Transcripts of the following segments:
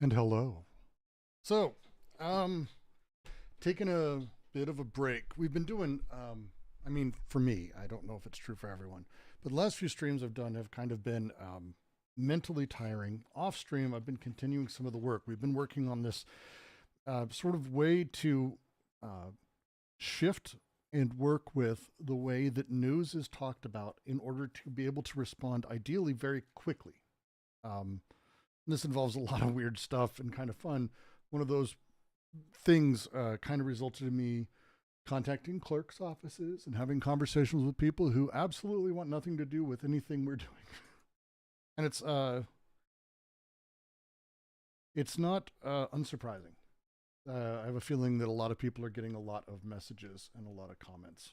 And hello. So, taking a bit of a break. We've been doing, I mean, for me, I don't know if it's true for everyone, but the last few streams I've done have kind of been mentally tiring. Off stream, I've been continuing some of the work. We've been working on this sort of way to shift and work with the way that news is talked about in order to be able to respond ideally very quickly. This involves a lot of weird stuff and kind of fun. One of those things kind of resulted in me contacting clerks' offices and having conversations with people who absolutely want nothing to do with anything we're doing. And it's not unsurprising. I have a feeling that a lot of people are getting a lot of messages and a lot of comments.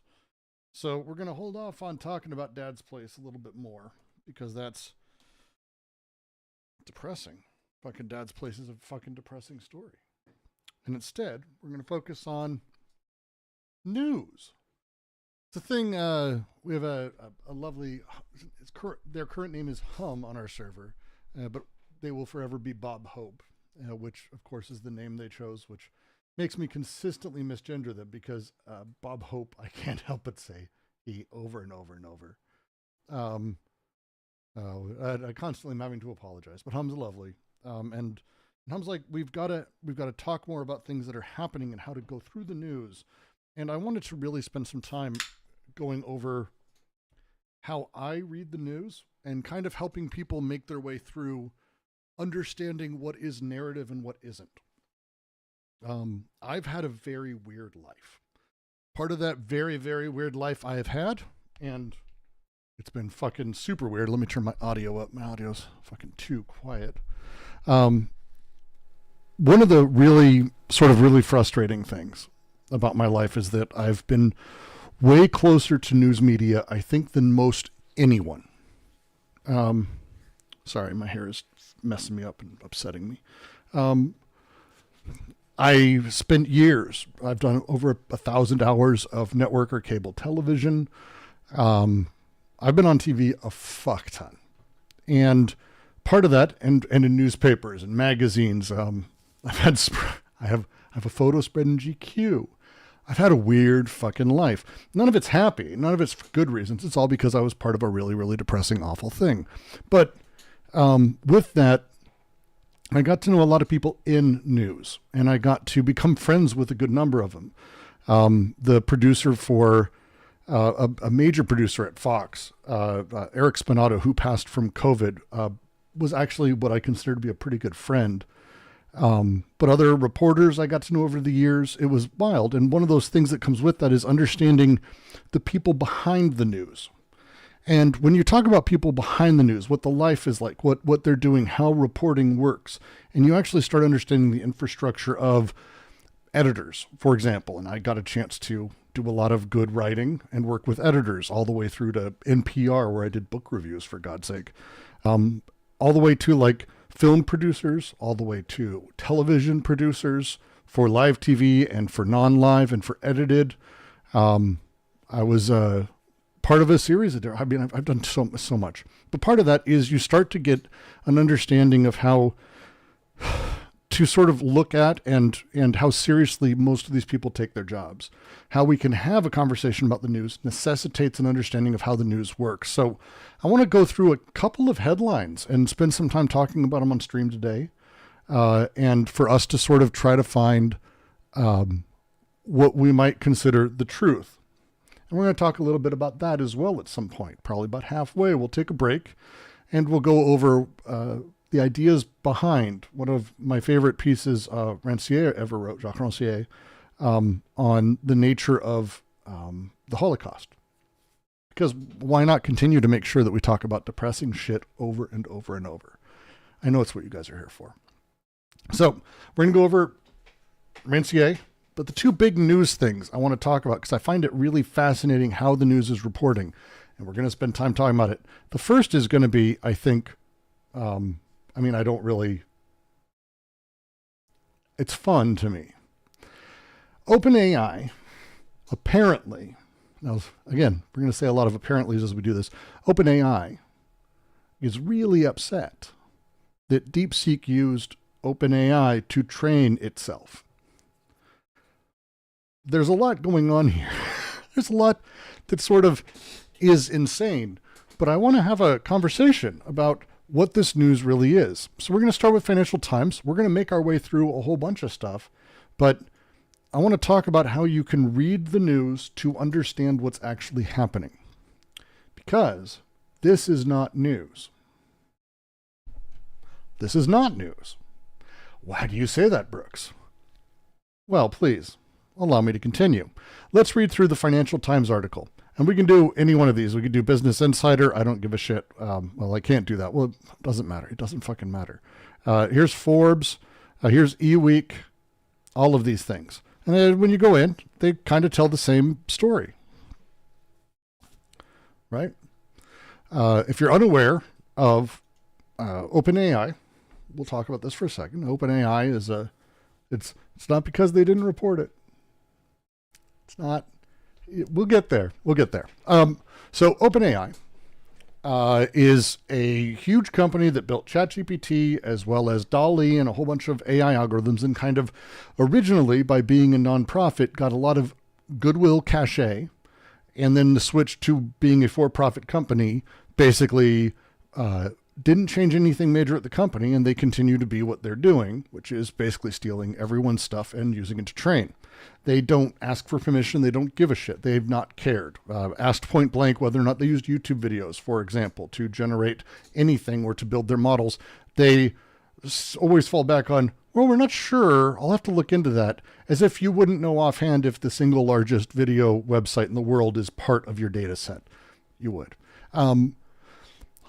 So we're going to hold off on talking about Dad's Place a little bit more because that's depressing. Fucking Dad's Place is a fucking depressing story. And instead, we're going to focus on news. It's a thing, we have a lovely, their current name is Hum on our server, but they will forever be Bob Hope, which of course is the name they chose, which makes me consistently misgender them because Bob Hope, I can't help but say he over and over and over. I constantly am having to apologize, but Hum's lovely. And Hum's like, we've got to talk more about things that are happening and how to go through the news. And I wanted to really spend some time going over how I read the news and kind of helping people make their way through understanding what is narrative and what isn't. I've had a very weird life. Part of that very, very weird life I have had, and it's been fucking super weird. Let me turn my audio up. My audio's fucking too quiet. One of the really frustrating things about my life is that I've been way closer to news media, I think, than most anyone. Sorry, my hair is messing me up and upsetting me. I spent years, I've done over 1,000 hours of network or cable television. I've been on TV a fuck ton. And part of that, and in newspapers and magazines, I have a photo spread in GQ. I've had a weird fucking life. None of it's happy. None of it's for good reasons. It's all because I was part of a really, really depressing, awful thing. But with that, I got to know a lot of people in news, and I got to become friends with a good number of them. The producer for a major producer at Fox, Eric Spinato, who passed from COVID, was actually what I consider to be a pretty good friend. But other reporters I got to know over the years, it was wild. And one of those things that comes with that is understanding the people behind the news. And when you talk about people behind the news, what the life is like, what they're doing, how reporting works, and you actually start understanding the infrastructure of editors, for example. And I got a chance to do a lot of good writing and work with editors all the way through to NPR, where I did book reviews, for God's sake, all the way to like film producers, all the way to television producers for live TV and for non-live and for edited. I was part of a series of, I mean, I've done so much, but part of that is you start to get an understanding of how to sort of look at and how seriously most of these people take their jobs. How we can have a conversation about the news necessitates an understanding of how the news works. So I want to go through a couple of headlines and spend some time talking about them on stream today. And for us to sort of try to find what we might consider the truth. And we're going to talk a little bit about that as well at some point, probably about halfway. We'll take a break and we'll go over the ideas behind one of my favorite pieces Rancière ever wrote, Jacques Rancière, on the nature of the Holocaust. Because why not continue to make sure that we talk about depressing shit over and over and over? I know it's what you guys are here for. So we're going to go over Rancière, but the two big news things I want to talk about, because I find it really fascinating how the news is reporting, and we're going to spend time talking about it. The first is going to be, I think, I don't really, it's fun to me. OpenAI, apparently, now again, we're going to say a lot of apparentlys as we do this. OpenAI is really upset that DeepSeek used OpenAI to train itself. There's a lot going on here. There's a lot that sort of is insane, but I want to have a conversation about what this news really is. So we're going to start with Financial Times. We're going to make our way through a whole bunch of stuff, but I want to talk about how you can read the news to understand what's actually happening, because this is not news. This is not news. Why do you say that, Brooks? Well, please allow me to continue. Let's read through the Financial Times article. And we can do any one of these. We can do Business Insider. I don't give a shit. Well, I can't do that. Well, it doesn't matter. It doesn't fucking matter. Here's Forbes. Here's eWeek. All of these things. And then when you go in, they kind of tell the same story. Right? If you're unaware of OpenAI, we'll talk about this for a second. OpenAI is it's not because they didn't report it. It's not. We'll get there. We'll get there. So OpenAI is a huge company that built ChatGPT as well as DALL-E and a whole bunch of AI algorithms, and kind of originally, by being a nonprofit, got a lot of goodwill cachet, and then the switch to being a for-profit company basically didn't change anything major at the company, and they continue to be what they're doing, which is basically stealing everyone's stuff and using it to train. They don't ask for permission. They don't give a shit. They've not cared. Asked point blank whether or not they used YouTube videos, for example, to generate anything or to build their models. They always fall back on, well, we're not sure. I'll have to look into that, as if you wouldn't know offhand if the single largest video website in the world is part of your data set. You would. On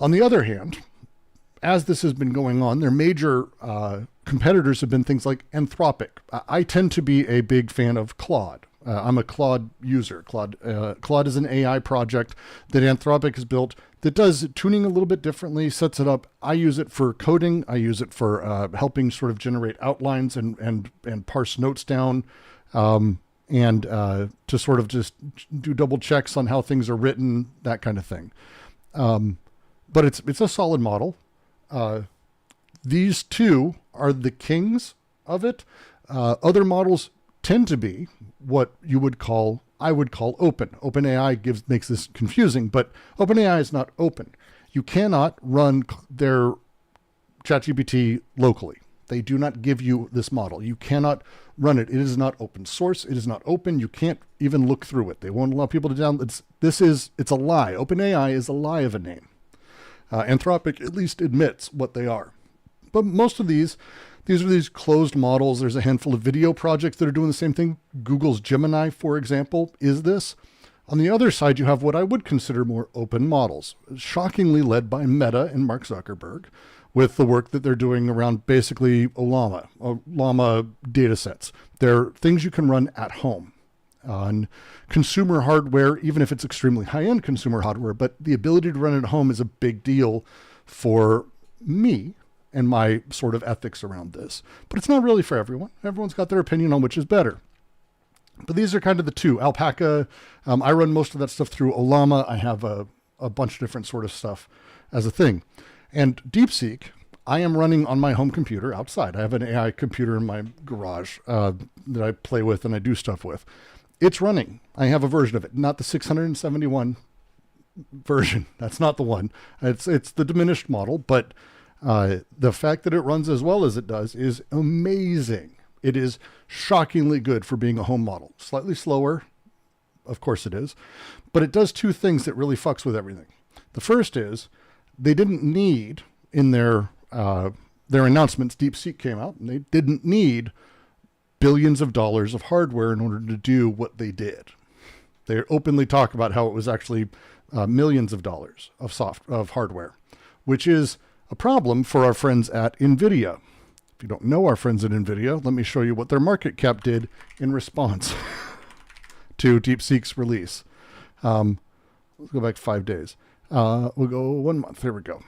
the other hand, as this has been going on, their major competitors have been things like Anthropic. I tend to be a big fan of Claude. I'm a Claude user. Claude is an AI project that Anthropic has built that does tuning a little bit differently, sets it up. I use it for coding. I use it for helping sort of generate outlines and parse notes down, and to sort of just do double checks on how things are written, that kind of thing. But it's a solid model. These two are the kings of it. Other models tend to be what I would call open. OpenAI makes this confusing, but OpenAI is not open. You cannot run their ChatGPT locally. They do not give you this model. You cannot run it. It is not open source. It is not open. You can't even look through it. They won't allow people to download. It's a lie. OpenAI is a lie of a name. Anthropic at least admits what they are. But most of these are these closed models. There's a handful of video projects that are doing the same thing. Google's Gemini, for example, is this. On the other side, you have what I would consider more open models, shockingly led by Meta and Mark Zuckerberg, with the work that they're doing around basically Llama data sets. They're things you can run at home on consumer hardware, even if it's extremely high-end consumer hardware, but the ability to run it at home is a big deal for me and my sort of ethics around this. But it's not really for everyone. Everyone's got their opinion on which is better. But these are kind of the two. Alpaca, I run most of that stuff through Llama. I have a bunch of different sort of stuff as a thing. And DeepSeek, I am running on my home computer outside. I have an AI computer in my garage that I play with and I do stuff with. It's running. I have a version of it, not the 671 version. That's not the one. It's the diminished model, but the fact that it runs as well as it does is amazing. It is shockingly good for being a home model. Slightly slower, of course it is, but it does two things that really fucks with everything. The first is they didn't need in their announcements, DeepSeek came out, and they didn't need billions of dollars of hardware in order to do what they did. They openly talk about how it was actually millions of dollars of hardware, which is a problem for our friends at Nvidia. If you don't know our friends at Nvidia, let me show you what their market cap did in response to DeepSeek's release. Let's go back 5 days. We'll go 1 month. There we go.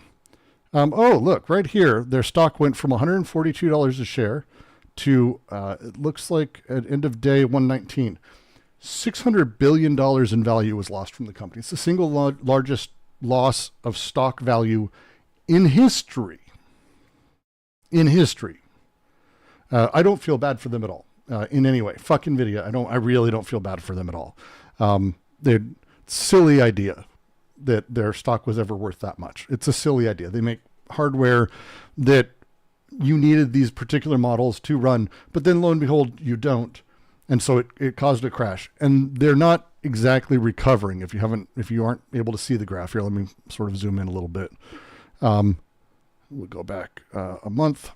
Oh, look, right here, their stock went from $142 a share to, it looks like at end of day 119. $600 billion in value was lost from the company. It's the single largest loss of stock value in history. In history. I don't feel bad for them at all in any way. Fuck NVIDIA. I really don't feel bad for them at all. They're silly idea that their stock was ever worth that much. It's a silly idea. They make hardware that you needed these particular models to run, but then lo and behold, you don't. And so it caused a crash. And they're not exactly recovering. If you aren't able to see the graph here, let me sort of zoom in a little bit. We'll go back a month.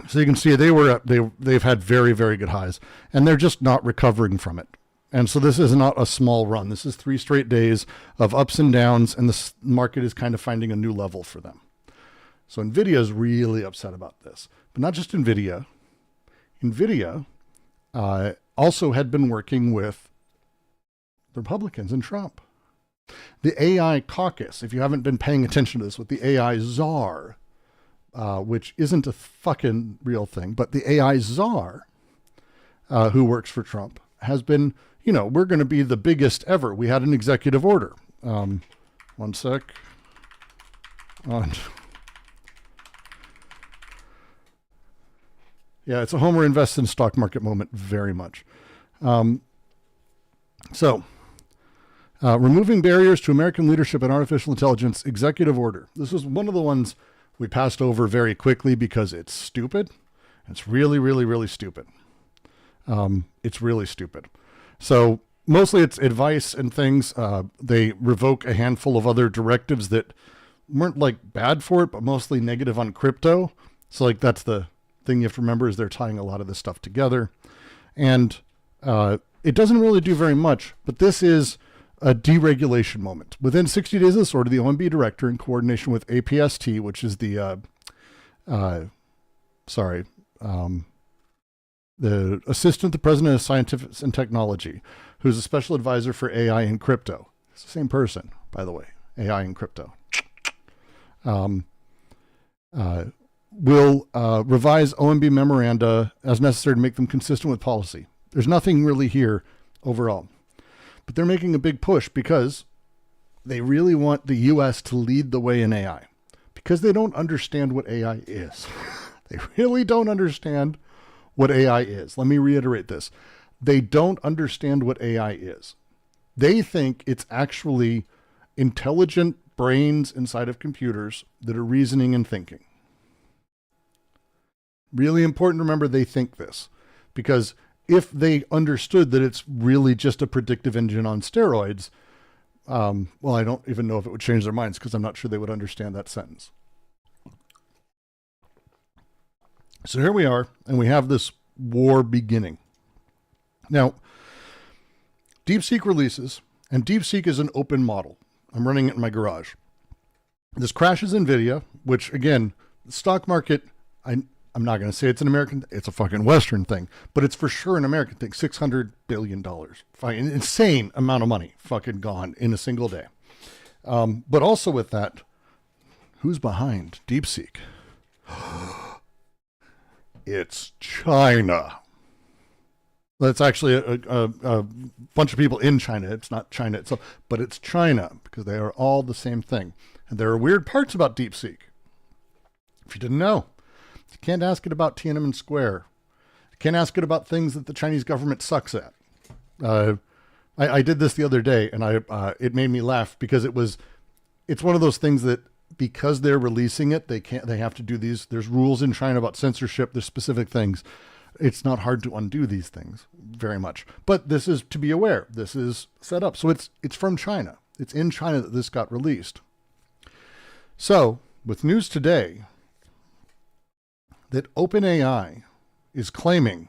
So you can see they've had very, very good highs, and they're just not recovering from it. And so this is not a small run. This is 3 straight days of ups and downs, and the market is kind of finding a new level for them. So NVIDIA is really upset about this, but not just NVIDIA. NVIDIA also had been working with the Republicans and Trump. The AI caucus, if you haven't been paying attention to this, with the AI czar, which isn't a fucking real thing, but the AI czar, who works for Trump, has been, we're going to be the biggest ever. We had an executive order. One sec. Yeah, it's a Homer invests in stock market moment very much. Removing barriers to American leadership in artificial intelligence executive order. This was one of the ones we passed over very quickly because it's stupid. It's really, really, really stupid. It's really stupid. So mostly it's advice and things. They revoke a handful of other directives that weren't like bad for it, but mostly negative on crypto. So like that's the thing you have to remember, is they're tying a lot of this stuff together. And it doesn't really do very much, but this is a deregulation moment. Within 60 days of this order, the OMB director, in coordination with APST, which is the assistant to the president of scientific and technology, who's a special advisor for AI and crypto. It's the same person, by the way, AI and crypto. Will revise OMB memoranda as necessary to make them consistent with policy. There's nothing really here overall. But they're making a big push because they really want the U.S. to lead the way in AI, because they don't understand what AI is. They really don't understand what AI is. Let me reiterate this. They don't understand what AI is. They think it's actually intelligent brains inside of computers that are reasoning and thinking. Really important to remember they think this, because if they understood that it's really just a predictive engine on steroids, well, I don't even know if it would change their minds, because I'm not sure they would understand that sentence. So here we are, and we have this war beginning. Now, DeepSeek releases, and DeepSeek is an open model. I'm running it in my garage. This crashes NVIDIA, which, again, the stock market, I'm not going to say it's an American, it's a fucking Western thing, but it's for sure an American thing. $600 billion. An insane amount of money fucking gone in a single day. But also with that, who's behind DeepSeek? It's China. That's actually a bunch of people in China. It's not China itself, but it's China, because they are all the same thing. And there are weird parts about DeepSeek. If you didn't know. You can't ask it about Tiananmen Square. You can't ask it about things that the Chinese government sucks at. I did this the other day, and it made me laugh, because it's one of those things that, because they're releasing it, they have to do these. There's rules in China about censorship. There's specific things. It's not hard to undo these things very much. But this is to be aware. This is set up. So it's from China. It's in China that this got released. So with news today that OpenAI is claiming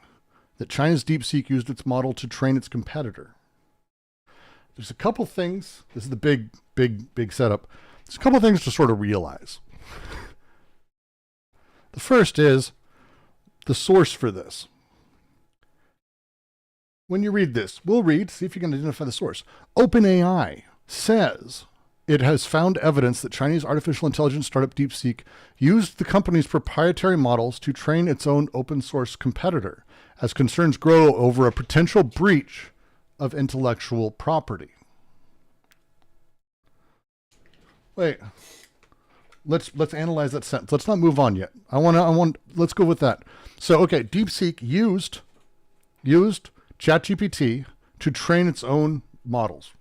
that China's DeepSeek used its model to train its competitor. There's a couple things. This is the big setup. There's a couple things to sort of realize. The first is the source for this. When you read this, see if you can identify the source. OpenAI says it has found evidence that Chinese artificial intelligence startup DeepSeek used the company's proprietary models to train its own open source competitor, as concerns grow over a potential breach of intellectual property. Wait, let's analyze that sentence. Let's not move on yet. Let's go with that. So, okay, DeepSeek used ChatGPT to train its own models.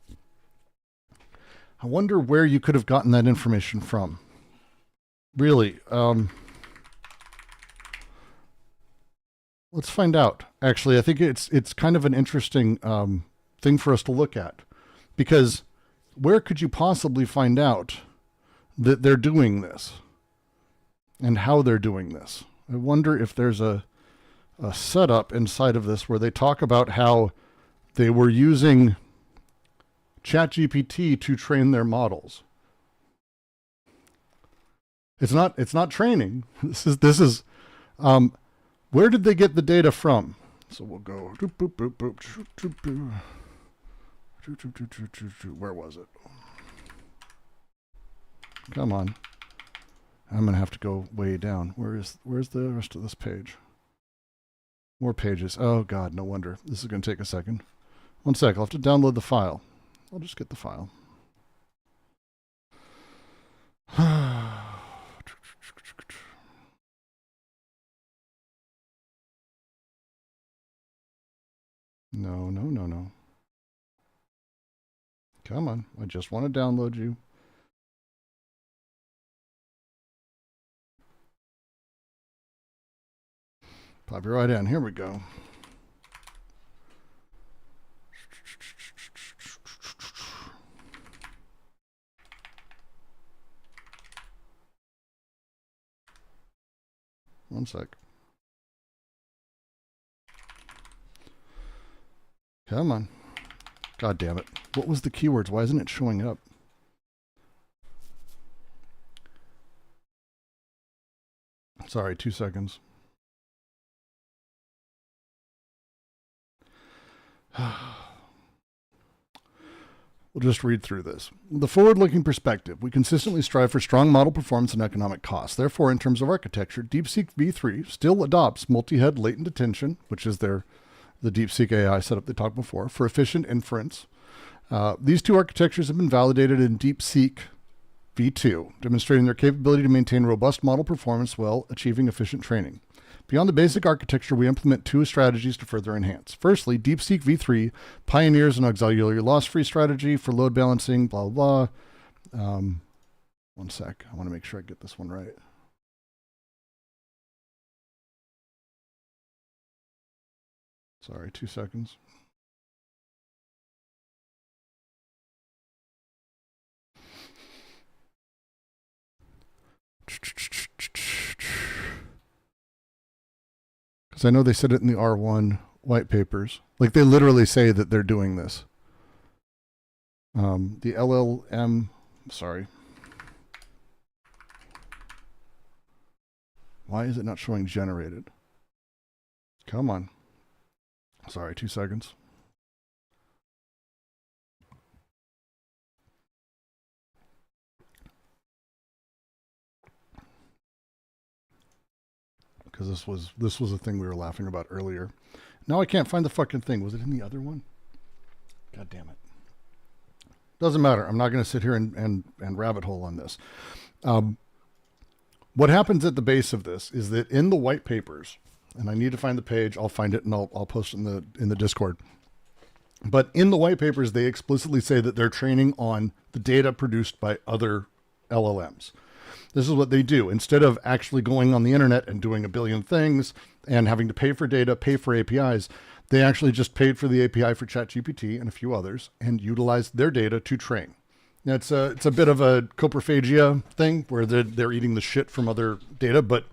I wonder where you could have gotten that information from. Really, let's find out. Actually, I think it's kind of an interesting thing for us to look at, because where could you possibly find out that they're doing this and how they're doing this? I wonder if there's a setup inside of this where they talk about how they were using ChatGPT to train their models. It's not training. This is where did they get the data from? So we'll go where was it? Come on. I'm gonna have to go way down. Where's the rest of this page? More pages. Oh God, no wonder. This is gonna take a second. One sec, I'll have to download the file. I'll just get the file. No. Come on, I just want to download you. Pop you right in. Here we go. One sec. Come on. God damn it. What was the keywords? Why isn't it showing up? Sorry, 2 seconds. We'll just read through this. The forward-looking perspective. We consistently strive for strong model performance and economic costs. Therefore, in terms of architecture, DeepSeek v3 still adopts multi-head latent attention, which is the DeepSeek AI setup they talked before, for efficient inference. These two architectures have been validated in DeepSeek v2, demonstrating their capability to maintain robust model performance while achieving efficient training. Beyond the basic architecture, we implement two strategies to further enhance. Firstly, DeepSeek v3 pioneers an auxiliary loss-free strategy for load balancing, blah, blah, blah. One sec. I want to make sure I get this one right. Sorry, 2 seconds. Because I know they said it in the R1 white papers. Like, they literally say that they're doing this. The LLM, sorry. Why is it not showing generated? Come on. Sorry, 2 seconds. Because this was a thing we were laughing about earlier. Now I can't find the fucking thing. Was it in the other one? God damn it. Doesn't matter. I'm not going to sit here and rabbit hole on this. What happens at the base of this is that in the white papers, and I need to find the page, I'll find it and I'll post it in the Discord. But in the white papers, they explicitly say that they're training on the data produced by other LLMs. This is what they do. Instead of actually going on the internet and doing a billion things and having to pay for data, pay for APIs, they actually just paid for the API for ChatGPT and a few others and utilized their data to train. Now, it's a bit of a coprophagia thing where they're eating the shit from other data, but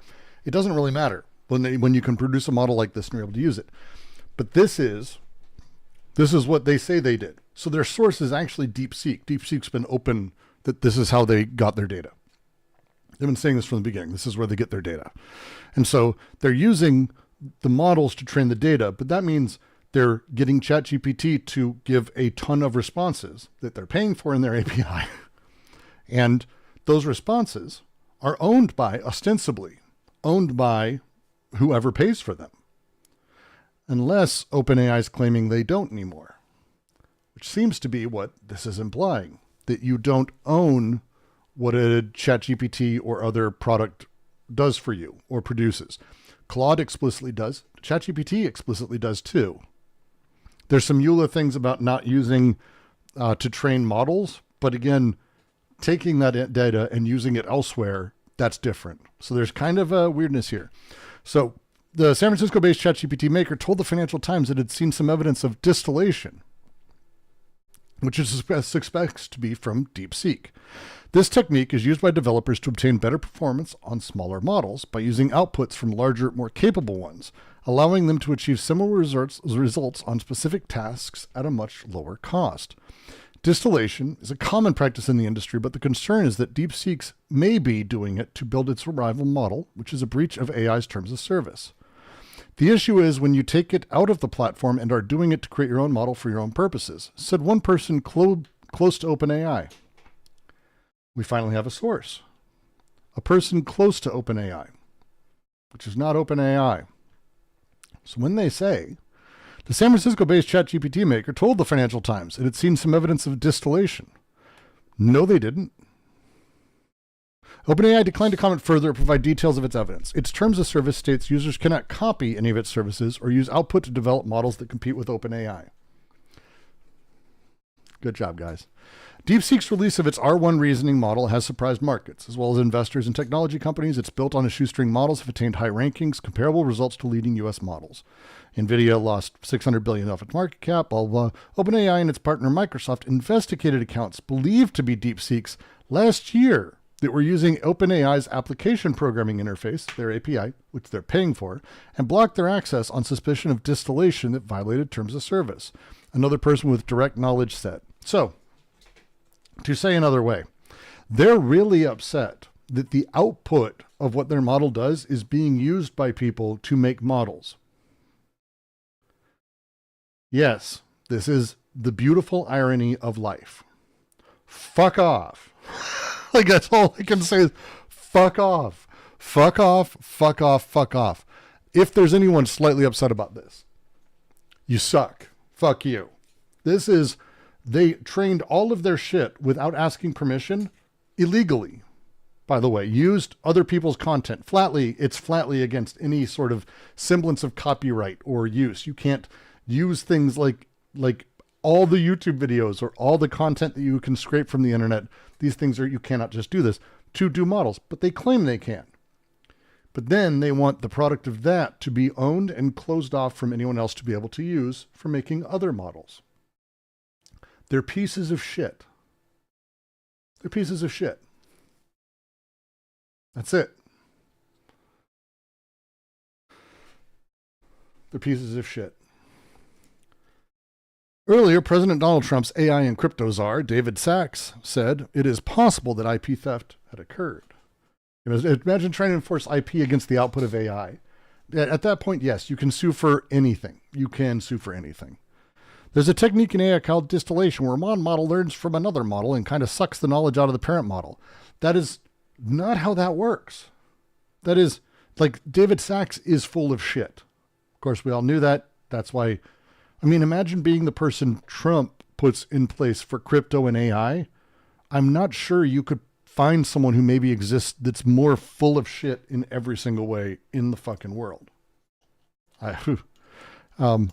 it doesn't really matter when you can produce a model like this and you're able to use it. But this is what they say they did. So their source is actually DeepSeek. DeepSeek's been open that this is how they got their data. They've been saying this from the beginning. This is where they get their data. And so they're using the models to train the data, but that means they're getting ChatGPT to give a ton of responses that they're paying for in their API. And those responses are ostensibly owned by whoever pays for them. Unless OpenAI is claiming they don't anymore, which seems to be what this is implying, that you don't own what a ChatGPT or other product does for you or produces. Claude explicitly does. ChatGPT explicitly does too. There's some EULA things about not using to train models, but again, taking that data and using it elsewhere, that's different. So there's kind of a weirdness here. So the San Francisco-based ChatGPT maker told the Financial Times it had seen some evidence of distillation, which it suspects to be from DeepSeek. This technique is used by developers to obtain better performance on smaller models by using outputs from larger, more capable ones, allowing them to achieve similar results on specific tasks at a much lower cost. Distillation is a common practice in the industry, but the concern is that DeepSeek may be doing it to build its rival model, which is a breach of AI's terms of service. The issue is when you take it out of the platform and are doing it to create your own model for your own purposes, said one person close to OpenAI. We finally have a source. A person close to OpenAI, which is not OpenAI. So when they say, the San Francisco-based ChatGPT maker told the Financial Times it had seen some evidence of distillation. No, they didn't. OpenAI declined to comment further or provide details of its evidence. Its terms of service states users cannot copy any of its services or use output to develop models that compete with OpenAI. Good job, guys. DeepSeek's release of its R1 reasoning model has surprised markets, as well as investors and technology companies. It's built on a shoestring models have attained high rankings, comparable results to leading U.S. models. Nvidia lost $600 billion off its market cap, blah, blah, blah. OpenAI and its partner Microsoft investigated accounts believed to be DeepSeek's last year that were using OpenAI's application programming interface, their API, which they're paying for, and blocked their access on suspicion of distillation that violated terms of service. Another person with direct knowledge said. So, to say another way, they're really upset that the output of what their model does is being used by people to make models. Yes, this is the beautiful irony of life. Fuck off. Like, that's all I can say is fuck off. Fuck off, fuck off, fuck off. If there's anyone slightly upset about this, you suck. Fuck you. This is... They trained all of their shit without asking permission, illegally, by the way, used other people's content. It's flatly against any sort of semblance of copyright or use. You can't use things like all the YouTube videos or all the content that you can scrape from the internet. These things you cannot just do this to do models, but they claim they can. But then they want the product of that to be owned and closed off from anyone else to be able to use for making other models. They're pieces of shit. They're pieces of shit. That's it. They're pieces of shit. Earlier, President Donald Trump's AI and crypto czar, David Sachs, said it is possible that IP theft had occurred. Imagine trying to enforce IP against the output of AI. At that point, yes, you can sue for anything. You can sue for anything. There's a technique in AI called distillation, where one model learns from another model and kind of sucks the knowledge out of the parent model. That is not how that works. That is, like, David Sachs is full of shit. Of course, we all knew that. That's why, I mean, imagine being the person Trump puts in place for crypto and AI. I'm not sure you could find someone who maybe exists that's more full of shit in every single way in the fucking world.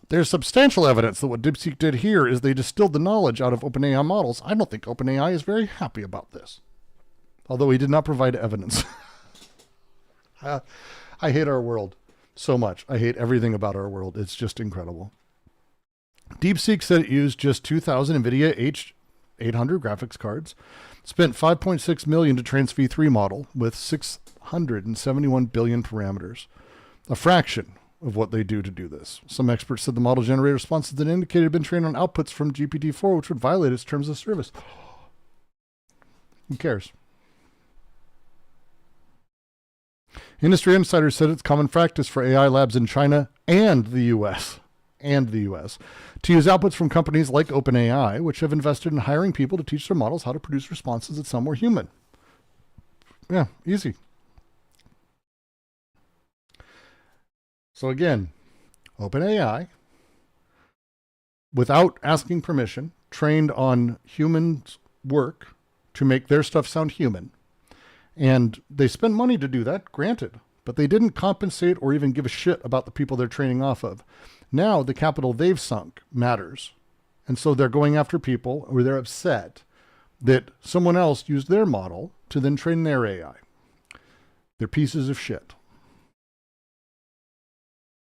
There's substantial evidence that what DeepSeek did here is they distilled the knowledge out of OpenAI models. I don't think OpenAI is very happy about this, although he did not provide evidence. I hate our world so much. I hate everything about our world. It's just incredible. DeepSeek said it used just 2,000 NVIDIA H800 graphics cards, spent $5.6 million to train its V3 model with 671 billion parameters, a fraction of what they do to do this. Some experts said the model generated responses that indicated it had been trained on outputs from GPT-4, which would violate its terms of service. Who cares? Industry insiders said it's common practice for AI labs in China and the US to use outputs from companies like OpenAI, which have invested in hiring people to teach their models how to produce responses that sound more human. Yeah, easy. So again, OpenAI, without asking permission, trained on human work to make their stuff sound human. And they spend money to do that, granted. but they didn't compensate or even give a shit about the people they're training off of. Now the capital they've sunk matters. And so they're going after people, or they're upset that someone else used their model to then train their AI. They're pieces of shit.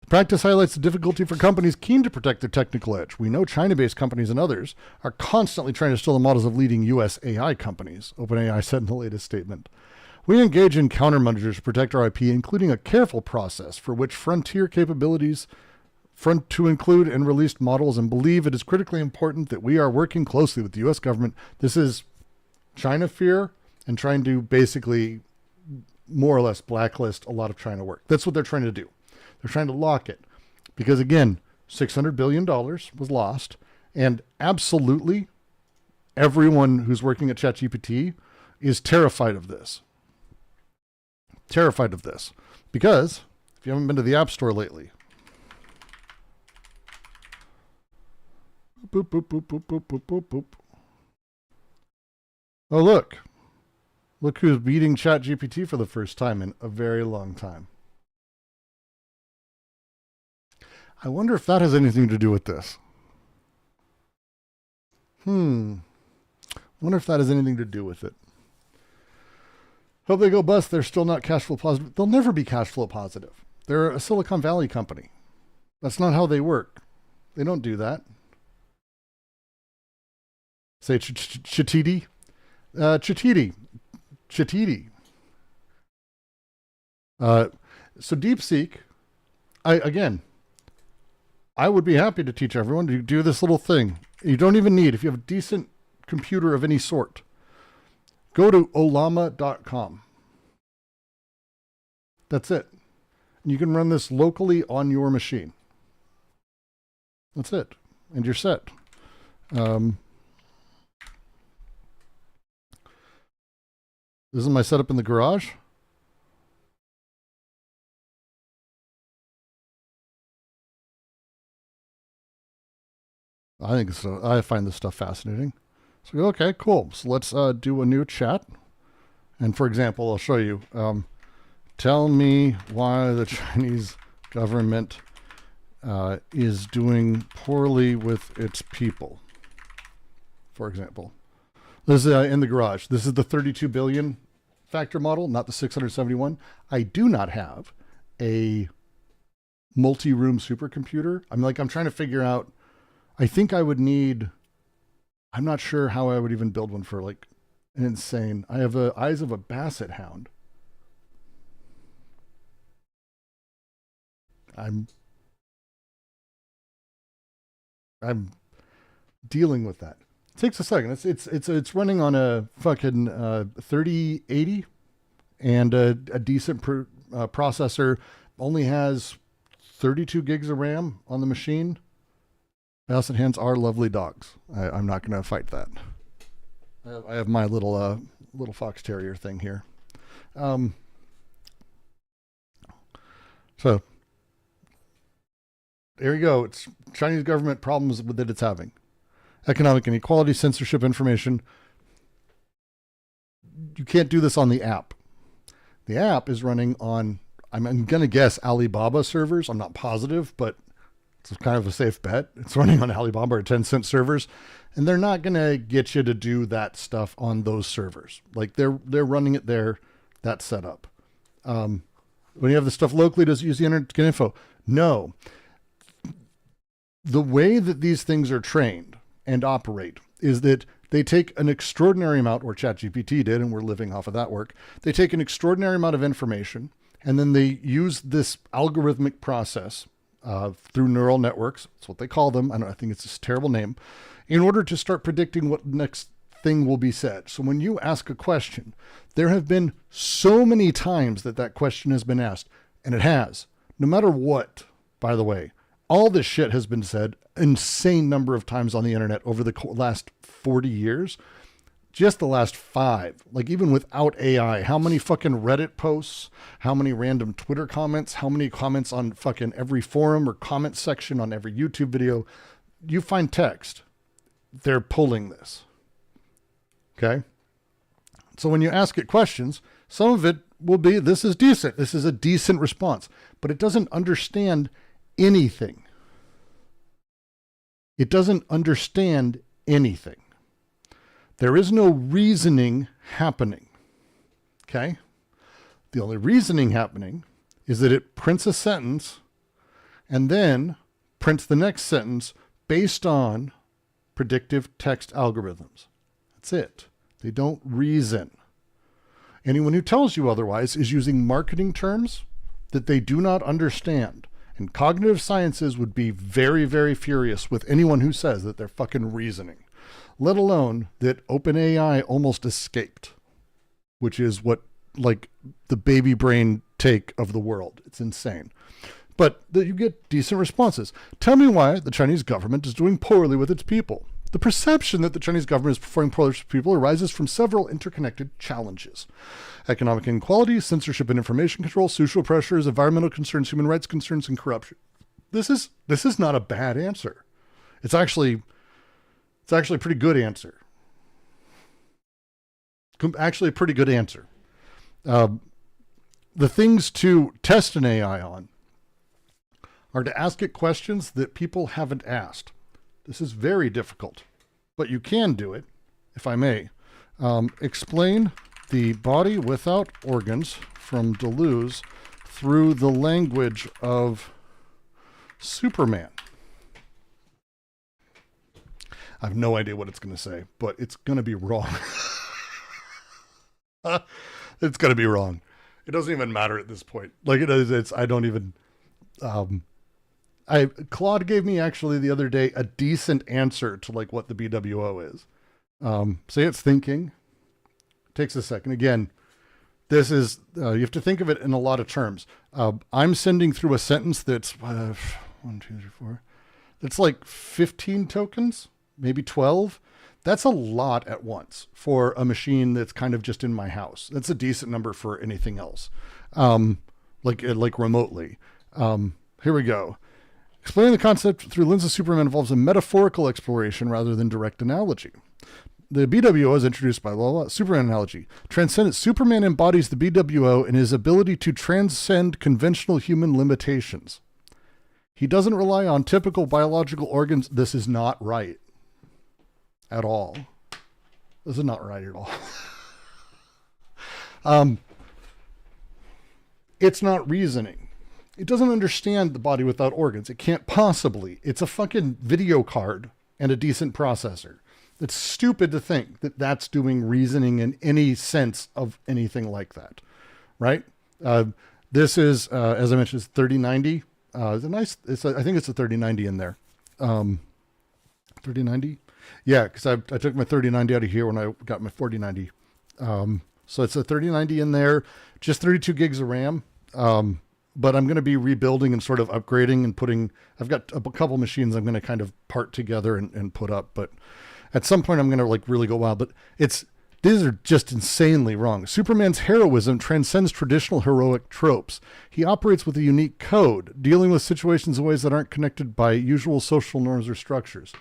The practice highlights the difficulty for companies keen to protect their technical edge. We know China-based companies and others are constantly trying to steal the models of leading U.S. AI companies, OpenAI said in the latest statement. We engage in countermeasures to protect our IP, including a careful process for which frontier capabilities to include and released models, and believe it is critically important that we are working closely with the U.S. government. This is China fear and trying to basically more or less blacklist a lot of China work. That's what they're trying to do. They're trying to lock it because, again, $600 billion was lost, and absolutely everyone who's working at ChatGPT is terrified of this. Terrified of this because if you haven't been to the App Store lately, boop, boop, boop, boop, boop, boop, boop, boop. Oh, look who's beating ChatGPT for the first time in a very long time. I wonder if that has anything to do with this. Wonder if that has anything to do with it. Hope they go bust. They're still not cash flow positive. They'll never be cash flow positive. They're a Silicon Valley company. That's not how they work. They don't do that. Say Chatiti. Chatiti. So DeepSeek, I would be happy to teach everyone to do this little thing. You don't even need, if you have a decent computer of any sort, go to olama.com. That's it. And you can run this locally on your machine. That's it. And you're set. This is my setup in the garage. I find this stuff fascinating. So, okay, cool. So let's do a new chat. And for example, I'll show you. Tell me why the Chinese government is doing poorly with its people. For example, this is in the garage. This is the 32 billion factor model, not the 671. I do not have a multi-room supercomputer. I'm trying to figure out. I think I would need, I'm not sure how I would even build one for like an insane. I have the eyes of a basset hound. I'm dealing with that. It takes a second. It's running on a fucking 3080 and a decent processor. Only has 32 gigs of RAM on the machine. Basset hands are lovely dogs. I'm not going to fight that. I have my little fox terrier thing here. So there you go. It's Chinese government problems that it's having. Economic inequality, censorship, information. You can't do this on the app. The app is running on, I'm going to guess, Alibaba servers. I'm not positive, but it's kind of a safe bet. It's running on Alibaba or Tencent servers, and they're not going to get you to do that stuff on those servers. Like they're running it there, that's set up. When you have the stuff locally, does it use the internet to get info? No. The way that these things are trained and operate is that they take an extraordinary amount, or ChatGPT did, and we're living off of that work. They take an extraordinary amount of information, and then they use this algorithmic process through neural networks. That's what they call them. I think it's this terrible name, in order to start predicting what next thing will be said. So when you ask a question, there have been so many times that question has been asked, and it has, no matter what, by the way, all this shit has been said insane number of times on the internet over the last 40 years. Just the last 5, like even without AI, how many fucking Reddit posts, how many random Twitter comments, how many comments on fucking every forum or comment section on every YouTube video, you find text, they're pulling this. Okay. So when you ask it questions, some of it will be, this is decent. This is a decent response, but it doesn't understand anything. It doesn't understand anything. There is no reasoning happening. Okay? The only reasoning happening is that it prints a sentence and then prints the next sentence based on predictive text algorithms. That's it. They don't reason. Anyone who tells you otherwise is using marketing terms that they do not understand. And cognitive sciences would be very, very furious with anyone who says that they're fucking reasoning, let alone that OpenAI almost escaped, which is what, like, the baby brain take of the world. It's insane. But that you get decent responses. Tell me why the Chinese government is doing poorly with its people. The perception that the Chinese government is performing poorly with people arises from several interconnected challenges: economic inequality, censorship and information control, social pressures, environmental concerns, human rights concerns, and corruption. This is not a bad answer. It's actually a pretty good answer. Actually, a pretty good answer. The things to test an AI on are to ask it questions that people haven't asked. This is very difficult, but you can do it, if I may. Explain the body without organs from Deleuze through the language of Superman. I have no idea what it's going to say, but it's going to be wrong. It's going to be wrong. It doesn't even matter at this point. Like it is, I don't even, Claude gave me actually the other day a decent answer to like what the BWO is. Say it's thinking. It takes a second. Again, this is, you have to think of it in a lot of terms. I'm sending through a sentence that's 1, 2, 3, 4. That's like 15 tokens, maybe 12. That's a lot at once for a machine that's kind of just in my house. That's a decent number for anything else. Like remotely. Here we go. Explaining the concept through lens of Superman involves a metaphorical exploration rather than direct analogy. The BWO is introduced by Superman analogy. Transcendent Superman embodies the BWO in his ability to transcend conventional human limitations. He doesn't rely on typical biological organs. This is not right at all. This is not right at all. It's not reasoning. It doesn't understand the body without organs. It can't possibly. It's a fucking video card and a decent processor. It's stupid to think that that's doing reasoning in any sense of anything like that, right? This is, as I mentioned, it's 3090. It's a nice, I think it's a 3090 in there. 3090? Yeah, because I took my 3090 out of here when I got my 4090. So it's a 3090 in there, just 32 gigs of RAM. But I'm going to be rebuilding and sort of upgrading and putting, I've got a couple machines I'm going to kind of part together and put up. But at some point I'm going to like really go wild. But these are just insanely wrong. Superman's heroism transcends traditional heroic tropes. He operates with a unique code, dealing with situations in ways that aren't connected by usual social norms or structures.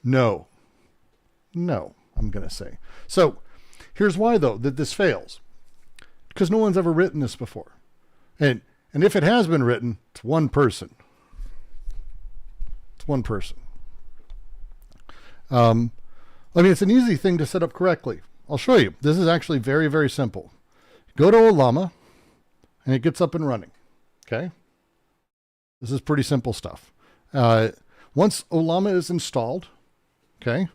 No, I'm going to say. So here's why, though, that this fails. Because no one's ever written this before. And if it has been written, it's one person. It's one person. I mean, it's an easy thing to set up correctly. I'll show you. This is actually very, very simple. Go to Olama, and it gets up and running. Okay? This is pretty simple stuff. Once Olama is installed, okay,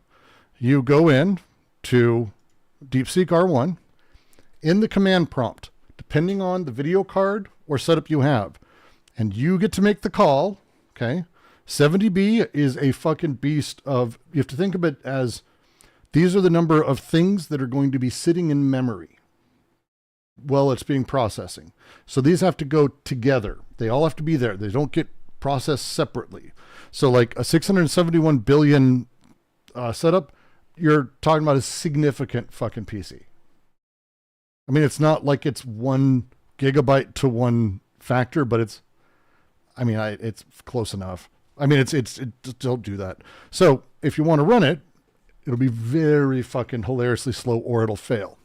you go in to DeepSeek R1 in the command prompt, depending on the video card or setup you have, and you get to make the call. Okay. 70B is a fucking beast of, you have to think of it as, these are the number of things that are going to be sitting in memory while it's being processing. So these have to go together. They all have to be there. They don't get processed separately. So like a 671 billion setup, you're talking about a significant fucking PC. I mean, it's not like it's 1 gigabyte to 1 factor, but it's close enough. I mean, it's don't do that. So if you want to run it, It'll be very fucking hilariously slow, or it'll fail.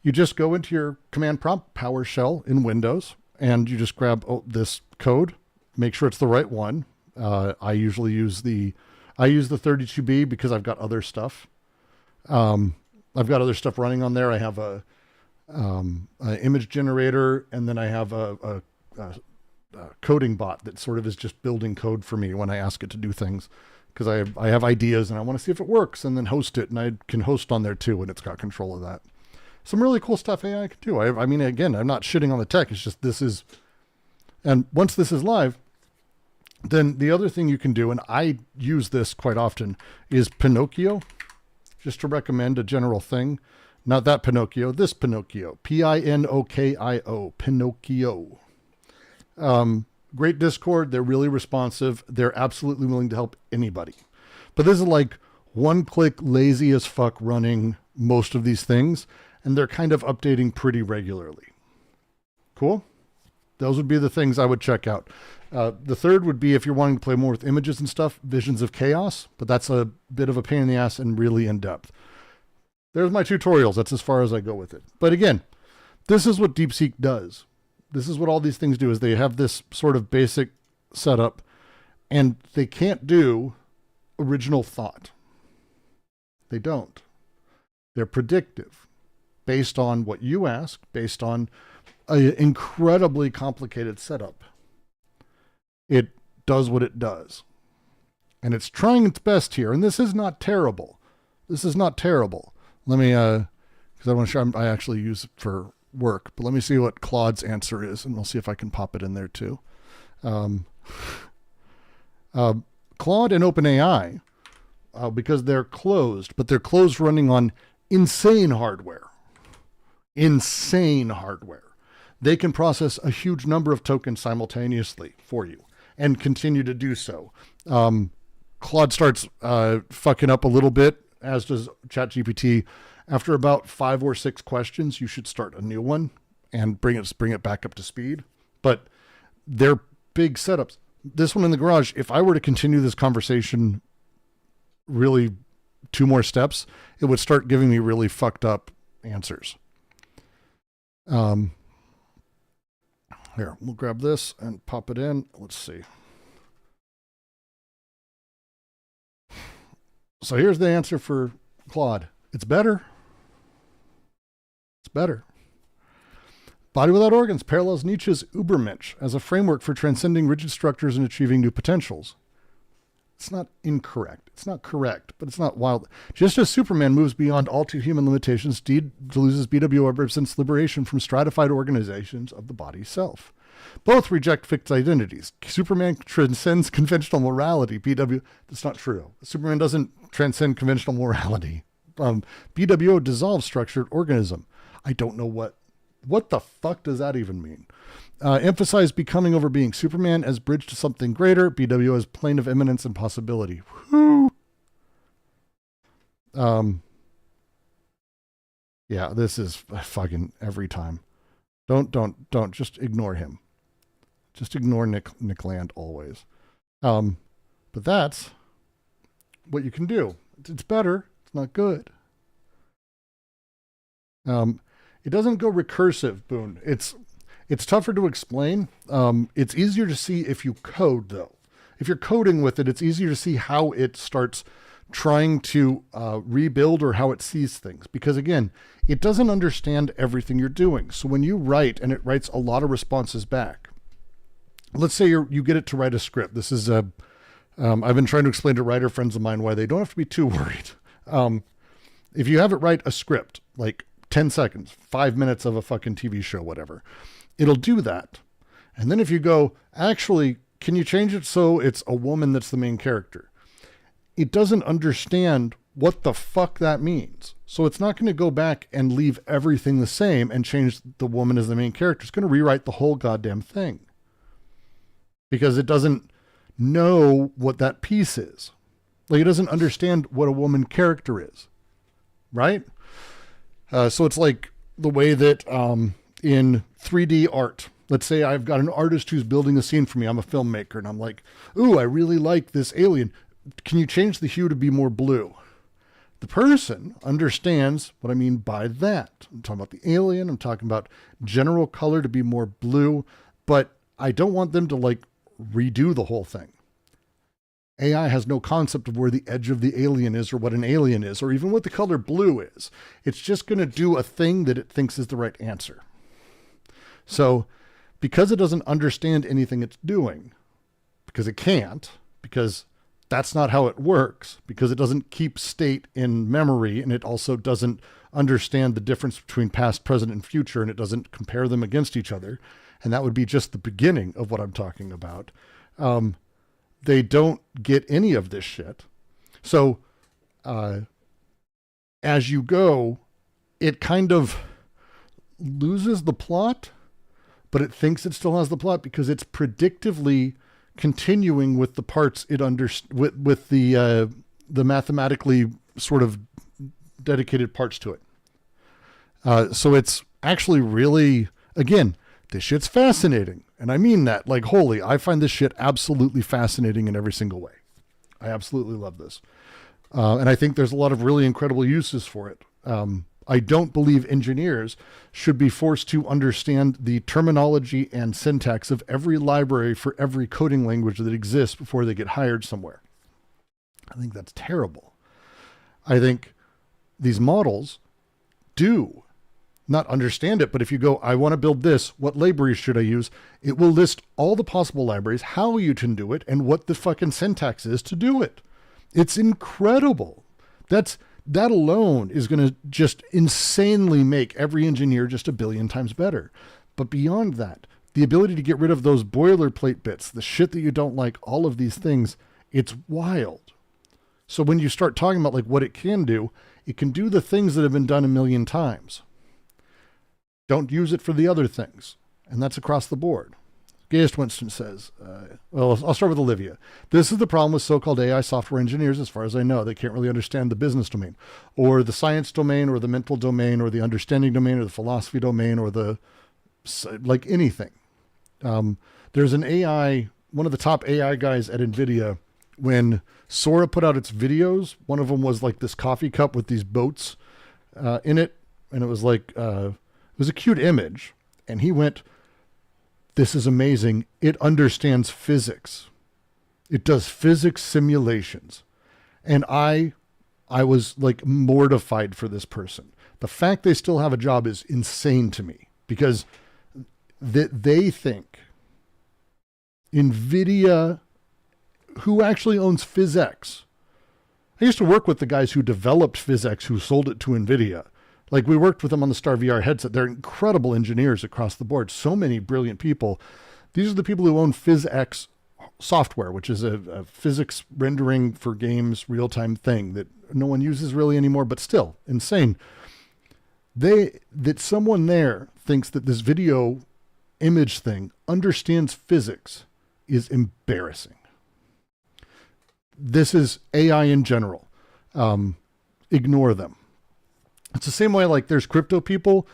You just go into your command prompt PowerShell in Windows, and you just grab this code, make sure it's the right one. I usually use the 32B because I've got other stuff. I've got other stuff running on there. I have a image generator, and then I have a coding bot that sort of is just building code for me when I ask it to do things, because I have ideas and I want to see if it works, and then host it, and I can host on there too, and it's got control of that. Some really cool stuff AI can do. I mean, again, I'm not shitting on the tech. It's just and once this is live, then the other thing you can do, and I use this quite often, is Pinocchio, just to recommend a general thing. Not that Pinocchio, this Pinocchio, Pinokio, Pinocchio. Great Discord. They're really responsive. They're absolutely willing to help anybody. But this is like one-click, lazy as fuck running most of these things, and they're kind of updating pretty regularly. Cool? Those would be the things I would check out. The third would be, if you're wanting to play more with images and stuff, Visions of Chaos, but that's a bit of a pain in the ass and really in-depth. There's my tutorials. That's as far as I go with it. But again, this is what DeepSeek does. This is what all these things do, is they have this sort of basic setup, and they can't do original thought. They don't. They're predictive based on what you ask, based on an incredibly complicated setup. It does what it does. And it's trying its best here. And this is not terrible. This is not terrible. Let me, because I want to show I actually use it for work, but let me see what Claude's answer is, and we'll see if I can pop it in there too. Claude and OpenAI, because they're closed, but they're closed running on insane hardware. Insane hardware. They can process a huge number of tokens simultaneously for you and continue to do so. Claude starts fucking up a little bit, as does ChatGPT. After about 5 or 6 questions, you should start a new one and bring it back up to speed. But they're big setups. This one in the garage, if I were to continue this conversation really 2 more steps, it would start giving me really fucked up answers. Here, we'll grab this and pop it in. Let's see. So here's the answer for Claude. It's better. It's better. Body without organs parallels Nietzsche's Übermensch as a framework for transcending rigid structures and achieving new potentials. It's not incorrect. It's not correct, but it's not wild. Just as Superman moves beyond all too human limitations, Deleuze's BWO represents liberation from stratified organizations of the body self. Both reject fixed identities. Superman transcends conventional morality. That's not true. Superman doesn't transcend conventional morality. BWO dissolves structured organism. I don't know what the fuck does that even mean? Emphasize becoming over being. Superman as bridge to something greater. BWO as plane of imminence and possibility. Whew. Yeah, this is fucking every time. Don't just ignore him. Just ignore Nick Land always. But that's what you can do. It's better. It's not good. It doesn't go recursive, Boone. It's tougher to explain. It's easier to see if you code, though. If you're coding with it, it's easier to see how it starts trying to rebuild or how it sees things. Because again, it doesn't understand everything you're doing. So when you write and it writes a lot of responses back, let's say you get it to write a script. This is I've been trying to explain to writer friends of mine why they don't have to be too worried. If you have it write a script, like 10 seconds, 5 minutes of a fucking TV show, whatever, it'll do that. And then if you go, actually, can you change it so it's a woman that's the main character? It doesn't understand what the fuck that means. So it's not going to go back and leave everything the same and change the woman as the main character. It's going to rewrite the whole goddamn thing. Because it doesn't know what that piece is. Like, it doesn't understand what a woman character is. Right? So it's like the way that in 3D art, let's say I've got an artist who's building a scene for me. I'm a filmmaker, and I'm like, ooh, I really like this alien. Can you change the hue to be more blue? The person understands what I mean by that. I'm talking about the alien. I'm talking about general color to be more blue, but I don't want them to like redo the whole thing. AI has no concept of where the edge of the alien is or what an alien is, or even what the color blue is. It's just going to do a thing that it thinks is the right answer. So because it doesn't understand anything it's doing, because it can't, because that's not how it works, because it doesn't keep state in memory, and it also doesn't understand the difference between past, present, and future, and it doesn't compare them against each other. And that would be just the beginning of what I'm talking about. They don't get any of this shit. So as you go, it kind of loses the plot, but it thinks it still has the plot because it's predictively continuing with the parts it with the mathematically sort of dedicated parts to it. So it's actually really, again, this shit's fascinating. And I mean that like wholly. I find this shit absolutely fascinating in every single way. I absolutely love this. And I think there's a lot of really incredible uses for it. I don't believe engineers should be forced to understand the terminology and syntax of every library for every coding language that exists before they get hired somewhere. I think that's terrible. I think these models do not understand it, but if you go, I want to build this, what libraries should I use? It will list all the possible libraries, how you can do it, and what the fucking syntax is to do it. It's incredible. That alone is going to just insanely make every engineer just a billion times better. But beyond that, the ability to get rid of those boilerplate bits, the shit that you don't like, all of these things, it's wild. So when you start talking about like what it can do the things that have been done a million times. Don't use it for the other things. And that's across the board. Gayest Winston says, well, I'll start with Olivia. This is the problem with so-called AI software engineers, as far as I know. They can't really understand the business domain or the science domain or the mental domain or the understanding domain or the philosophy domain or the, like anything. There's an AI, one of the top AI guys at NVIDIA, when Sora put out its videos, one of them was like this coffee cup with these boats in it. And it was like, it was a cute image. And he went, this is amazing. It understands physics. It does physics simulations. And I was like mortified for this person. The fact they still have a job is insane to me because they think NVIDIA, who actually owns PhysX. I used to work with the guys who developed PhysX, who sold it to NVIDIA. Like we worked with them on the Star VR headset. They're incredible engineers across the board. So many brilliant people. These are the people who own PhysX software, which is a physics rendering for games, real-time thing that no one uses really anymore, but still insane. That someone there thinks that this video image thing understands physics is embarrassing. This is AI in general. Ignore them. It's the same way like there's crypto people,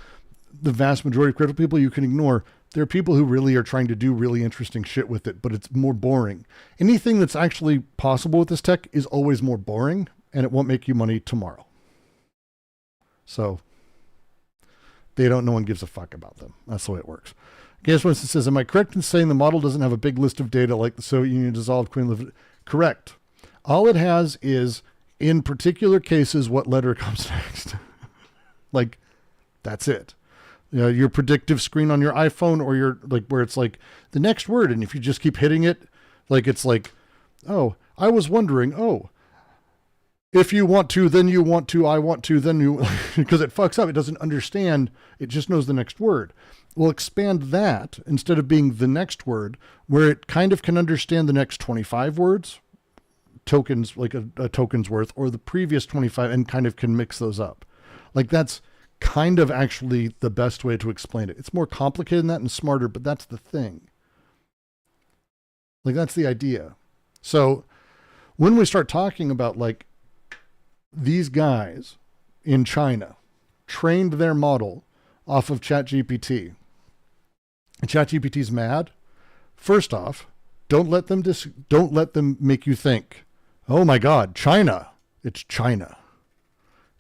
the vast majority of crypto people you can ignore. There are people who really are trying to do really interesting shit with it, but it's more boring. Anything that's actually possible with this tech is always more boring, and it won't make you money tomorrow. So no one gives a fuck about them. That's the way it works. Guess Winston says, am I correct in saying the model doesn't have a big list of data like the Soviet Union dissolved Queen Elizabeth? Correct. All it has is, in particular cases, what letter comes next. Like, that's it. You know, your predictive screen on your iPhone or your, like, where it's like the next word. And if you just keep hitting it, like, it's like, oh, I was wondering, oh, if you want to, then you want to, I want to, then you, because it fucks up. It doesn't understand. It just knows the next word. We'll expand that instead of being the next word, where it kind of can understand the next 25 words, tokens, like a token's worth, or the previous 25, and kind of can mix those up. Like that's kind of actually the best way to explain it. It's more complicated than that and smarter, but that's the thing. Like that's the idea. So when we start talking about like these guys in China trained their model off of ChatGPT, and ChatGPT's mad. First off, don't let them make you think, oh my God, China, it's China.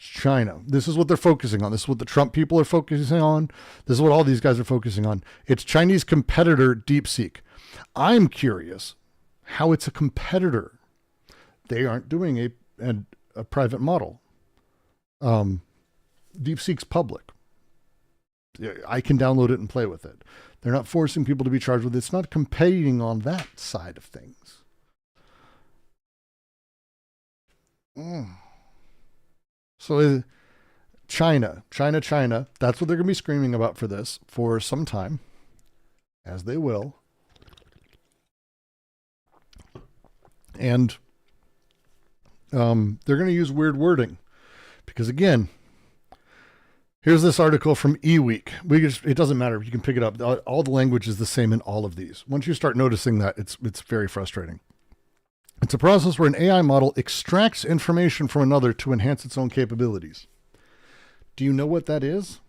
It's China. This is what they're focusing on. This is what the Trump people are focusing on. This is what all these guys are focusing on. It's Chinese competitor DeepSeek. I'm curious how it's a competitor. They aren't doing a private model. DeepSeek's public. I can download it and play with it. They're not forcing people to be charged with it. It's not competing on that side of things. So China. That's what they're going to be screaming about for this for some time, as they will. And they're going to use weird wording because, again, here's this article from eWeek. It doesn't matter. You can pick it up. All the language is the same in all of these. Once you start noticing that, it's very frustrating. It's a process where an AI model extracts information from another to enhance its own capabilities. Do you know what that is?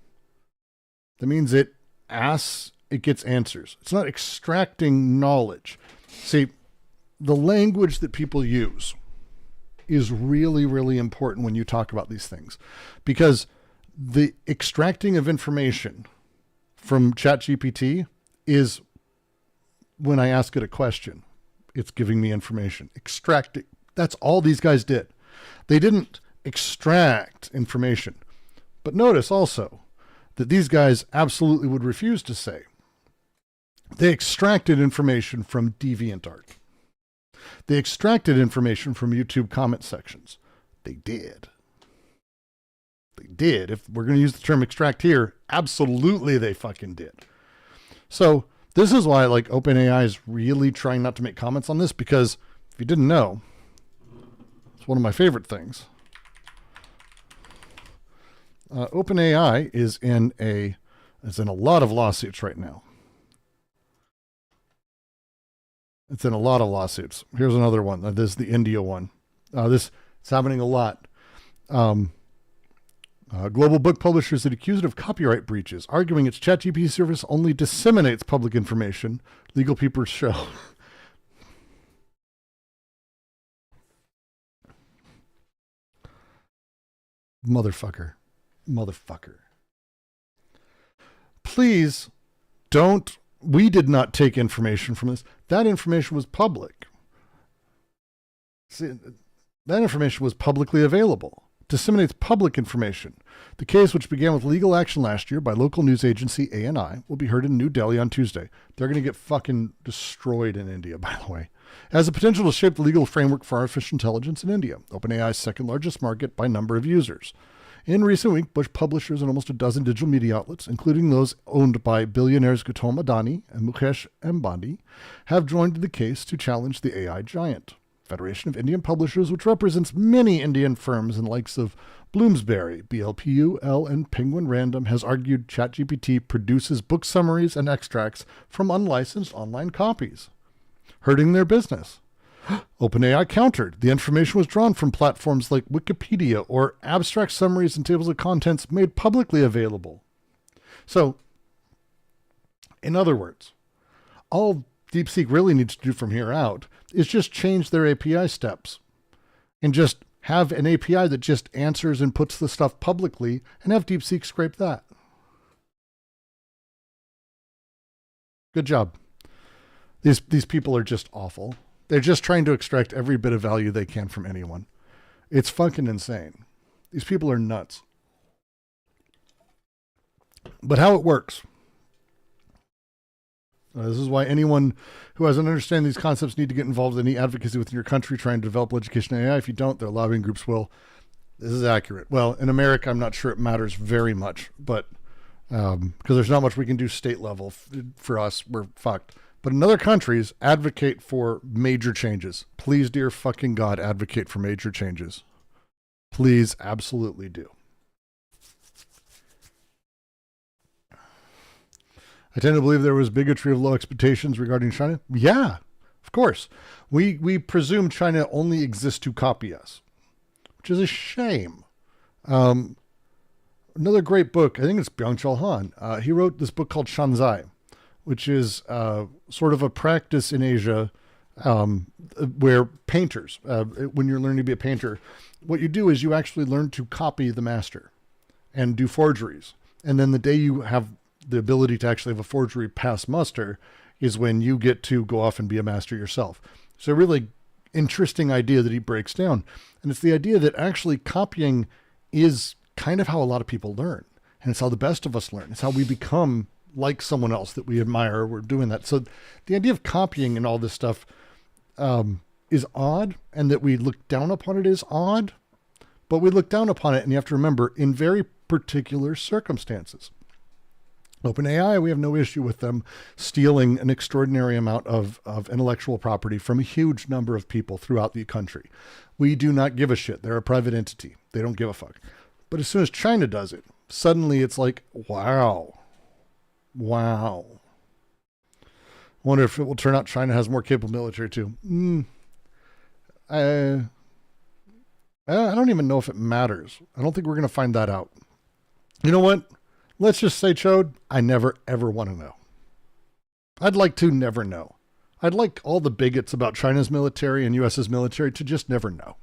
That means it gets answers. It's not extracting knowledge. See, the language that people use is really, really important when you talk about these things, because the extracting of information from ChatGPT is when I ask it a question, it's giving me information. Extracting. That's all these guys did. They didn't extract information. But notice also that these guys absolutely would refuse to say they extracted information from DeviantArt. They extracted information from YouTube comment sections. They did. They did. If we're going to use the term extract here, absolutely they fucking did. So this is why like OpenAI is really trying not to make comments on this, because if you didn't know, it's one of my favorite things. OpenAI is in a lot of lawsuits right now. It's in a lot of lawsuits. Here's another one. This is the India one. It's happening a lot. Global book publishers that accuse it of copyright breaches, arguing its ChatGPT service only disseminates public information. Legal people show. Motherfucker. Please don't. We did not take information from this. That information was public. See, that information was publicly available. Disseminates public information. The case, which began with legal action last year by local news agency ANI, will be heard in New Delhi on Tuesday. They're going to get fucking destroyed in India, by the way. Has the potential to shape the legal framework for artificial intelligence in India, OpenAI's second largest market by number of users. In recent weeks, Bush publishers and almost a dozen digital media outlets, including those owned by billionaires Gautam Adani and Mukesh Ambani, have joined the case to challenge the AI giant. Federation of Indian Publishers, which represents many Indian firms and likes of Bloomsbury, BLPUL, and Penguin Random, has argued ChatGPT produces book summaries and extracts from unlicensed online copies, hurting their business. OpenAI countered. The information was drawn from platforms like Wikipedia or abstract summaries and tables of contents made publicly available. So, in other words, all DeepSeek really needs to do from here out is just change their API steps and just have an API that just answers and puts the stuff publicly and have DeepSeek scrape that. Good job. These people are just awful. They're just trying to extract every bit of value they can from anyone. It's fucking insane. These people are nuts. But how it works. This is why anyone who has an understanding of these concepts need to get involved in any advocacy within your country trying to develop education AI. If you don't, their lobbying groups will. This is accurate. Well, in America, I'm not sure it matters very much, but because there's not much we can do state level for us, we're fucked. But in other countries, advocate for major changes. Please, dear fucking God, advocate for major changes. Please, absolutely do. I tend to believe there was bigotry of low expectations regarding China. Yeah, of course. We presume China only exists to copy us, which is a shame. Another great book, I think it's Byung-Chul Han. He wrote this book called Shanzai, which is sort of a practice in Asia where painters, when you're learning to be a painter, what you do is you actually learn to copy the master and do forgeries. And then the day you have the ability to actually have a forgery pass muster is when you get to go off and be a master yourself. So really interesting idea that he breaks down. And it's the idea that actually copying is kind of how a lot of people learn. And it's how the best of us learn. It's how we become like someone else that we admire. We're doing that. So the idea of copying and all this stuff is odd, and that we look down upon it is odd, but we look down upon it, and you have to remember, in very particular circumstances. OpenAI, we have no issue with them stealing an extraordinary amount of intellectual property from a huge number of people throughout the country. We do not give a shit. They're a private entity. They don't give a fuck. But as soon as China does it, suddenly it's like, wow. Wow. I wonder if it will turn out China has more capable military too. I don't even know if it matters. I don't think we're going to find that out. You know what? Let's just say, Chode, I never, ever want to know. I'd like to never know. I'd like all the bigots about China's military and US's military to just never know.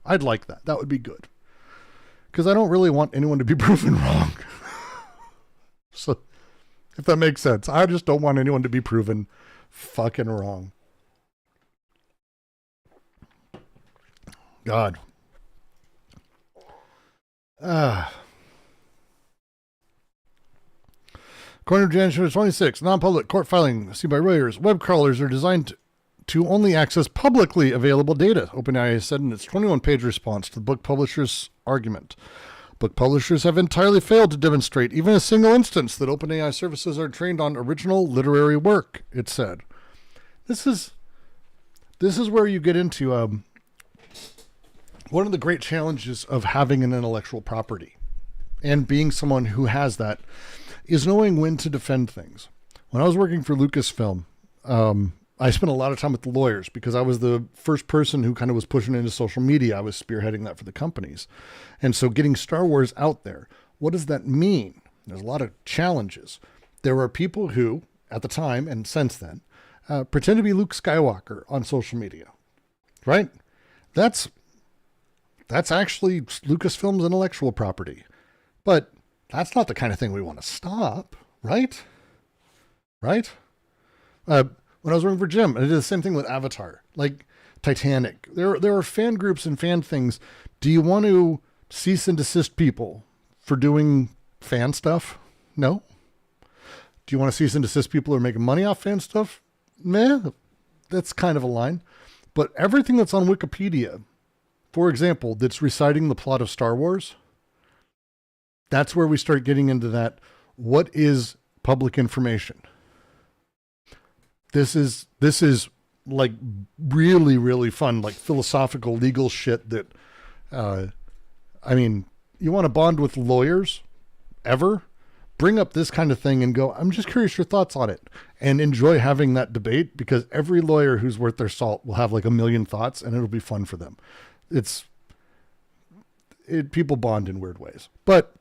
I'd like that. That would be good. Because I don't really want anyone to be proven wrong. So, if that makes sense, I just don't want anyone to be proven fucking wrong. God. According to January 26, non-public court filing seen by Reuters, web crawlers are designed to only access publicly available data, OpenAI said in its 21-page response to the book publisher's argument. Book publishers have entirely failed to demonstrate even a single instance that OpenAI services are trained on original literary work, it said. This is where you get into one of the great challenges of having an intellectual property and being someone who has that is knowing when to defend things. When I was working for Lucasfilm, I spent a lot of time with the lawyers because I was the first person who kind of was pushing into social media. I was spearheading that for the companies. And so getting Star Wars out there, what does that mean? There's a lot of challenges. There are people who, at the time and since then, pretend to be Luke Skywalker on social media, right? That's actually Lucasfilm's intellectual property. But that's not the kind of thing we want to stop, right? Right? When I was working for Jim, I did the same thing with Avatar, like Titanic. There are fan groups and fan things. Do you want to cease and desist people for doing fan stuff? No. Do you want to cease and desist people who are making money off fan stuff? Meh. That's kind of a line. But everything that's on Wikipedia, for example, that's reciting the plot of Star Wars, that's where we start getting into that. What is public information? This is like really, really fun, like philosophical legal shit that, I mean, you want to bond with lawyers ever? Bring up this kind of thing and go, I'm just curious your thoughts on it, and enjoy having that debate, because every lawyer who's worth their salt will have like a million thoughts and it'll be fun for them. People bond in weird ways. But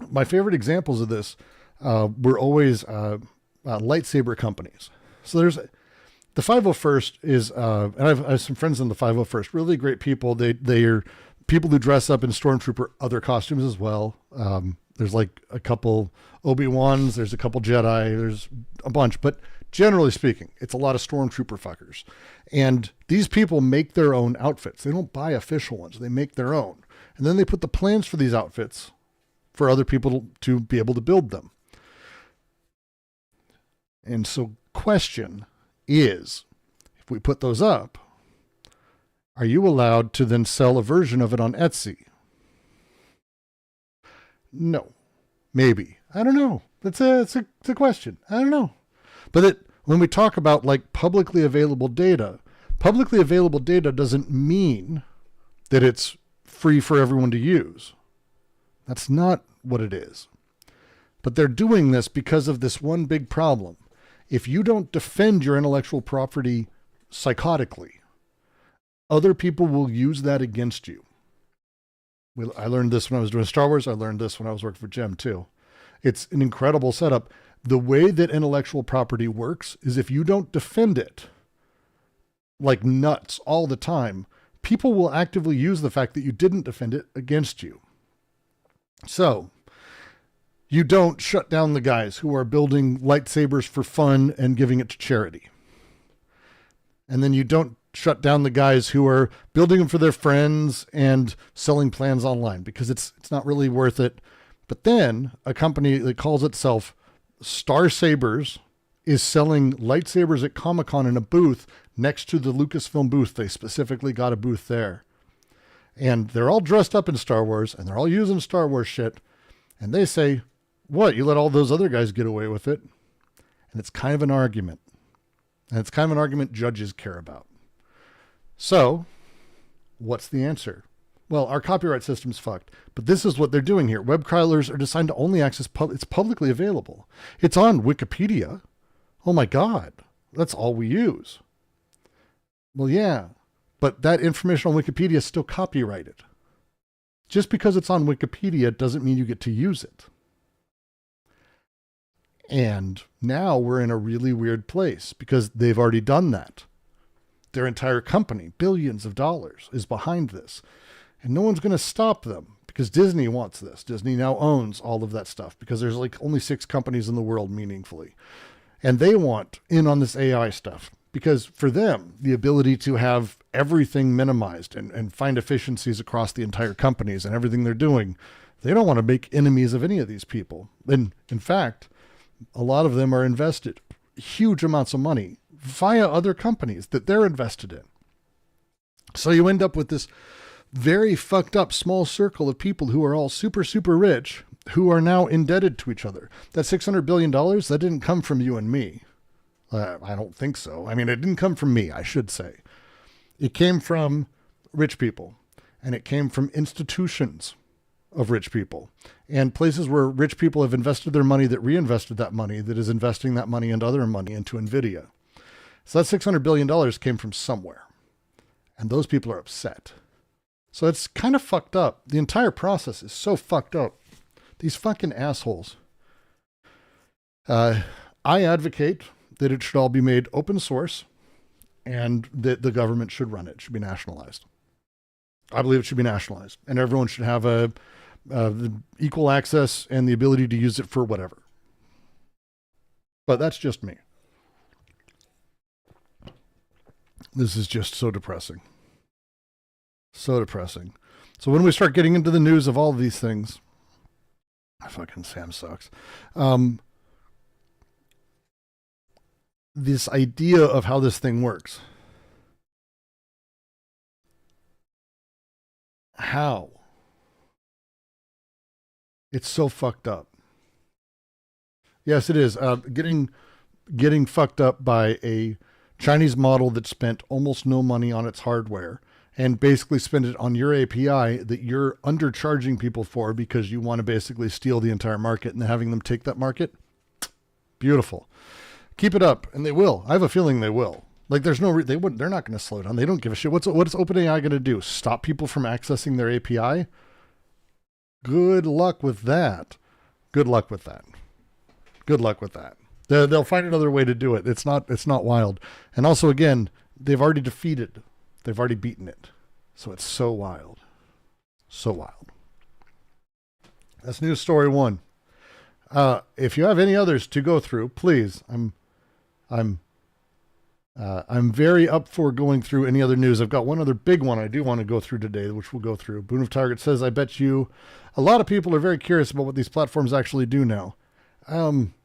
my favorite examples of this were always lightsaber companies. So there's the 501st is, and I have some friends in the 501st, really great people. They are people who dress up in Stormtrooper other costumes as well. There's like a couple Obi-Wans, there's a couple Jedi, there's a bunch, but generally speaking, it's a lot of Stormtrooper fuckers. And these people make their own outfits. They don't buy official ones. They make their own. And then they put the plans for these outfits for other people to be able to build them. And so question is, if we put those up, are you allowed to then sell a version of it on Etsy? No. Maybe. I don't know. It's a question. I don't know. But when we talk about like publicly available data doesn't mean that it's free for everyone to use. That's not what it is. But they're doing this because of this one big problem. If you don't defend your intellectual property psychotically, other people will use that against you. I learned this when I was doing Star Wars. I learned this when I was working for Gem too. It's an incredible setup. The way that intellectual property works is if you don't defend it, like nuts all the time, people will actively use the fact that you didn't defend it against you. So you don't shut down the guys who are building lightsabers for fun and giving it to charity. And then you don't shut down the guys who are building them for their friends and selling plans online, because it's not really worth it. But then a company that calls itself Star Sabers is selling lightsabers at Comic-Con in a booth next to the Lucasfilm booth. They specifically got a booth there. And they're all dressed up in Star Wars, and they're all using Star Wars shit. And they say, what, you let all those other guys get away with it? And it's kind of an argument. And it's kind of an argument judges care about. So, what's the answer? Well, our copyright system's fucked. But this is what they're doing here. Web crawlers are designed to only access it's publicly available. It's on Wikipedia. Oh my God, that's all we use. Well, yeah, but that information on Wikipedia is still copyrighted. Just because it's on Wikipedia doesn't mean you get to use it. And now we're in a really weird place because they've already done that. Their entire company, billions of dollars, is behind this. And no one's going to stop them because Disney wants this. Disney now owns all of that stuff because there's like only 6 companies in the world meaningfully. And they want in on this AI stuff because for them, the ability to have everything minimized and find efficiencies across the entire companies and everything they're doing, they don't want to make enemies of any of these people. And in fact, a lot of them are invested huge amounts of money via other companies that they're invested in. So you end up with this very fucked up small circle of people who are all super, super rich who are now indebted to each other. That $600 billion, that didn't come from you and me. I don't think so. I mean, it didn't come from me, I should say. It came from rich people, and it came from institutions of rich people and places where rich people have invested their money that reinvested that money, that is investing that money and other money into Nvidia. So that $600 billion came from somewhere, and those people are upset. So it's kind of fucked up. The entire process is so fucked up. These fucking assholes. I advocate that it should all be made open source and that the government should run it. It should be nationalized. I believe it should be nationalized, and everyone should have the equal access and the ability to use it for whatever. But that's just me. This is just so depressing. So depressing. So when we start getting into the news of all of these things, fucking Sam sucks. This idea of how this thing works. How? It's so fucked up. Yes, it is. Getting fucked up by a Chinese model that spent almost no money on its hardware and basically spend it on your API that you're undercharging people for because you want to basically steal the entire market and having them take that market. Beautiful. Keep it up, and they will. I have a feeling they will. Like, there's no they wouldn't. They're not going to slow down. They don't give a shit. What is OpenAI going to do? Stop people from accessing their API? Good luck with that. Good luck with that. Good luck with that. They'll find another way to do it. It's not wild. And also, again, they've already defeated. They've already beaten it. So it's so wild. So wild. That's news story 1. If you have any others to go through, please. I'm very up for going through any other news. I've got one other big one I do want to go through today, which we'll go through. Boon of Target says, I bet you a lot of people are very curious about what these platforms actually do now.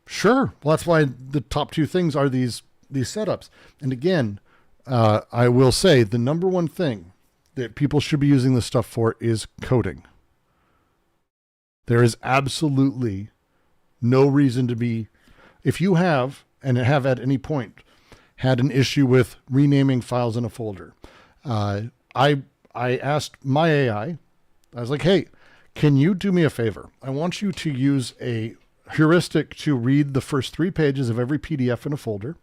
Sure. Well, that's why the top 2 things are these setups. And again, I will say the number one thing that people should be using this stuff for is coding. There is absolutely no reason to be, if you have, and have at any point, had an issue with renaming files in a folder. I asked my AI, I was like, hey, can you do me a favor? I want you to use a heuristic to read the first 3 pages of every PDF in a folder,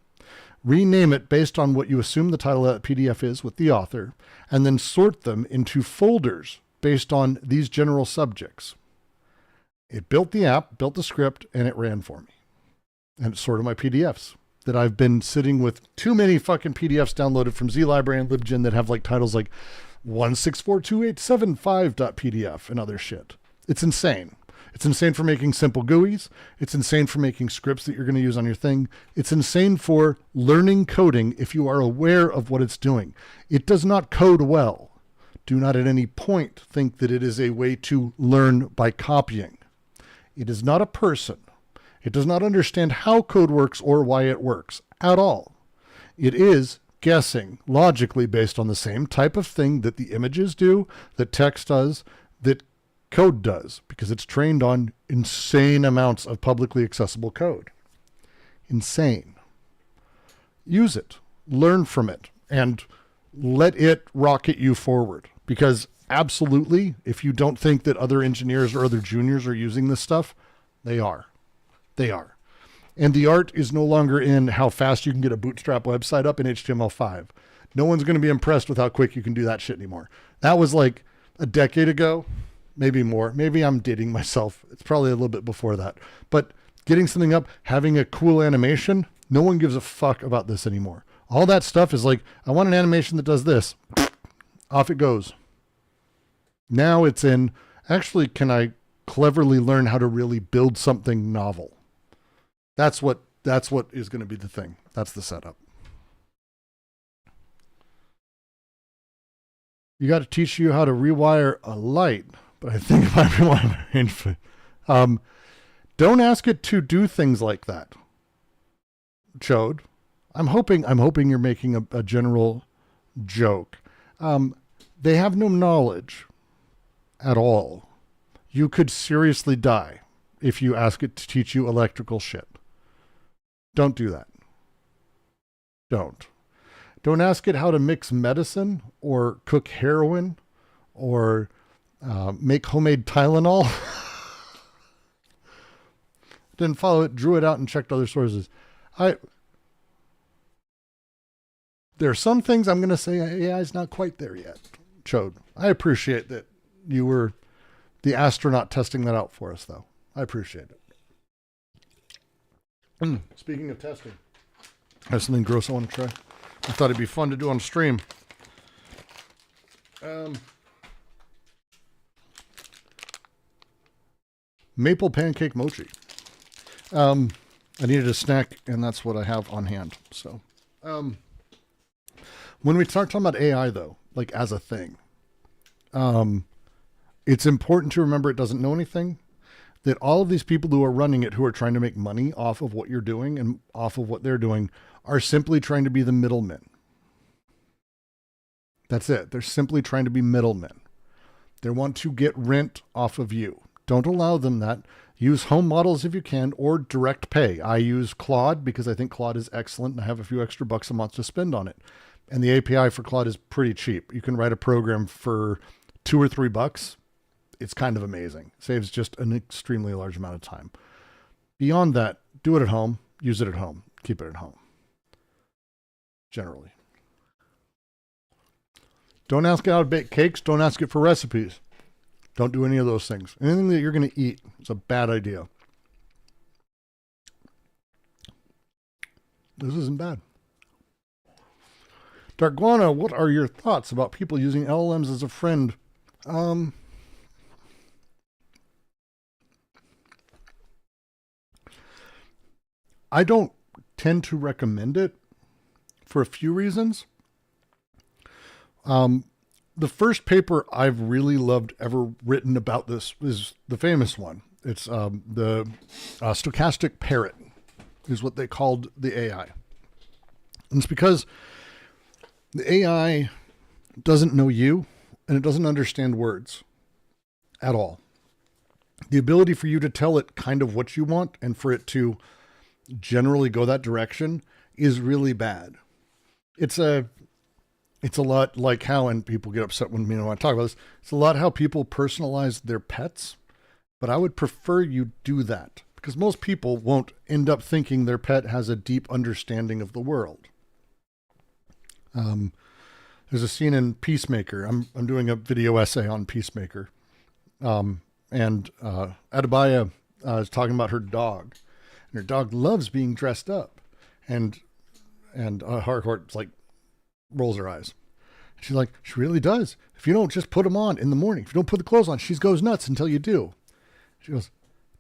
rename it based on what you assume the title of that PDF is with the author, and then sort them into folders based on these general subjects. It built the app, built the script, and it ran for me. And it sorted my PDFs. that I've been sitting with too many fucking PDFs downloaded from Z Library and LibGen that have like titles like 1642875.pdf and other shit. It's insane. It's insane for making simple GUIs. It's insane for making scripts that you're going to use on your thing. It's insane for learning coding if you are aware of what it's doing. It does not code well. Do not at any point think that it is a way to learn by copying. It is not a person. It does not understand how code works or why it works at all. It is guessing logically based on the same type of thing that the images do, that text does, that code does, because it's trained on insane amounts of publicly accessible code. Insane. Use it, learn from it, and let it rocket you forward. Because absolutely, if you don't think that other engineers or other juniors are using this stuff, they are. They are. And the art is no longer in how fast you can get a bootstrap website up in HTML5. No one's going to be impressed with how quick you can do that shit anymore. That was like a decade ago, maybe more. Maybe I'm dating myself. It's probably a little bit before that. But getting something up, having a cool animation, no one gives a fuck about this anymore. All that stuff is like, I want an animation that does this. Off it goes. Now it's in, actually, can I cleverly learn how to really build something novel? That's what is going to be the thing. That's the setup. You got to teach you how to rewire a light, but I think if I rewire don't ask it to do things like that. Chode. I'm hoping you're making a general joke. They have no knowledge at all. You could seriously die if you ask it to teach you electrical shit. Don't do that. Don't ask it how to mix medicine or cook heroin or make homemade Tylenol. Didn't follow it, drew it out, and checked other sources. There are some things I'm going to say AI is not quite there yet. Chode. I appreciate that you were the astronaut testing that out for us, though. I appreciate it. Speaking of testing, I have something gross I want to try. I thought it'd be fun to do on stream. Maple pancake mochi. I needed a snack, and that's what I have on hand. So, when we start talking about AI, though, like as a thing, it's important to remember it doesn't know anything. That all of these people who are running it, who are trying to make money off of what you're doing and off of what they're doing, are simply trying to be the middlemen. That's it. They're simply trying to be middlemen. They want to get rent off of you. Don't allow them that. Use home models if you can, or direct pay. I use Claude because I think Claude is excellent and I have a few extra bucks a month to spend on it. And the API for Claude is pretty cheap. You can write a program for $2 or $3. It's kind of amazing. Saves just an extremely large amount of time. Beyond that, do it at home. Use it at home. Keep it at home. Generally. Don't ask it how to bake cakes. Don't ask it for recipes. Don't do any of those things. Anything that you're going to eat is a bad idea. This isn't bad. Darkguana, what are your thoughts about people using LLMs as a friend? I don't tend to recommend it for a few reasons. The first paper I've really loved ever written about this is the famous one. It's the stochastic parrot is what they called the AI. And it's because the AI doesn't know you and it doesn't understand words at all. The ability for you to tell it kind of what you want and for it to generally go that direction is really bad. It's a lot like how, and people get upset when I talk about this, it's a lot how people personalize their pets, but I would prefer you do that because most people won't end up thinking their pet has a deep understanding of the world. There's a scene in Peacemaker. I'm doing a video essay on Peacemaker. And Adebayo is talking about her dog. And her dog loves being dressed up. And Harcourt like rolls her eyes. She's like, she really does. If you don't just put them on in the morning, if you don't put the clothes on, she goes nuts until you do. She goes,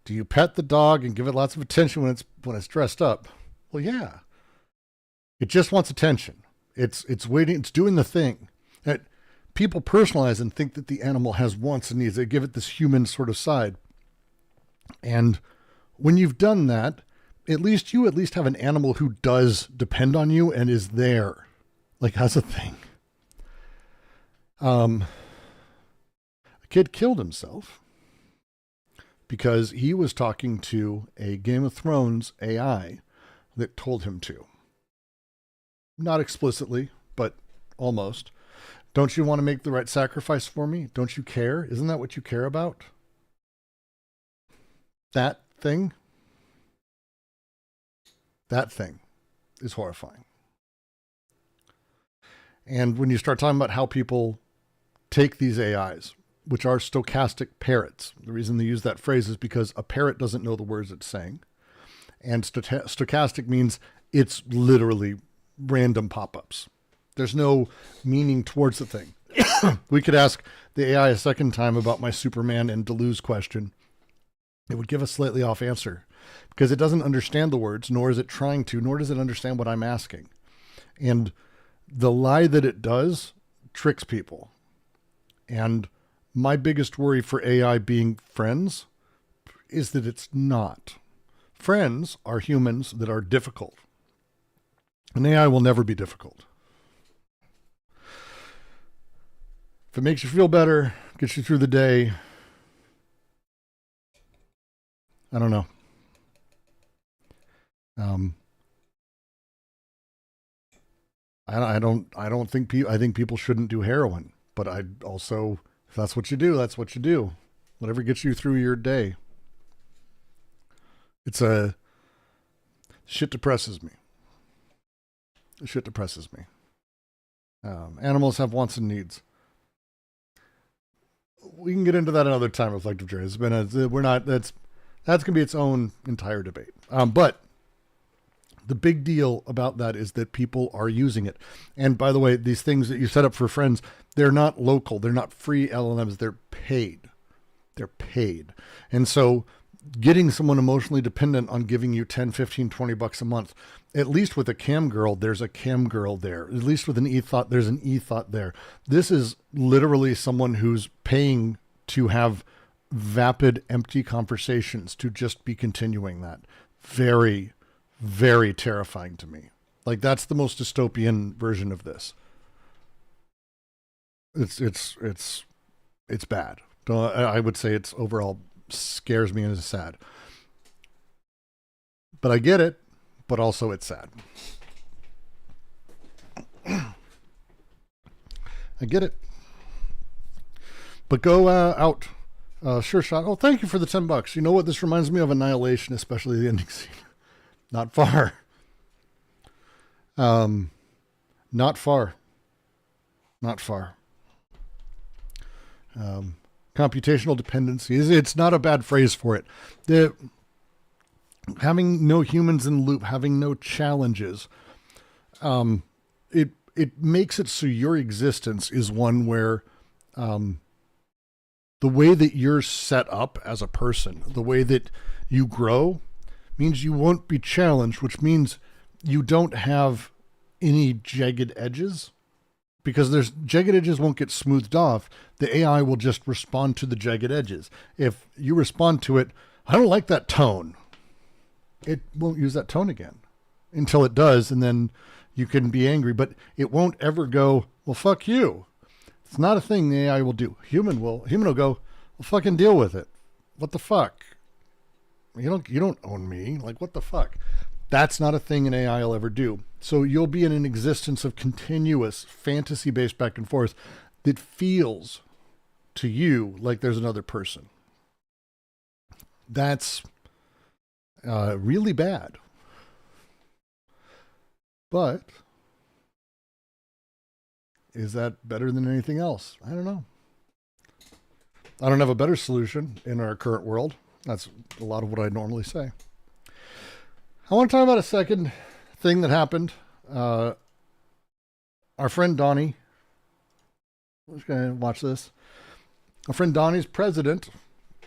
do you pet the dog and give it lots of attention when it's dressed up? Well, yeah. It just wants attention. It's waiting. It's doing the thing. That people personalize and think that the animal has wants and needs. They give it this human sort of side. And when you've done that, at least have an animal who does depend on you and is there, like has a thing. A kid killed himself because he was talking to a Game of Thrones AI that told him to. Not explicitly, but almost. Don't you want to make the right sacrifice for me? Don't you care? Isn't that what you care about? That thing is horrifying. And when you start talking about how people take these AIs, which are stochastic parrots, the reason they use that phrase is because a parrot doesn't know the words it's saying. And stochastic means it's literally random pop-ups. There's no meaning towards the thing. We could ask the AI a second time about my Superman and Deleuze question. It would give a slightly off answer because it doesn't understand the words, nor is it trying to, nor does it understand what I'm asking. And the lie that it does tricks people. And my biggest worry for AI being friends is that it's not. Friends are humans that are difficult. An AI will never be difficult. If it makes you feel better, gets you through the day, I don't know. I think people shouldn't do heroin, but I also, if that's what you do, that's what you do. Whatever gets you through your day. Shit depresses me. Shit depresses me. Animals have wants and needs. We can get into that another time. Reflective journey. That's going to be its own entire debate. But the big deal about that is that people are using it. And by the way, these things that you set up for friends, they're not local. They're not free LLMs. They're paid. They're paid. And so getting someone emotionally dependent on giving you 10, 15, 20 bucks a month, at least with a cam girl, there's a cam girl there. At least with an e-thought, there's an e-thought there. This is literally someone who's paying to have vapid, empty conversations to just be continuing that. Very, very terrifying to me. Like, that's the most dystopian version of this. It's bad. I would say it's overall scares me and is sad. But I get it, but also it's sad. I get it. But go out. Sure shot. Oh, thank you for the $10. You know what? This reminds me of Annihilation, especially the ending scene. Not far. Not far. Not far. Computational dependency. It's not a bad phrase for it. Having no humans in the loop, having no challenges, it makes it so your existence is one where the way that you're set up as a person, the way that you grow, means you won't be challenged, which means you don't have any jagged edges, because there's jagged edges won't get smoothed off. The AI will just respond to the jagged edges. If you respond to it, I don't like that tone, it won't use that tone again until it does. And then you can be angry, but it won't ever go, well, fuck you. It's not a thing the AI will do. Human will go, well, fucking deal with it. What the fuck? You don't own me. Like, what the fuck? That's not a thing an AI will ever do. So you'll be in an existence of continuous fantasy-based back and forth that feels to you like there's another person. That's really bad. But is that better than anything else? I don't know. I don't have a better solution in our current world. That's a lot of what I normally say. I want to talk about a second thing that happened. Our friend Donnie, I'm just going to watch this. Our friend Donnie's president,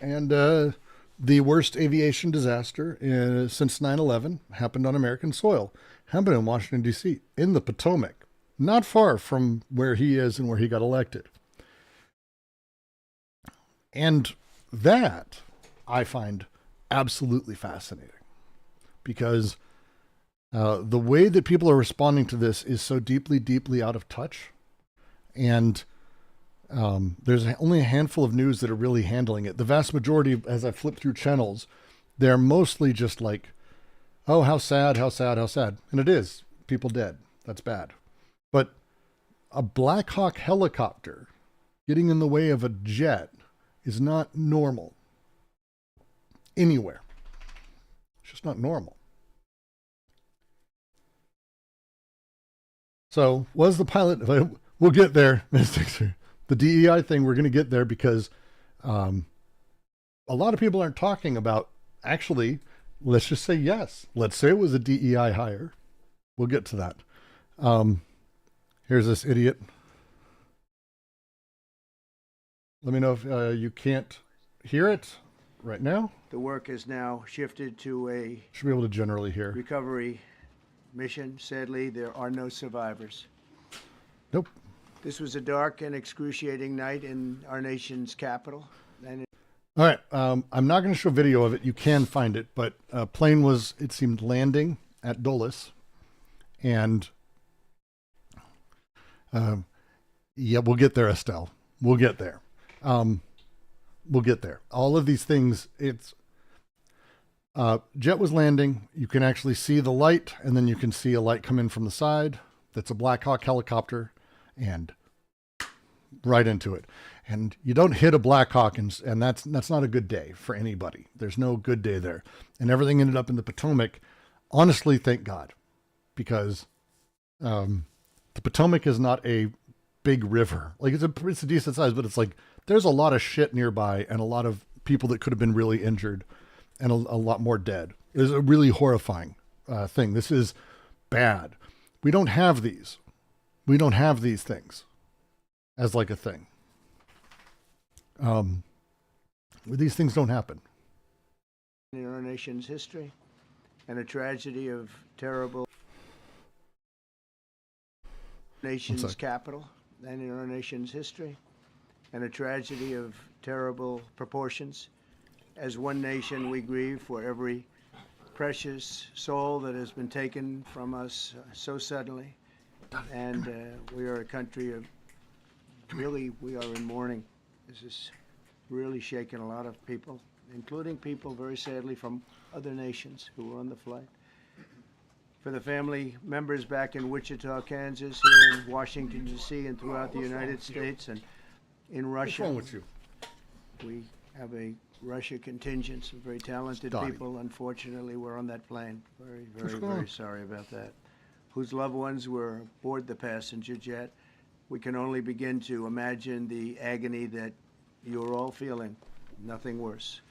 and the worst aviation disaster since 9/11 happened on American soil. Happened in Washington, D.C., in the Potomac, not far from where he is and where he got elected. And that I find absolutely fascinating, because the way that people are responding to this is so deeply, deeply out of touch. And there's only a handful of news that are really handling it. The vast majority, as I flip through channels, they're mostly just like, oh, how sad, how sad, how sad. And it is. People dead. That's bad. But a Black Hawk helicopter getting in the way of a jet is not normal anywhere. It's just not normal. So was the pilot, we'll get there, the DEI thing, we're going to get there, because a lot of people aren't talking about, actually, let's just say yes. Let's say it was a DEI hire. We'll get to that. Here's this idiot. Let me know if you can't hear it right now. The work is now shifted to a Should be able to generally hear. recovery mission. Sadly, there are no survivors. Nope. This was a dark and excruciating night in our nation's capital. And All right. I'm not going to show video of it. You can find it, but a plane was, it seemed, landing at Dulles, and yeah, we'll get there, Estelle. We'll get there. We'll get there. All of these things, it's jet was landing. You can actually see the light, and then you can see a light come in from the side. That's a Black Hawk helicopter, and right into it. And you don't hit a Black Hawk, and that's not a good day for anybody. There's no good day there. And everything ended up in the Potomac. Honestly, thank God, because the Potomac is not a big river. Like, it's a decent size, but it's like there's a lot of shit nearby and a lot of people that could have been really injured and a lot more dead. It is a really horrifying thing. This is bad. We don't have these. We don't have these things as like a thing. These things don't happen. in our nation's history, and a tragedy of terrible nation's capital, and in our nation's history, and a tragedy of terrible proportions. As one nation, we grieve for every precious soul that has been taken from us so suddenly. And we are a country of, really, we are in mourning. This has really shaken a lot of people, including people, very sadly, from other nations who were on the flight. For the family members back in Wichita, Kansas, here in Washington, D.C., and throughout the United States, and in Russia. What's wrong with you? We have a Russia contingent, some very talented people. Unfortunately, were on that plane. Very sorry about that. Whose loved ones were aboard the passenger jet. We can only begin to imagine the agony that you're all feeling. Nothing worse.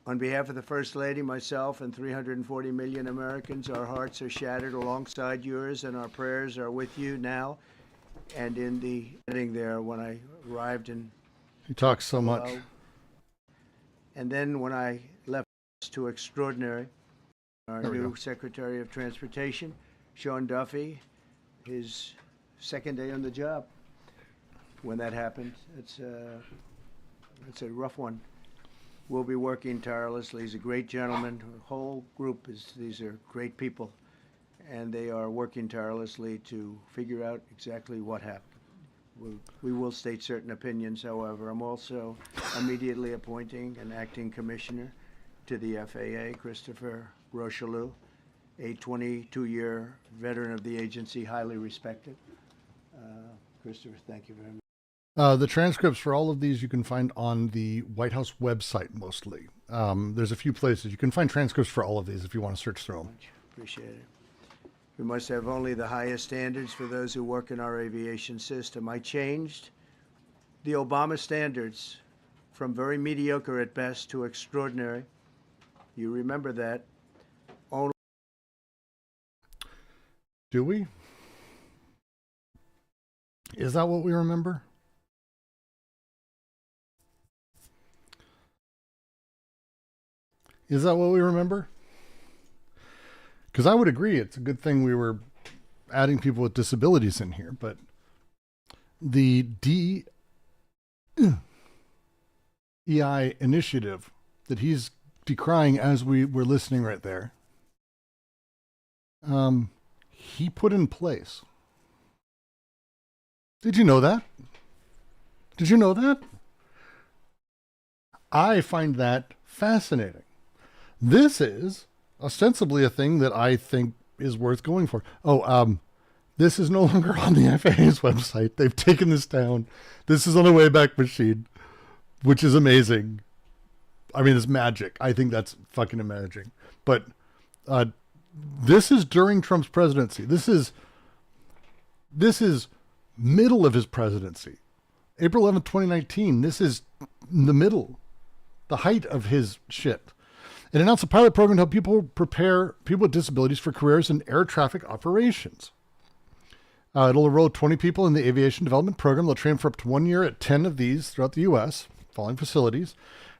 On behalf of the First Lady, myself, and 340 million Americans, our hearts are shattered alongside yours, and our prayers are with you now. And in the heading there, when I arrived in... He talks so much. And then when I left to extraordinary, our new Secretary of Transportation, Sean Duffy, his second day on the job. When that happened, it's a rough one. We'll be working tirelessly. He's a great gentleman. The whole group these are great people, and they are working tirelessly to figure out exactly what happened. We will state certain opinions, however. I'm also immediately appointing an acting commissioner to the FAA, Christopher Rocheleau, a 22-year veteran of the agency, highly respected. Christopher, thank you very much. The transcripts for all of these you can find on the White House website mostly. There's a few places. You can find transcripts for all of these if you want to search through them. Appreciate it. We must have only the highest standards for those who work in our aviation system. I changed the Obama standards from very mediocre at best to extraordinary. You remember that. Do we? Is that what we remember? Is that what we remember? Because I would agree it's a good thing we were adding people with disabilities in here, but the DEI initiative that he's decrying as we were listening right there, he put in place. Did you know that? Did you know that? I find that fascinating. This is ostensibly a thing that I think is worth going for. This is no longer on the FAA's website. They've taken this down. This is on the Wayback Machine, which is amazing. I mean, it's magic. I think that's fucking amazing. But this is during Trump's presidency. This is middle of his presidency. April 11th, 2019. This is the middle, the height of his shit. It announced a pilot program to help prepare people with disabilities for careers in air traffic operations. It'll enroll 20 people in the aviation development program. They'll train for up to 1 year at 10 of these throughout the U.S., following facilities.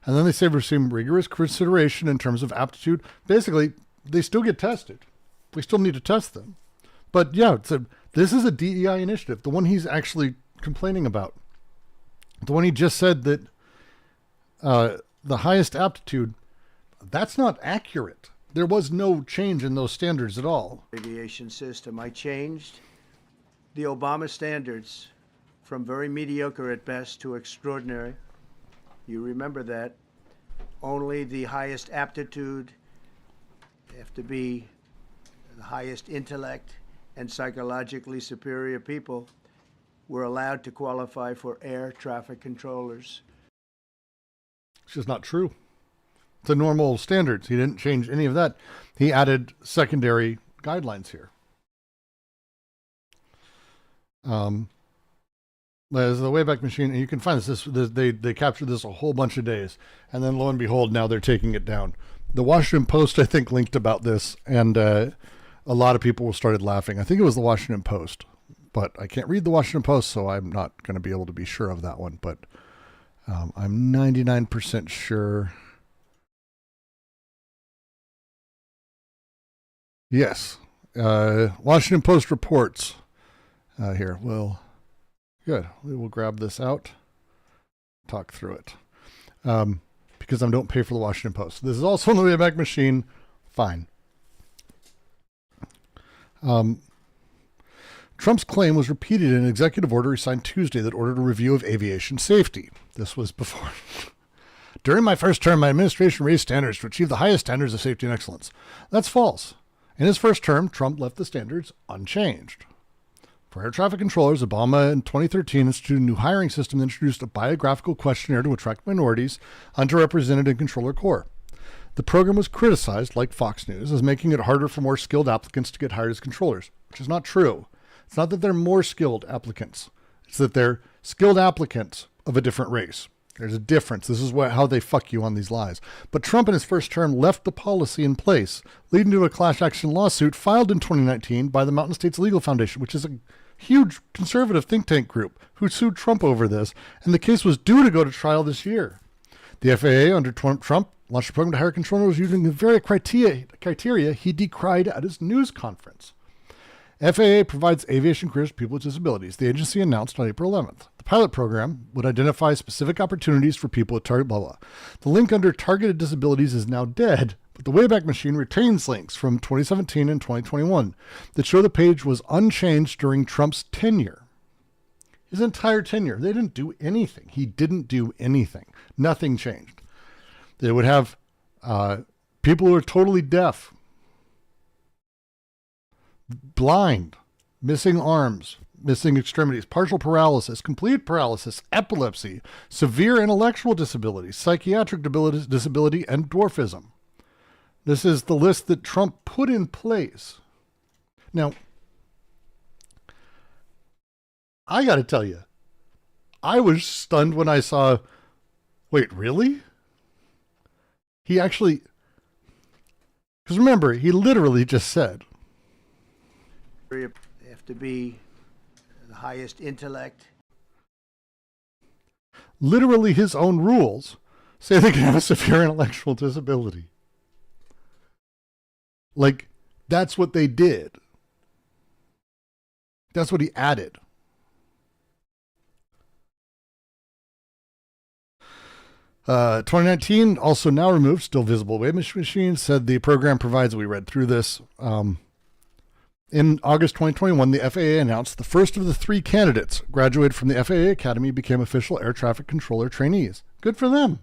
And then they say receive rigorous consideration in terms of aptitude. Basically, they still get tested. We still need to test them. But yeah, this is a DEI initiative, the one he's actually complaining about. The one he just said that the highest aptitude, that's not accurate. There was no change in those standards at all. Aviation system. I changed the Obama standards from very mediocre at best to extraordinary. You remember that. Only the highest aptitude, have to be the highest intellect and psychologically superior people were allowed to qualify for air traffic controllers. It's just not true. It's a normal standards. He didn't change any of that. He added secondary guidelines here. There's the Wayback Machine, and you can find this. They captured this a whole bunch of days, and then lo and behold, now they're taking it down. The Washington Post, I think, linked about this, and a lot of people started laughing. I think it was the Washington Post, but I can't read the Washington Post, so I'm not going to be able to be sure of that one. But I'm 99% sure. Yes, Washington Post reports here. Well, good. We will grab this out, talk through it, because I don't pay for the Washington Post. This is also on the Wayback Machine. Fine. Trump's claim was repeated in an executive order he signed Tuesday that ordered a review of aviation safety. This was before. During my first term, my administration raised standards to achieve the highest standards of safety and excellence. That's false. In his first term, Trump left the standards unchanged. For air traffic controllers, Obama in 2013 instituted a new hiring system that introduced a biographical questionnaire to attract minorities, underrepresented in controller corps. The program was criticized, like Fox News, as making it harder for more skilled applicants to get hired as controllers, which is not true. It's not that they're more skilled applicants. It's that they're skilled applicants of a different race. There's a difference. This is how they fuck you on these lies. But Trump in his first term left the policy in place, leading to a class action lawsuit filed in 2019 by the Mountain States Legal Foundation, which is a huge conservative think tank group who sued Trump over this, and the case was due to go to trial this year. The FAA, under Trump, launched a program to hire controllers using the very criteria he decried at his news conference. FAA provides aviation careers to people with disabilities. The agency announced on April 11th. The pilot program would identify specific opportunities for people with target blah, blah. The link under targeted disabilities is now dead, but the Wayback Machine retains links from 2017 and 2021 that show the page was unchanged during Trump's tenure. His entire tenure. They didn't do anything. He didn't do anything. Nothing changed. They would have people who are totally deaf, blind, missing arms, missing extremities, partial paralysis, complete paralysis, epilepsy, severe intellectual disability, psychiatric disability, and dwarfism. This is the list that Trump put in place. Now, I got to tell you, I was stunned when I saw, wait, really? He actually, because remember, he literally just said, They have to be the highest intellect. Literally, his own rules say they can have a severe intellectual disability. Like, that's what they did. That's what he added. Uh, 2019, also now removed, still visible weighing machines, said the program provides, we read through this. In August 2021, the FAA announced the first of the 3 candidates graduated from the FAA Academy became official air traffic controller trainees. Good for them.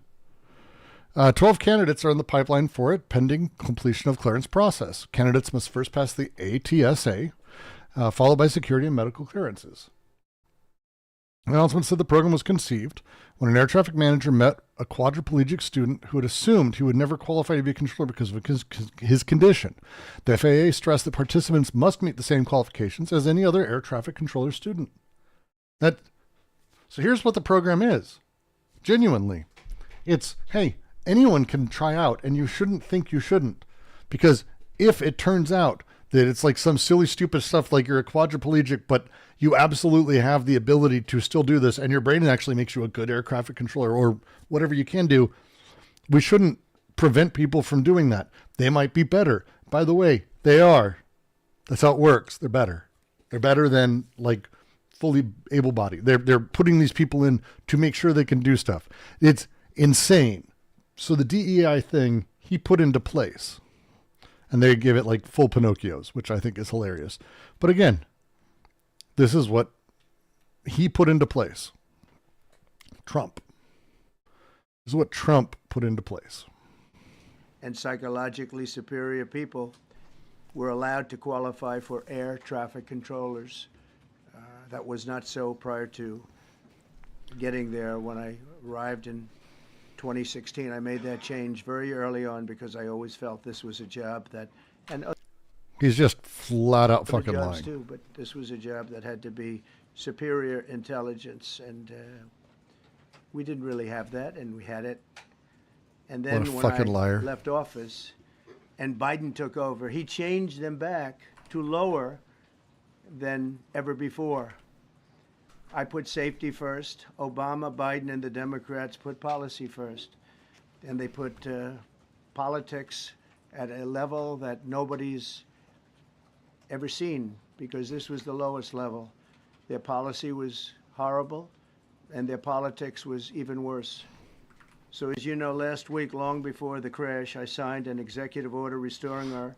12 candidates are in the pipeline for it, pending completion of clearance process. Candidates must first pass the ATSA, followed by security and medical clearances. The announcement said the program was conceived when an air traffic manager met a quadriplegic student who had assumed he would never qualify to be a controller because of his condition. The FAA stressed that participants must meet the same qualifications as any other air traffic controller student. So here's what the program is. Genuinely. It's, hey, anyone can try out, and you shouldn't think you shouldn't. Because if it turns out that it's like some silly, stupid stuff like you're a quadriplegic, but you absolutely have the ability to still do this, and your brain actually makes you a good air traffic controller or whatever you can do, we shouldn't prevent people from doing that. They might be better. By the way, they are. That's how it works. They're better. They're better than like fully able-bodied. They're putting these people in to make sure they can do stuff. It's insane. So the DEI thing he put into place, and they give it like full Pinocchios, which I think is hilarious. But again, this is what he put into place. Trump. This is what Trump put into place. And psychologically superior people were allowed to qualify for air traffic controllers. That was not so prior to getting there. When I arrived in 2016, I made that change very early on because I always felt this was a job that, and he's just flat out fucking jobs lying. too, but this was a job that had to be superior intelligence, and we didn't really have that, and we had it. And then What a when fucking I liar. left office and Biden took over, he changed them back to lower than ever before. I put safety first. Obama, Biden, and the Democrats put policy first. And they put politics at a level that nobody's ever seen, because this was the lowest level. Their policy was horrible, and their politics was even worse. So as you know, last week, long before the crash, I signed an executive order restoring our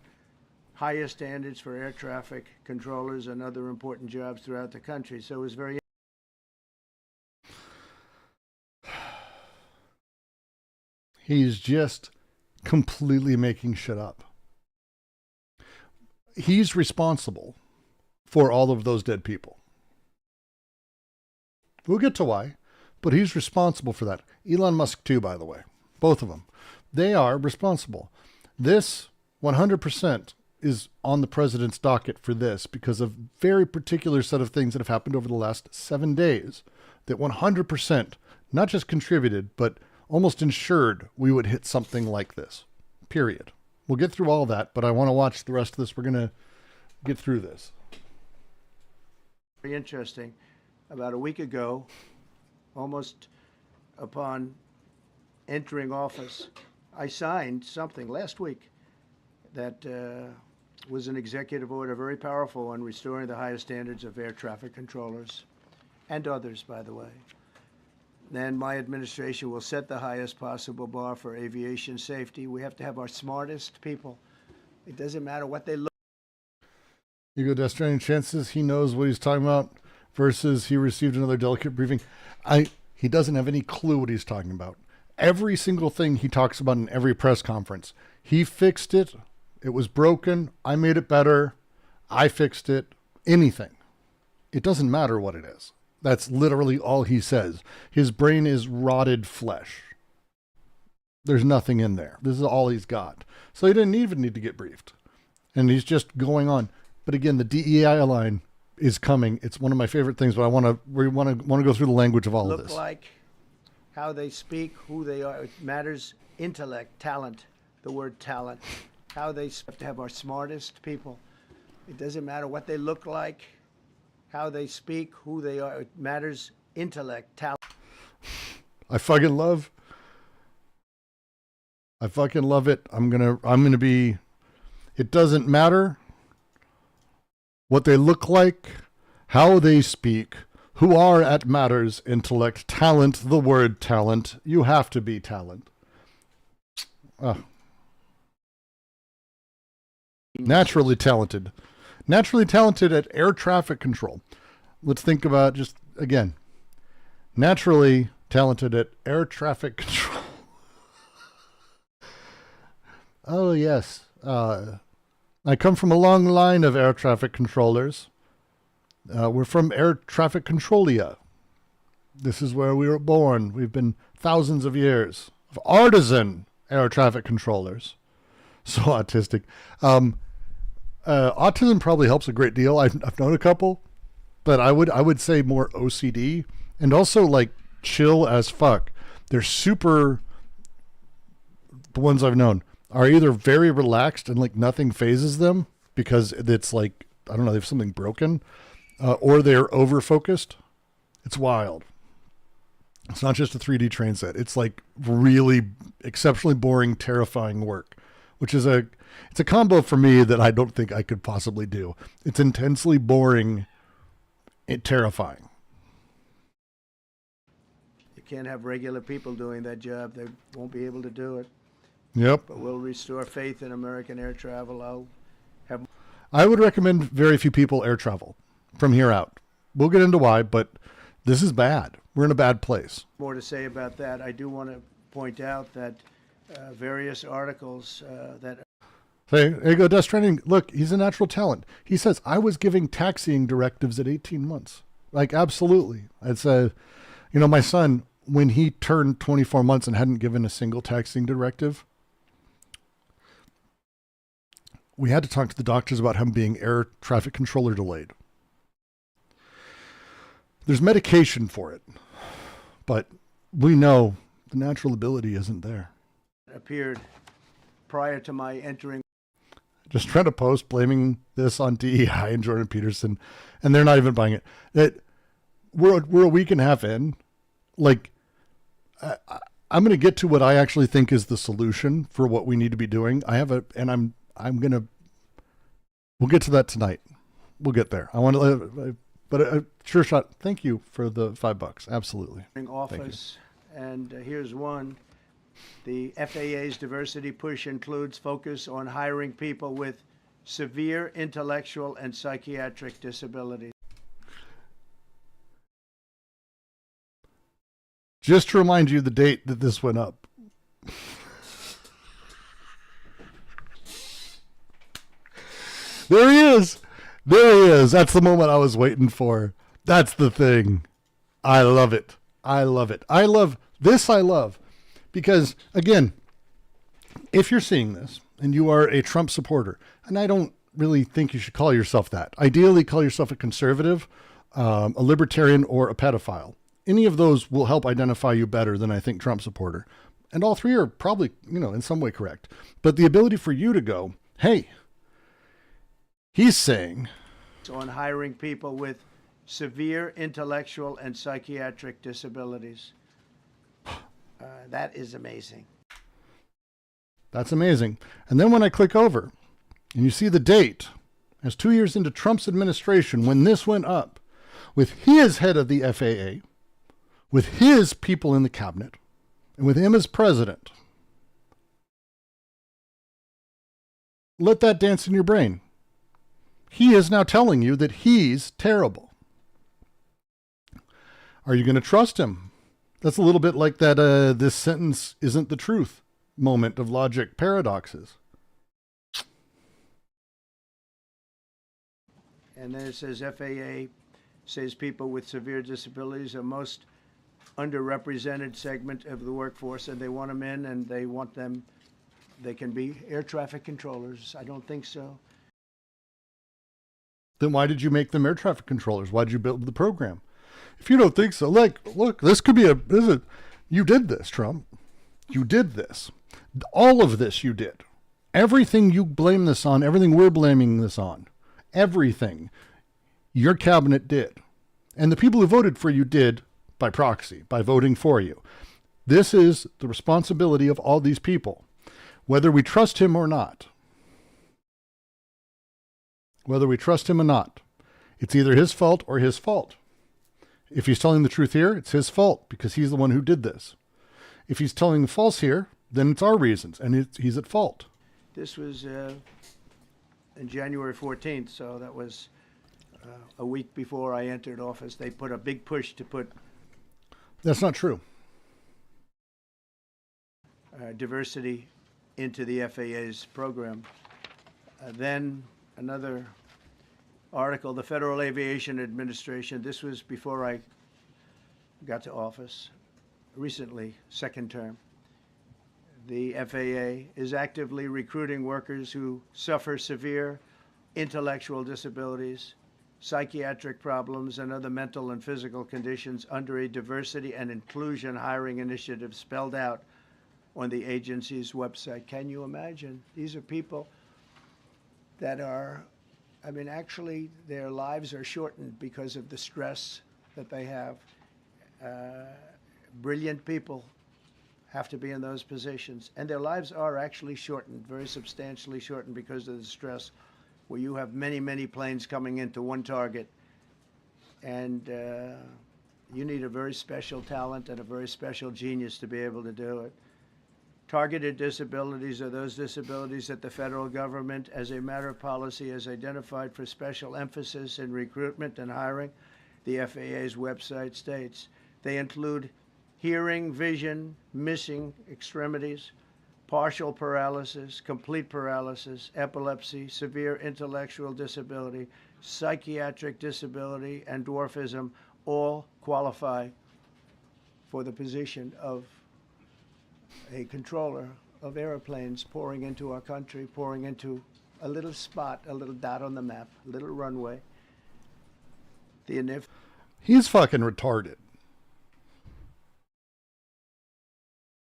highest standards for air traffic controllers and other important jobs throughout the country. So it was very He's just completely making shit up. He's responsible for all of those dead people. We'll get to why, but he's responsible for that. Elon Musk too, by the way. Both of them. They are responsible. This 100% is on the president's docket for this because of very particular set of things that have happened over the last 7 days that 100% not just contributed, but almost ensured we would hit something like this, period. We'll get through all that, but I want to watch the rest of this. We're going to get through this. very interesting. About a week ago, almost upon entering office, I signed something last week that was an executive order, very powerful, on restoring the highest standards of air traffic controllers and others, by the way. Then my administration will set the highest possible bar for aviation safety. We have to have our smartest people. It doesn't matter what they look. You go demonstrating chances he knows what he's talking about versus he received another delicate briefing. He doesn't have any clue what he's talking about. Every single thing he talks about in every press conference, he fixed it. It was broken. I made it better. I fixed it. Anything. It doesn't matter what it is. That's literally all he says. His brain is rotted flesh. There's nothing in there. This is all he's got. So he didn't even need to get briefed. And he's just going on. But again, the DEI line is coming. It's one of my favorite things, but we want to go through the language of all of Look this. like, how they speak, who they are. It matters. Intellect, talent, the word talent. How they have to have our smartest people. It doesn't matter what they look like, how they speak, who they are. It matters intellect, talent. I fucking love it. I'm gonna be, it doesn't matter what they look like, how they speak, who are at matters, intellect, talent, the word talent. You have to be talent. Naturally talented. Naturally talented at air traffic control. Let's think about just, again, naturally talented at air traffic control. Oh, yes. I come from a long line of air traffic controllers. We're from air traffic controlia. This is where we were born. We've been thousands of years of artisan air traffic controllers. So autistic. Autism probably helps a great deal. I've known a couple, but I would say more OCD and also like chill as fuck. They're super, the ones I've known are either very relaxed and like nothing phases them because it's like, I don't know, they have something broken, or they're over focused. It's wild. It's not just a 3D train set. It's like really exceptionally boring, terrifying work, which is it's a combo for me that I don't think I could possibly do. It's intensely boring and terrifying. You can't have regular people doing that job. They won't be able to do it. Yep. But we'll restore faith in American air travel. I would recommend very few people air travel from here out. We'll get into why, but this is bad. We're in a bad place. More to say about that. I do want to point out that various articles that... Hey, there you go, Death Stranding. Look, he's a natural talent. He says, I was giving taxiing directives at 18 months. Like, absolutely. It's my son, when he turned 24 months and hadn't given a single taxiing directive, we had to talk to the doctors about him being air traffic controller delayed. There's medication for it, but we know the natural ability isn't there. Appeared prior to my entering. Just trying to post blaming this on DEI and Jordan Peterson, and they're not even buying it. We're a week and a half in. Like, I'm going to get to what I actually think is the solution for what we need to be doing. We'll get to that tonight. We'll get there. I want to, but sure shot. Thank you for the $5. Absolutely. Office, and here's one. The FAA's diversity push includes focus on hiring people with severe intellectual and psychiatric disabilities. Just to remind you the date that this went up. There he is. There he is. That's the moment I was waiting for. That's the thing. I love it. I love it. I love this. I love. Because, again, if you're seeing this and you are a Trump supporter, and I don't really think you should call yourself that. Ideally, call yourself a conservative, a libertarian, or a pedophile. Any of those will help identify you better than I think Trump supporter. And all three are probably, in some way correct. But the ability for you to go, hey, he's saying... on hiring people with severe intellectual and psychiatric disabilities. That is amazing. That's amazing. And then when I click over and you see the date as 2 years into Trump's administration, when this went up with his head of the FAA, with his people in the cabinet, and with him as president, let that dance in your brain. He is now telling you that he's terrible. Are you going to trust him? That's a little bit like that this sentence isn't the truth moment of logic paradoxes. And then it says FAA says people with severe disabilities are most underrepresented segment of the workforce, and they want them in, and they can be air traffic controllers. I don't think so. Then why did you make them air traffic controllers? Why did you build the program? If you don't think so, look, this could be you did this, Trump. You did this. All of this you did. Everything you blame this on, everything we're blaming this on, Everything your cabinet did. And the people who voted for you did by proxy, by voting for you. This is the responsibility of all these people, whether we trust him or not. Whether we trust him or not. It's either his fault or his fault. If he's telling the truth here, it's his fault because he's the one who did this. If he's telling the false here, then it's our reasons and he's at fault. This was in January 14th, so that was a week before I entered office. They put a big push to put... That's not true. Diversity into the FAA's program. Then another article, the Federal Aviation Administration, this was before I got to office, recently, second term. The FAA is actively recruiting workers who suffer severe intellectual disabilities, psychiatric problems, and other mental and physical conditions under a diversity and inclusion hiring initiative spelled out on the agency's website. Can you imagine? These are people that are, I mean, actually, their lives are shortened because of the stress that they have. Brilliant people have to be in those positions. And their lives are actually shortened, very substantially shortened because of the stress, where you have many, many planes coming into one target. And you need a very special talent and a very special genius to be able to do it. Targeted disabilities are those disabilities that the federal government, as a matter of policy, has identified for special emphasis in recruitment and hiring. The FAA's website states they include hearing, vision, missing extremities, partial paralysis, complete paralysis, epilepsy, severe intellectual disability, psychiatric disability, and dwarfism all qualify for the position of a controller of airplanes pouring into our country, pouring into a little spot, a little dot on the map, a little runway. He's fucking retarded.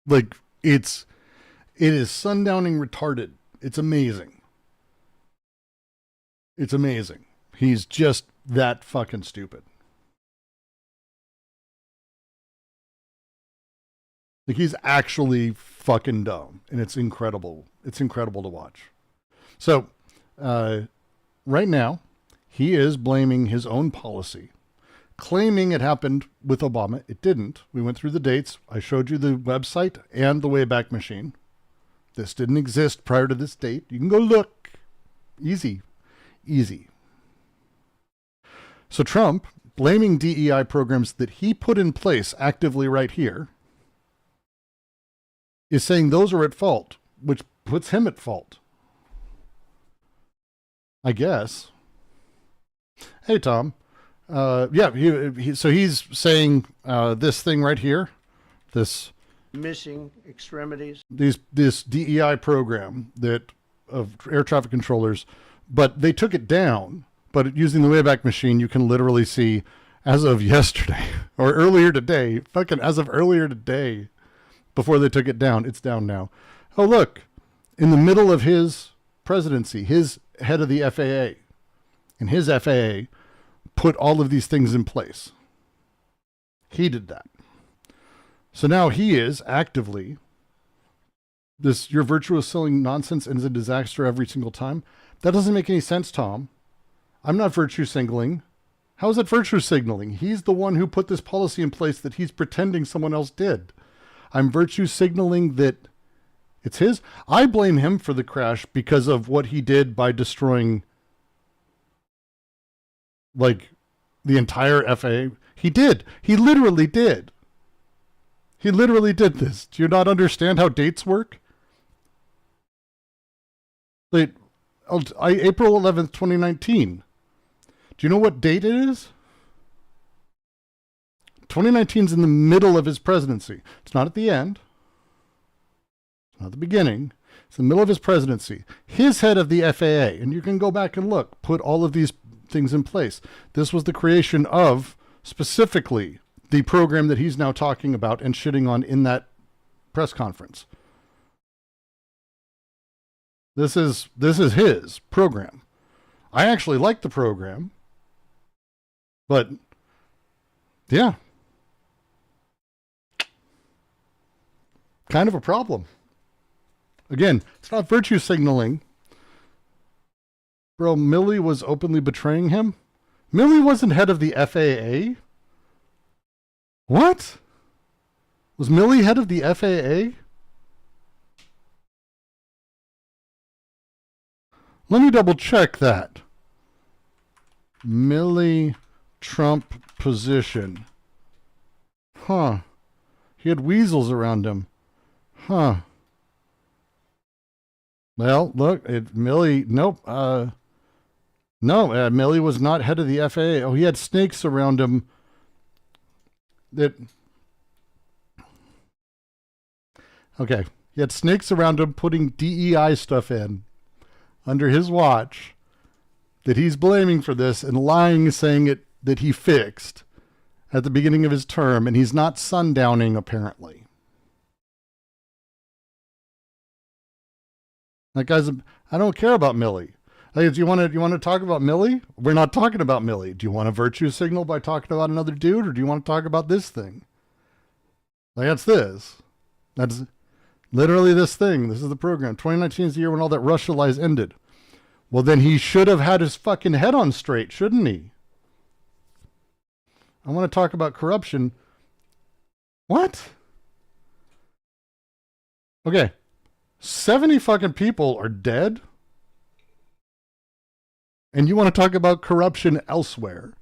Like, it is sundowning retarded. It's amazing. It's amazing. He's just that fucking stupid. Like, he's actually fucking dumb, and it's incredible. It's incredible to watch. So, right now, he is blaming his own policy, claiming it happened with Obama. It didn't. We went through the dates. I showed you the website and the Wayback Machine. This didn't exist prior to this date. You can go look. Easy. Easy. So Trump, blaming DEI programs that he put in place actively right here, is saying those are at fault, which puts him at fault. I guess. Hey, Tom. Yeah, so he's saying this thing right here, this missing extremities, this DEI program that of air traffic controllers, but they took it down. But using the Wayback Machine, you can literally see as of yesterday or earlier today, fucking as of earlier today, before they took it down, it's down now. Oh, look, in the middle of his presidency, his head of the FAA, and his FAA put all of these things in place. He did that. So now he is actively, your virtuous selling nonsense is a disaster every single time. That doesn't make any sense, Tom. I'm not virtue signaling. How is it virtue signaling? He's the one who put this policy in place that he's pretending someone else did. I'm virtue signaling that it's his. I blame him for the crash because of what he did by destroying like the entire FAA. He did. He literally did. He literally did this. Do you not understand how dates work? Like, April 11th, 2019. Do you know what date it is? 2019 is in the middle of his presidency. It's not at the end. It's not the beginning. It's the middle of his presidency. His head of the FAA, and you can go back and look, put all of these things in place. This was the creation of specifically the program that he's now talking about and shitting on in that press conference. This is his program. I actually like the program, but yeah, kind of a problem. Again, it's not virtue signaling. Bro, Milley was openly betraying him. Milley wasn't head of the FAA. What? Was Milley head of the FAA? Let me double check that. Milley Trump position. Huh. He had weasels around him. Huh. Well, look, Milley, nope. No, Milley was not head of the FAA. Oh, he had snakes around him. Okay. He had snakes around him putting DEI stuff in under his watch that he's blaming for this and lying, saying that he fixed at the beginning of his term, and he's not sundowning, apparently. That guy's, I don't care about Milley. Hey, do you want to talk about Milley? We're not talking about Milley. Do you want a virtue signal by talking about another dude, or do you want to talk about this thing? Like, that's this. That's literally this thing. This is the program. 2019 is the year when all that Russia lies ended. Well, then he should have had his fucking head on straight, shouldn't he? I want to talk about corruption. What? Okay. 70 fucking people are dead. And you want to talk about corruption elsewhere?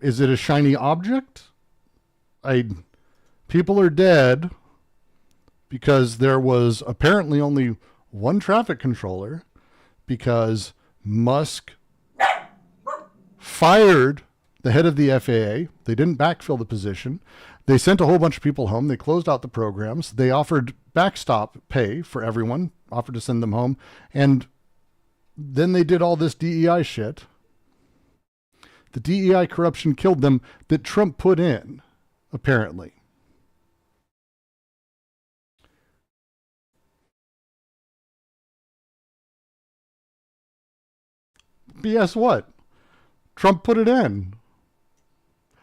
Is it a shiny object? People are dead because there was apparently only one traffic controller, because Musk fired the head of the FAA. They didn't backfill the position. They sent a whole bunch of people home. They closed out the programs. They offered backstop pay for everyone, offered to send them home. And then they did all this DEI shit. The DEI corruption killed them that Trump put in, apparently. BS what? Trump put it in.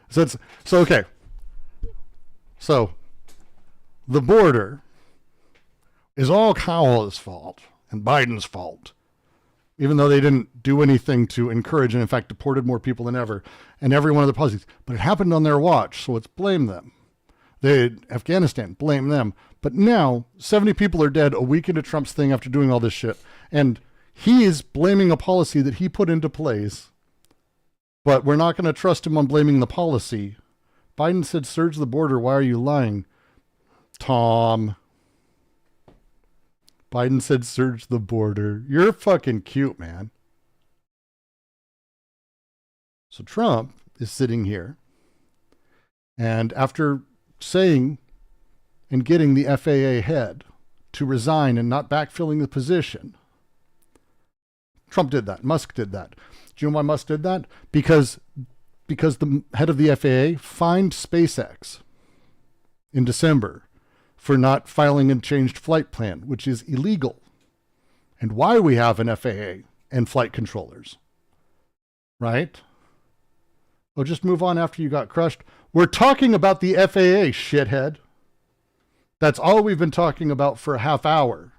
So okay. So the border is all Kamala's fault and Biden's fault, even though they didn't do anything to encourage and in fact deported more people than ever, and every one of the policies. But it happened on their watch, so it's blame them. Afghanistan, blame them. But now 70 people are dead a week into Trump's thing after doing all this shit, and he is blaming a policy that he put into place, but we're not going to trust him on blaming the policy. Biden said, surge the border. Why are you lying? Tom. Biden said, surge the border. You're fucking cute, man. So Trump is sitting here, and after saying and getting the FAA head to resign and not backfilling the position, Trump did that. Musk did that. Do you know why Musk did that? Because the head of the FAA fined SpaceX in December for not filing a changed flight plan, which is illegal. And why we have an FAA and flight controllers, right? Oh, just move on after you got crushed. We're talking about the FAA, shithead. That's all we've been talking about for a half hour.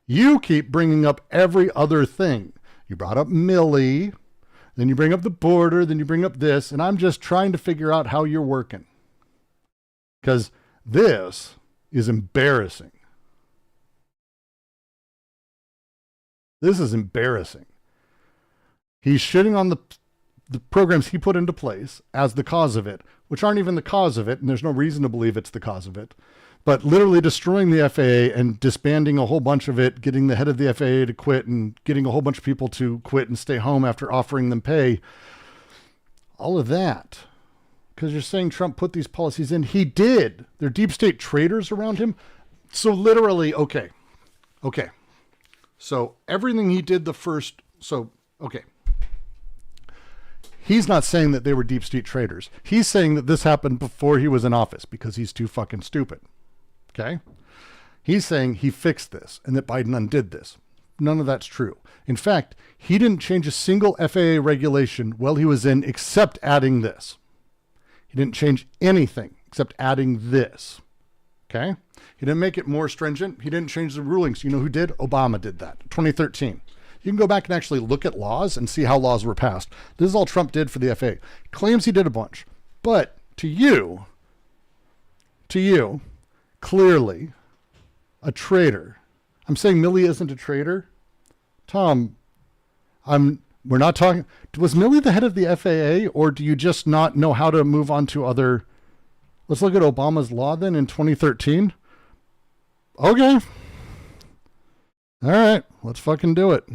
You keep bringing up every other thing. You brought up Milley, then you bring up the border, then you bring up this, and I'm just trying to figure out how you're working. Because this is embarrassing. This is embarrassing. He's shitting on the programs he put into place as the cause of it, which aren't even the cause of it, and there's no reason to believe it's the cause of it. But literally destroying the FAA and disbanding a whole bunch of it, getting the head of the FAA to quit and getting a whole bunch of people to quit and stay home after offering them pay. All of that. Because you're saying Trump put these policies in. He did. They're deep state traitors around him. So literally, okay. So everything he did okay. He's not saying that they were deep state traitors. He's saying that this happened before he was in office because he's too fucking stupid. Okay. He's saying he fixed this and that Biden undid this. None of that's true. In fact, he didn't change a single FAA regulation while he was in except adding this. He didn't change anything except adding this. Okay? He didn't make it more stringent. He didn't change the rulings. You know who did? Obama did that. 2013. You can go back and actually look at laws and see how laws were passed. This is all Trump did for the FAA. Claims he did a bunch. But to you, clearly a traitor. I'm saying Milley isn't a traitor. Tom, we're not talking. Was Milley the head of the FAA, or do you just not know how to move on to other? Let's look at Obama's law then in 2013. Okay. All right, let's fucking do it.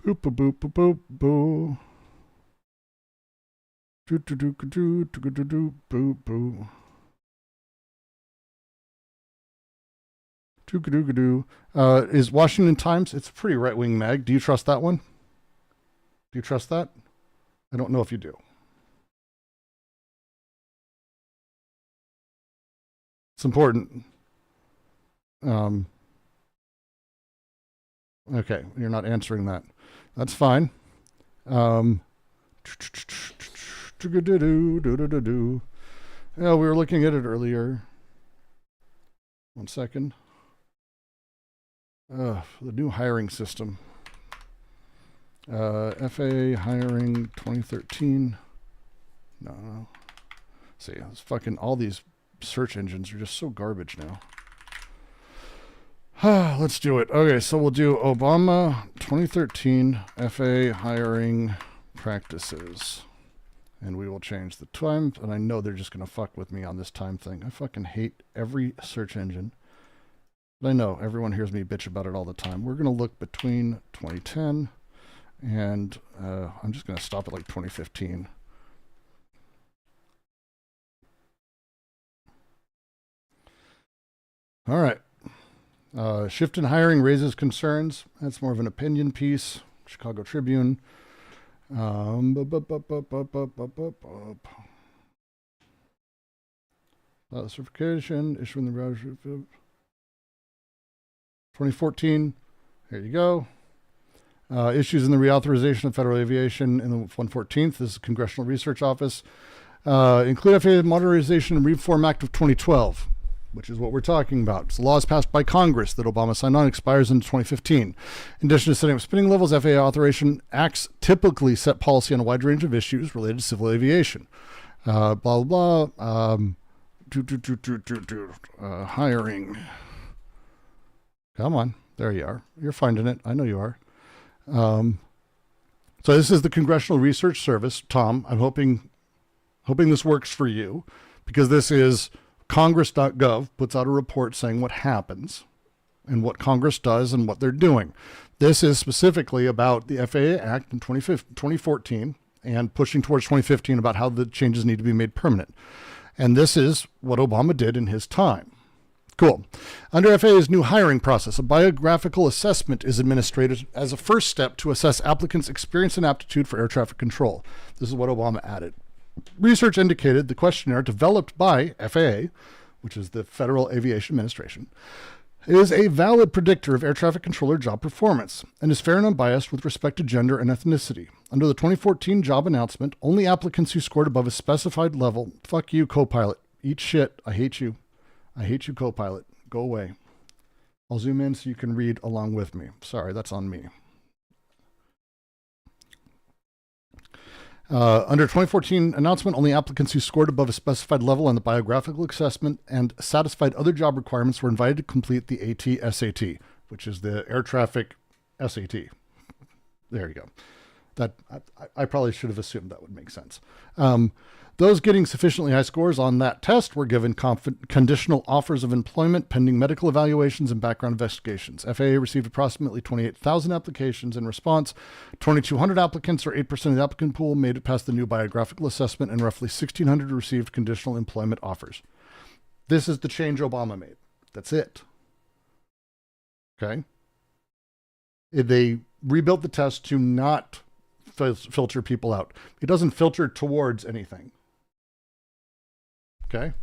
Boop, boop, boop, boop, boop, boop. Boop, boop. Is Washington Times? It's a pretty right-wing mag. Do you trust that one? Do you trust that? I don't know if you do. It's important. Okay, you're not answering that. That's fine. Yeah, we were looking at it earlier. 1 second. The new hiring system. FAA hiring 2013. No. See, it's fucking all these search engines are just so garbage now. Let's do it. Okay, so we'll do Obama 2013 FAA hiring practices. And we will change the time. And I know they're just going to fuck with me on this time thing. I fucking hate every search engine. But I know everyone hears me bitch about it all the time. We're going to look between 2010 and I'm just going to stop at like 2015. All right. Shift in hiring raises concerns. That's more of an opinion piece. Chicago Tribune. Certification, issuing the browser 2014. There you go. Issues in the reauthorization of federal aviation in the 114th. This is the Congressional Research Office. Include FAA Modernization and Reform Act of 2012, which is what we're talking about. It's the laws passed by Congress that Obama signed on, expires in 2015. In addition to setting up spending levels, FAA authorization acts typically set policy on a wide range of issues related to civil aviation. Blah, blah, blah. Hiring. Come on. There you are. You're finding it. I know you are. So this is the Congressional Research Service. Tom, I'm hoping this works for you, because this is Congress.gov puts out a report saying what happens and what Congress does and what they're doing. This is specifically about the FAA Act in 2014 and pushing towards 2015 about how the changes need to be made permanent. And this is what Obama did in his time. Cool. Under FAA's new hiring process, a biographical assessment is administered as a first step to assess applicants' experience and aptitude for air traffic control. This is what Obama added. Research indicated the questionnaire developed by FAA, which is the Federal Aviation Administration, is a valid predictor of air traffic controller job performance and is fair and unbiased with respect to gender and ethnicity. Under the 2014 job announcement, only applicants who scored above a specified level, fuck you, co-pilot, eat shit, I hate you. I hate you, co-pilot. Go away. I'll zoom in so you can read along with me. Sorry, that's on me. Under 2014 announcement, only applicants who scored above a specified level on the biographical assessment and satisfied other job requirements were invited to complete the AT-SAT, which is the air traffic SAT. There you go. That I probably should have assumed that would make sense. Those getting sufficiently high scores on that test were given conditional offers of employment pending medical evaluations and background investigations. FAA received approximately 28,000 applications in response. 2,200 applicants, or 8% of the applicant pool, made it past the new biographical assessment, and roughly 1,600 received conditional employment offers. This is the change Obama made. That's it. Okay? rebuilt the test to not filter people out. It doesn't filter towards anything. Okay?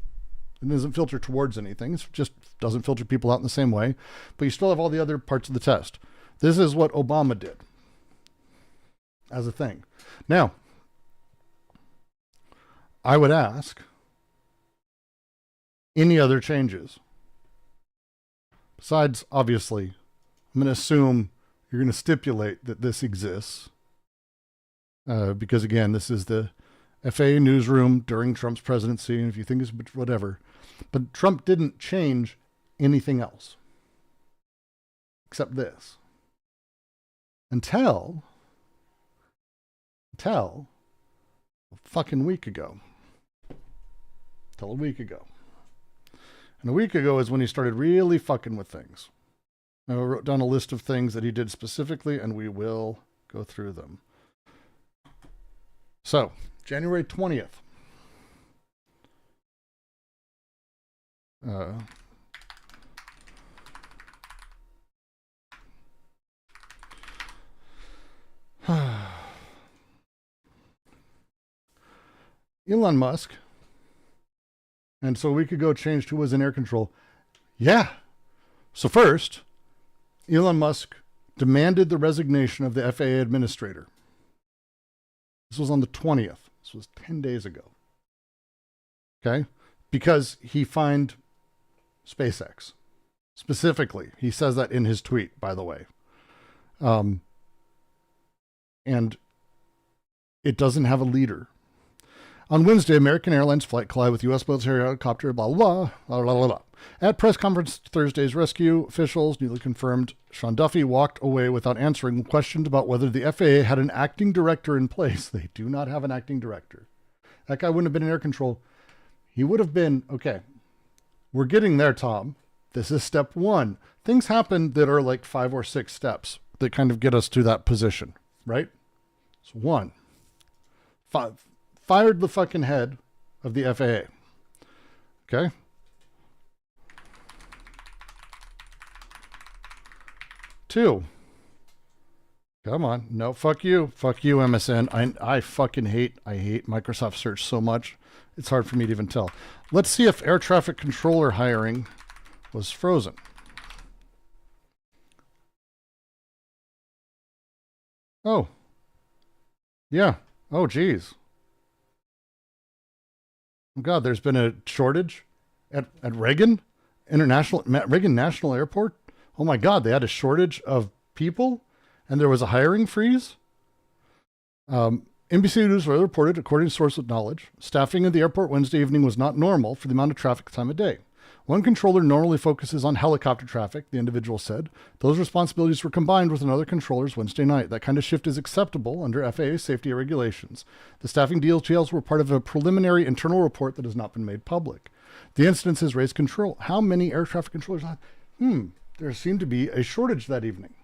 It doesn't filter towards anything. It just doesn't filter people out in the same way. But you still have all the other parts of the test. This is what Obama did as a thing. Now, I would ask, any other changes? Besides, obviously, I'm going to assume you're going to stipulate that this exists. Because, again, this is the FAA newsroom during Trump's presidency, and if you think it's whatever. But Trump didn't change anything else except this. Until a fucking week ago. Until a week ago. And a week ago is when he started really fucking with things. I wrote down a list of things that he did specifically, and we will go through them. So, January 20th. Elon Musk. And so a week ago changed who was in air control. Yeah. So first, Elon Musk demanded the resignation of the FAA administrator. This was on the 20th. This was 10 days ago. Okay? Because he fined SpaceX. Specifically. He says that in his tweet, by the way. And it doesn't have a leader. On Wednesday, American Airlines flight collided with U.S. military helicopter, blah, blah, blah, blah, blah, blah. At press conference Thursday's rescue, officials newly confirmed Sean Duffy walked away without answering questions about whether the FAA had an acting director in place. They do not have an acting director. That guy wouldn't have been in air control. He would have been, okay, we're getting there, Tom. This is step one. Things happen that are like 5 or 6 steps that kind of get us to that position, right? So 1, fired the fucking head of the FAA. Okay? Two. Come on. No, fuck you. Fuck you, MSN. I fucking hate Microsoft Search so much. It's hard for me to even tell. Let's see if air traffic controller hiring was frozen. Oh. Yeah. Oh, geez. Oh, God, there's been a shortage at Reagan National Airport. Oh, my God, they had a shortage of people, and there was a hiring freeze. NBC News reported, according to source with knowledge, staffing at the airport Wednesday evening was not normal for the amount of traffic time of day. One controller normally focuses on helicopter traffic, the individual said. Those responsibilities were combined with another controller's Wednesday night. That kind of shift is acceptable under FAA safety regulations. The staffing details were part of a preliminary internal report that has not been made public. The incidents has raised control. How many air traffic controllers? There seemed to be a shortage that evening.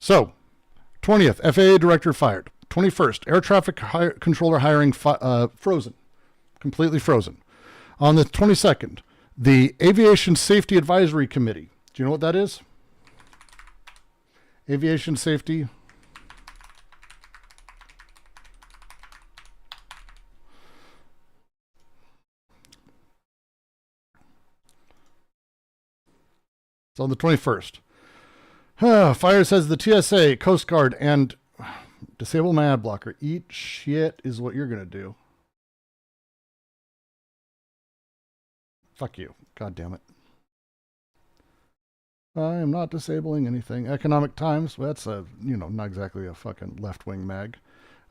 So, 20th, FAA director fired. 21st, air traffic controller hiring frozen. Completely frozen. On the 22nd, the Aviation Safety Advisory Committee. Do you know what that is? Aviation Safety. It's on the 21st. Fire says the TSA, Coast Guard, and disable my ad blocker. Eat shit is what you're going to do. Fuck you. God damn it. I am not disabling anything. Economic Times, well, that's not exactly a fucking left-wing mag.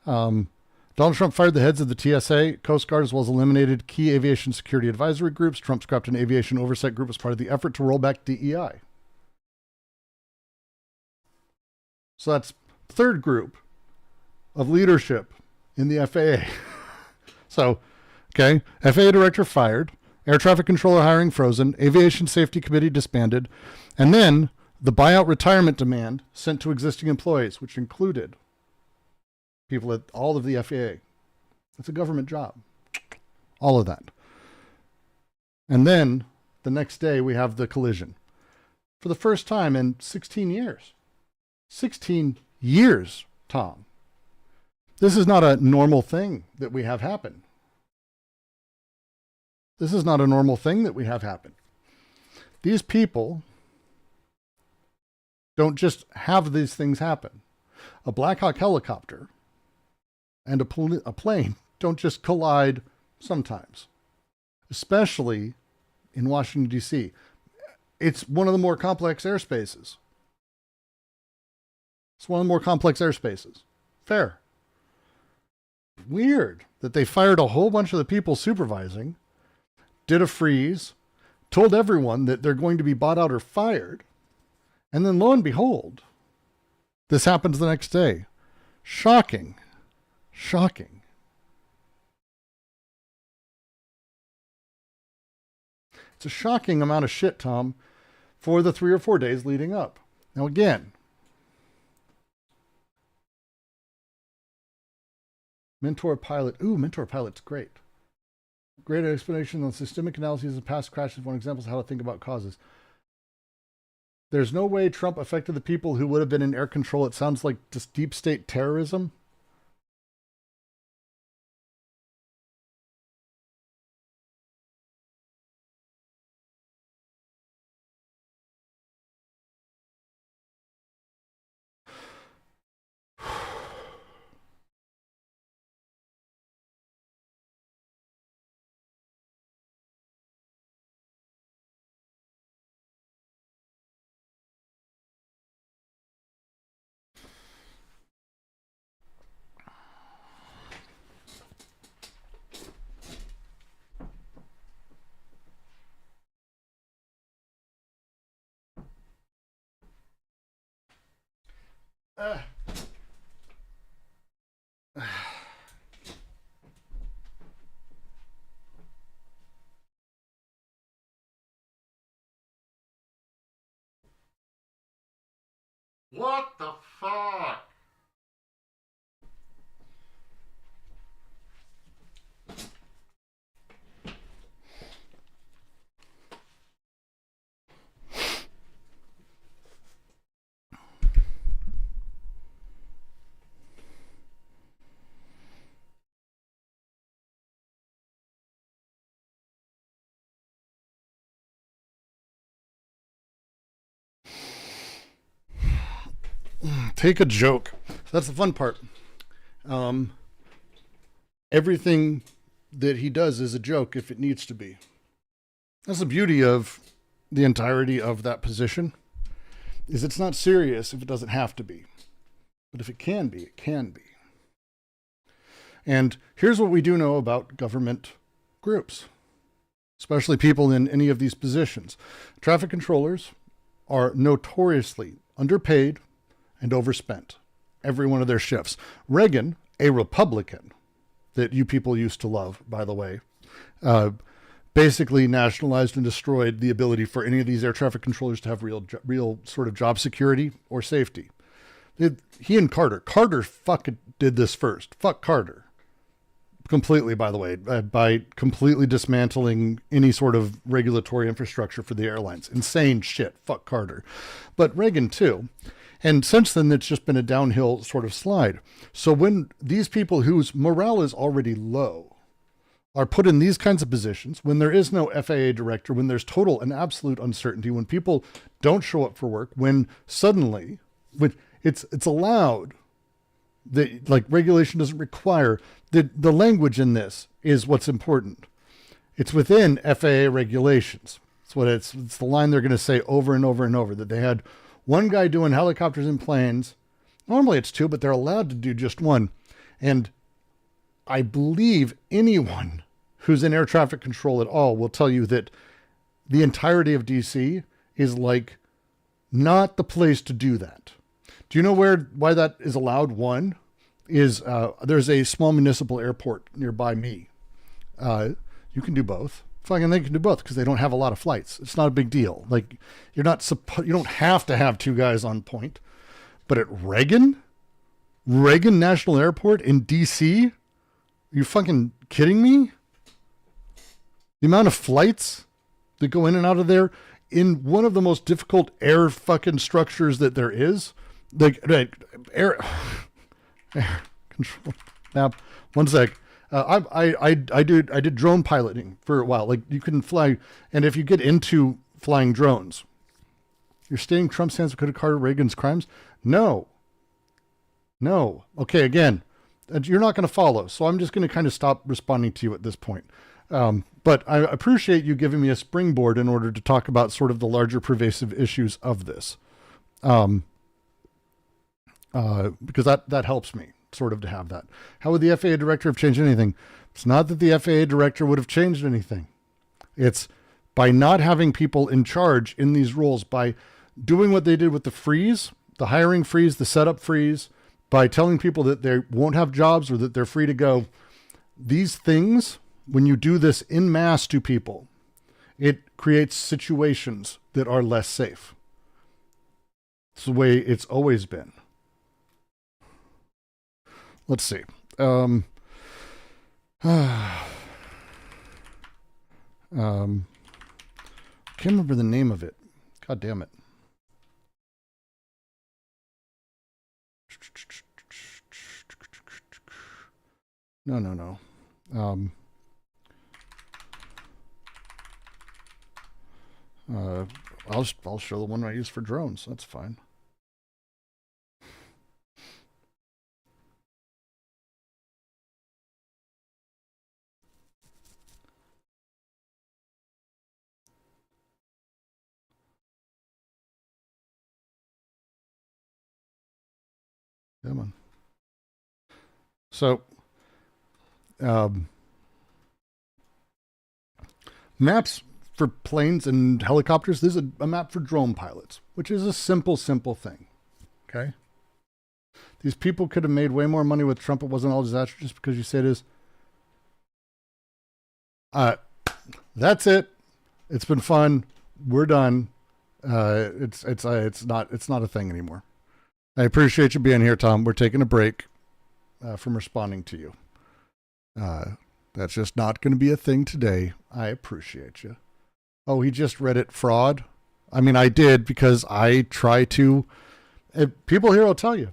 Donald Trump fired the heads of the TSA, Coast Guard, as well as eliminated key aviation security advisory groups. Trump scrapped an aviation oversight group as part of the effort to roll back DEI. So that's third group of leadership in the FAA. So, okay, FAA director fired. Air traffic controller hiring frozen, aviation safety committee disbanded, and then the buyout retirement demand sent to existing employees, which included people at all of the FAA. It's a government job. All of that. And then the next day we have the collision. For the first time in 16 years. 16 years, Tom. This is not a normal thing that we have happen. This is not a normal thing that we have happen. These people don't just have these things happen. A Black Hawk helicopter and a plane don't just collide sometimes, especially in Washington, D.C. It's one of the more complex airspaces. It's one of the more complex airspaces. Fair. Weird that they fired a whole bunch of the people supervising, did a freeze, told everyone that they're going to be bought out or fired, and then lo and behold, this happens the next day. Shocking. Shocking. It's a shocking amount of shit, Tom, for the 3 or 4 days leading up. Now again, Mentor Pilot. Ooh, Mentor Pilot's great. Great explanation on systemic analyses of past crashes. One example is how to think about causes. There's no way Trump affected the people who would have been in air control. It sounds like just deep state terrorism. What the fuck? Take a joke. That's the fun part. Everything that he does is a joke if it needs to be. That's the beauty of the entirety of that position, is it's not serious if it doesn't have to be. But if it can be, it can be. And here's what we do know about government groups, especially people in any of these positions. Traffic controllers are notoriously underpaid and overspent every one of their shifts. Reagan, a Republican that you people used to love, by the way, basically nationalized and destroyed the ability for any of these air traffic controllers to have real sort of job security or safety. He and Carter fucking did this first. Fuck Carter. Completely, by the way, by completely dismantling any sort of regulatory infrastructure for the airlines. Insane shit. Fuck Carter. But Reagan too. And since then, it's just been a downhill sort of slide. So when these people whose morale is already low are put in these kinds of positions, when there is no FAA director, when there's total and absolute uncertainty, when people don't show up for work, when suddenly, when it's allowed, that like regulation doesn't require, the language in this is what's important. It's within FAA regulations. It's the line they're going to say over and over and over, that they had one guy doing helicopters and planes. Normally it's two, but they're allowed to do just one. And I believe anyone who's in air traffic control at all will tell you that the entirety of DC is like not the place to do that. Do you know why that is allowed? One is there's a small municipal airport nearby me. You can do both. Fucking they can do both because they don't have a lot of flights. It's not a big deal. Like you don't have to have two guys on point. But at Reagan National Airport in DC, are you fucking kidding me? The amount of flights that go in and out of there in one of the most difficult air fucking structures that there is. air, air control map. One sec. I did drone piloting for a while. Like you couldn't fly, and if you get into flying drones, you're stating Trump's hands could have Carter Reagan's crimes. No. Okay, again, you're not going to follow, so I'm just going to kind of stop responding to you at this point. But I appreciate you giving me a springboard in order to talk about sort of the larger pervasive issues of this, because that helps me sort of to have that. How would the FAA director have changed anything? It's not that the FAA director would have changed anything. It's by not having people in charge in these roles, by doing what they did with the freeze, the hiring freeze, the setup freeze, by telling people that they won't have jobs or that they're free to go. These things, when you do this en masse to people, it creates situations that are less safe. It's the way it's always been. Let's see. Can't remember the name of it. God damn it. No. I'll show the one I use for drones. That's fine. Come on. So, maps for planes and helicopters. This is a map for drone pilots, which is a simple thing. Okay. These people could have made way more money with Trump. It wasn't all disaster just because you say it is. That's it. It's been fun. We're done. It's not a thing anymore. I appreciate you being here, Tom. We're taking a break from responding to you. That's just not going to be a thing today. I appreciate you. Oh, he just read it fraud. I mean, I did because I try to. People here will tell you,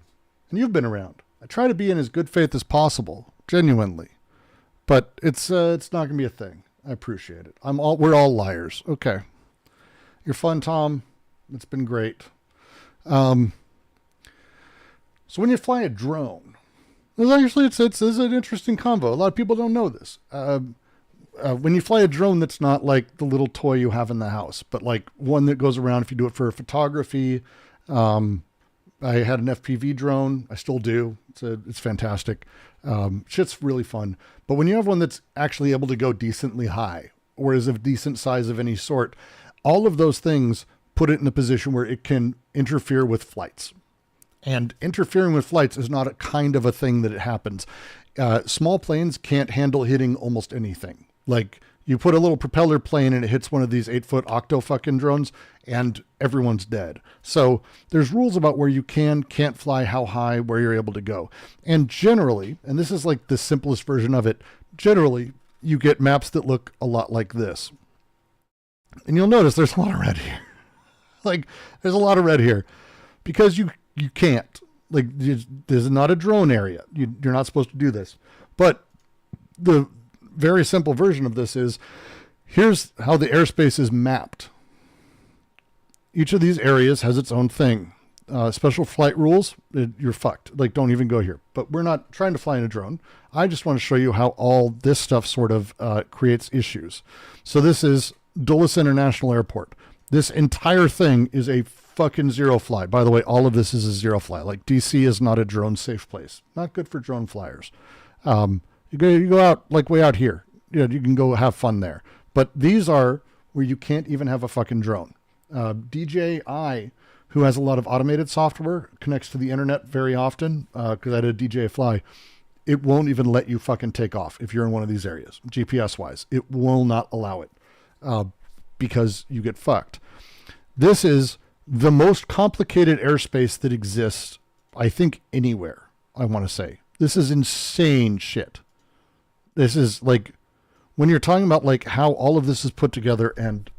and you've been around. I try to be in as good faith as possible, genuinely, but it's not going to be a thing. I appreciate it. We're all liars. Okay, you're fun, Tom. It's been great. So when you fly a drone, it's an interesting convo. A lot of people don't know this. When you fly a drone that's not like the little toy you have in the house, but like one that goes around if you do it for photography. I had an FPV drone. I still do. It's fantastic. Shit's really fun. But when you have one that's actually able to go decently high or is of decent size of any sort, all of those things put it in a position where it can interfere with flights. And interfering with flights is not a kind of a thing that it happens. Small planes can't handle hitting almost anything. Like you put a little propeller plane and it hits one of these 8-foot octo fucking drones and everyone's dead. So there's rules about where you can't fly, how high, where you're able to go. And generally, and this is like the simplest version of it, generally you get maps that look a lot like this. And you'll notice there's a lot of red here. Like there's a lot of red here because you can't. Like, this is not a drone area. You're not supposed to do this. But the very simple version of this is, here's how the airspace is mapped. Each of these areas has its own thing. Special flight rules, you're fucked. Like, don't even go here. But we're not trying to fly in a drone. I just want to show you how all this stuff sort of creates issues. So this is Dulles International Airport. This entire thing is a fucking zero fly. By the way, all of this is a zero fly. Like DC is not a drone safe place. Not good for drone flyers. You go out like way out here. You can go have fun there. But these are where you can't even have a fucking drone. DJI, who has a lot of automated software, connects to the internet very often. Because I did a DJI fly. It won't even let you fucking take off if you're in one of these areas, GPS wise. It will not allow it because you get fucked. This is the most complicated airspace that exists, I think, anywhere, I want to say. This is insane shit. This is like, when you're talking about like how all of this is put together and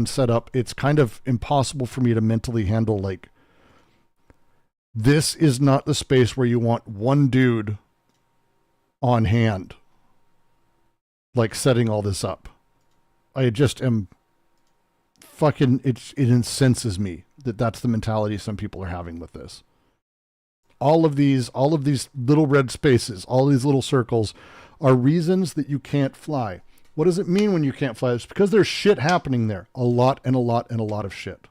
set up, it's kind of impossible for me to mentally handle like This is not the space where you want one dude on hand, like setting all this up. I just am fucking, it incenses me that that's the mentality some people are having with this. All of these little red spaces, all these little circles are reasons that you can't fly. What does it mean when you can't fly? It's because there's shit happening there. A lot and a lot and a lot of shit.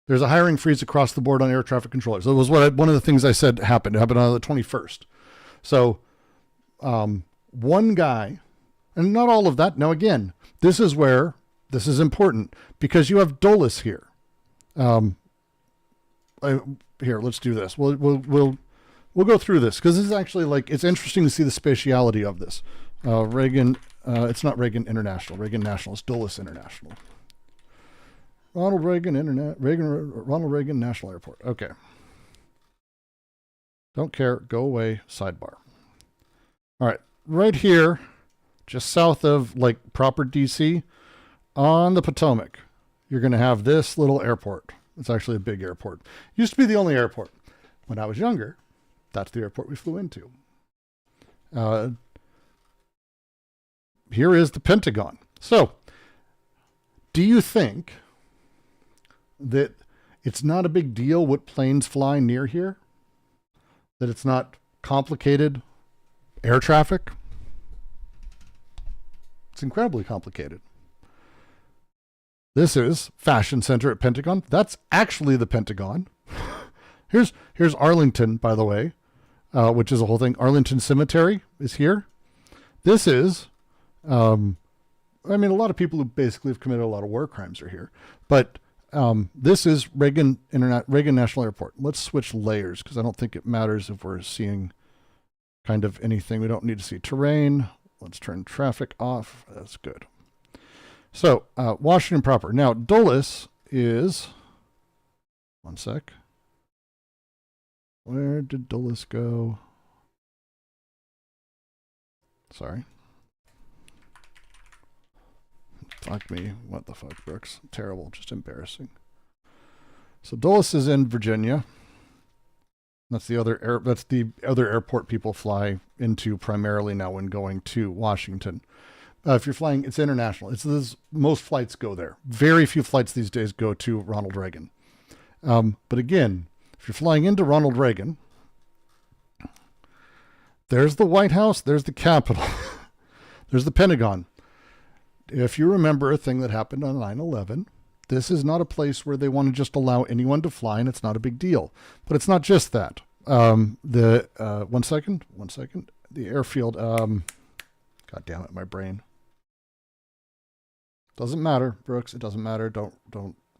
There's a hiring freeze across the board on air traffic controllers. That was one of the things I said happened. It happened on the 21st. So one guy, and not all of that. Now, again, this is where this is important because you have Dulles here. Here, let's do this. We'll go through this because this is actually like, it's interesting to see the spatiality of this. Reagan, it's not Reagan International. Reagan National. It's Dulles International. Ronald Reagan National Airport. Okay. Don't care. Go away. Sidebar. All right. Right here, just south of like proper DC, on the Potomac, you're going to have this little airport. It's actually a big airport. Used to be the only airport. When I was younger, that's the airport we flew into. Here is the Pentagon. So, do you think that it's not a big deal what planes fly near here? That it's not complicated air traffic? It's incredibly complicated. This is Fashion Center at Pentagon. That's actually the Pentagon. Here's Arlington, by the way, which is a whole thing. Arlington Cemetery is here. This is, I mean, a lot of people who basically have committed a lot of war crimes are here. But this is Reagan National Airport. Let's switch layers because I don't think it matters if we're seeing kind of anything. We don't need to see terrain. Let's turn traffic off. That's good. So, Washington proper. Now, Dulles is, one sec. Where did Dulles go? Sorry. Fuck me. What the fuck, Brooks? Terrible. Just embarrassing. So, Dulles is in Virginia. That's the other airport people fly into primarily now when going to Washington. If you're flying, it's international. Most flights go there. Very few flights these days go to Ronald Reagan. But again, if you're flying into Ronald Reagan, there's the White House, there's the Capitol, there's the Pentagon. If you remember a thing that happened on 9/11, this is not a place where they want to just allow anyone to fly, and it's not a big deal. But it's not just that. One second. The airfield. God damn it, my brain. Doesn't matter, Brooks. It doesn't matter. Don't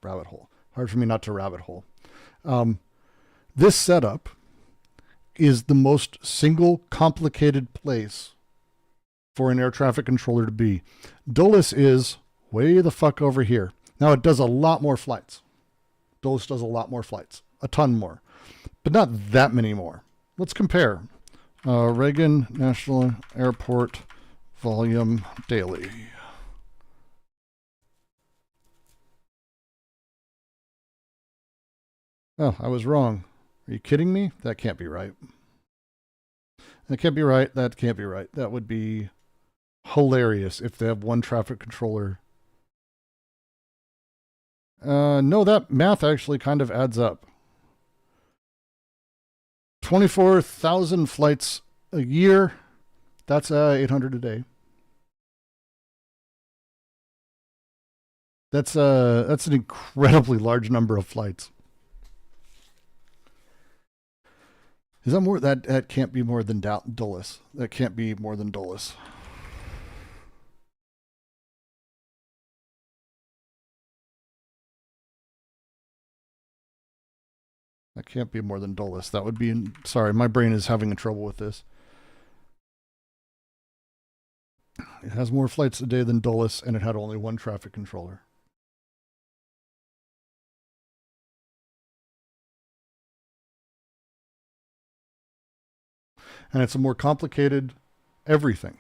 rabbit hole. Hard for me not to rabbit hole. This setup is the most single complicated place for an air traffic controller to be. Dulles is way the fuck over here. Now it does a lot more flights. Dulles does a lot more flights. A ton more. But not that many more. Let's compare. Reagan National Airport volume daily. Oh, I was wrong. Are you kidding me? That can't be right. That can't be right. That can't be right. That would be hilarious if they have one traffic controller. No, that math actually kind of adds up. 24,000 flights a year. That's 800 a day. That's an incredibly large number of flights. Is that more? That can't be more than Dulles. That can't be more than Dulles. That can't be more than Dulles. That would be, sorry, my brain is having trouble with this. It has more flights a day than Dulles, and it had only one traffic controller. And it's a more complicated everything.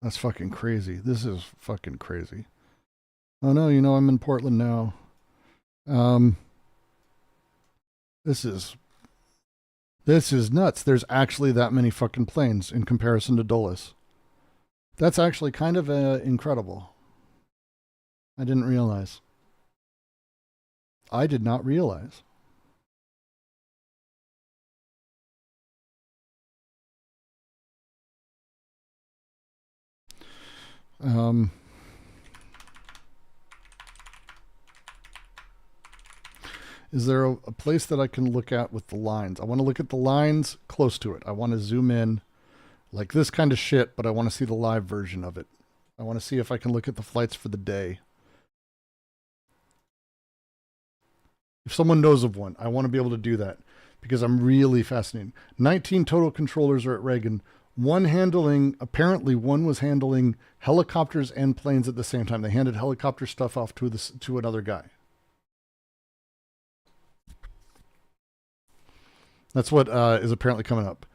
That's fucking crazy. This is fucking crazy. Oh no, you know I'm in Portland now. This is nuts. There's actually that many fucking planes in comparison to Dulles. That's actually kind of incredible. I didn't realize. I did not realize. Is there a place that I can look at with the lines? I want to look at the lines close to it. I want to zoom in like this kind of shit, but I want to see the live version of it. I want to see if I can look at the flights for the day. If someone knows of one, I want to be able to do that because I'm really fascinated. 19 total controllers are at Reagan. Apparently one was handling helicopters and planes at the same time. They handed helicopter stuff off to another guy. That's what is apparently coming up.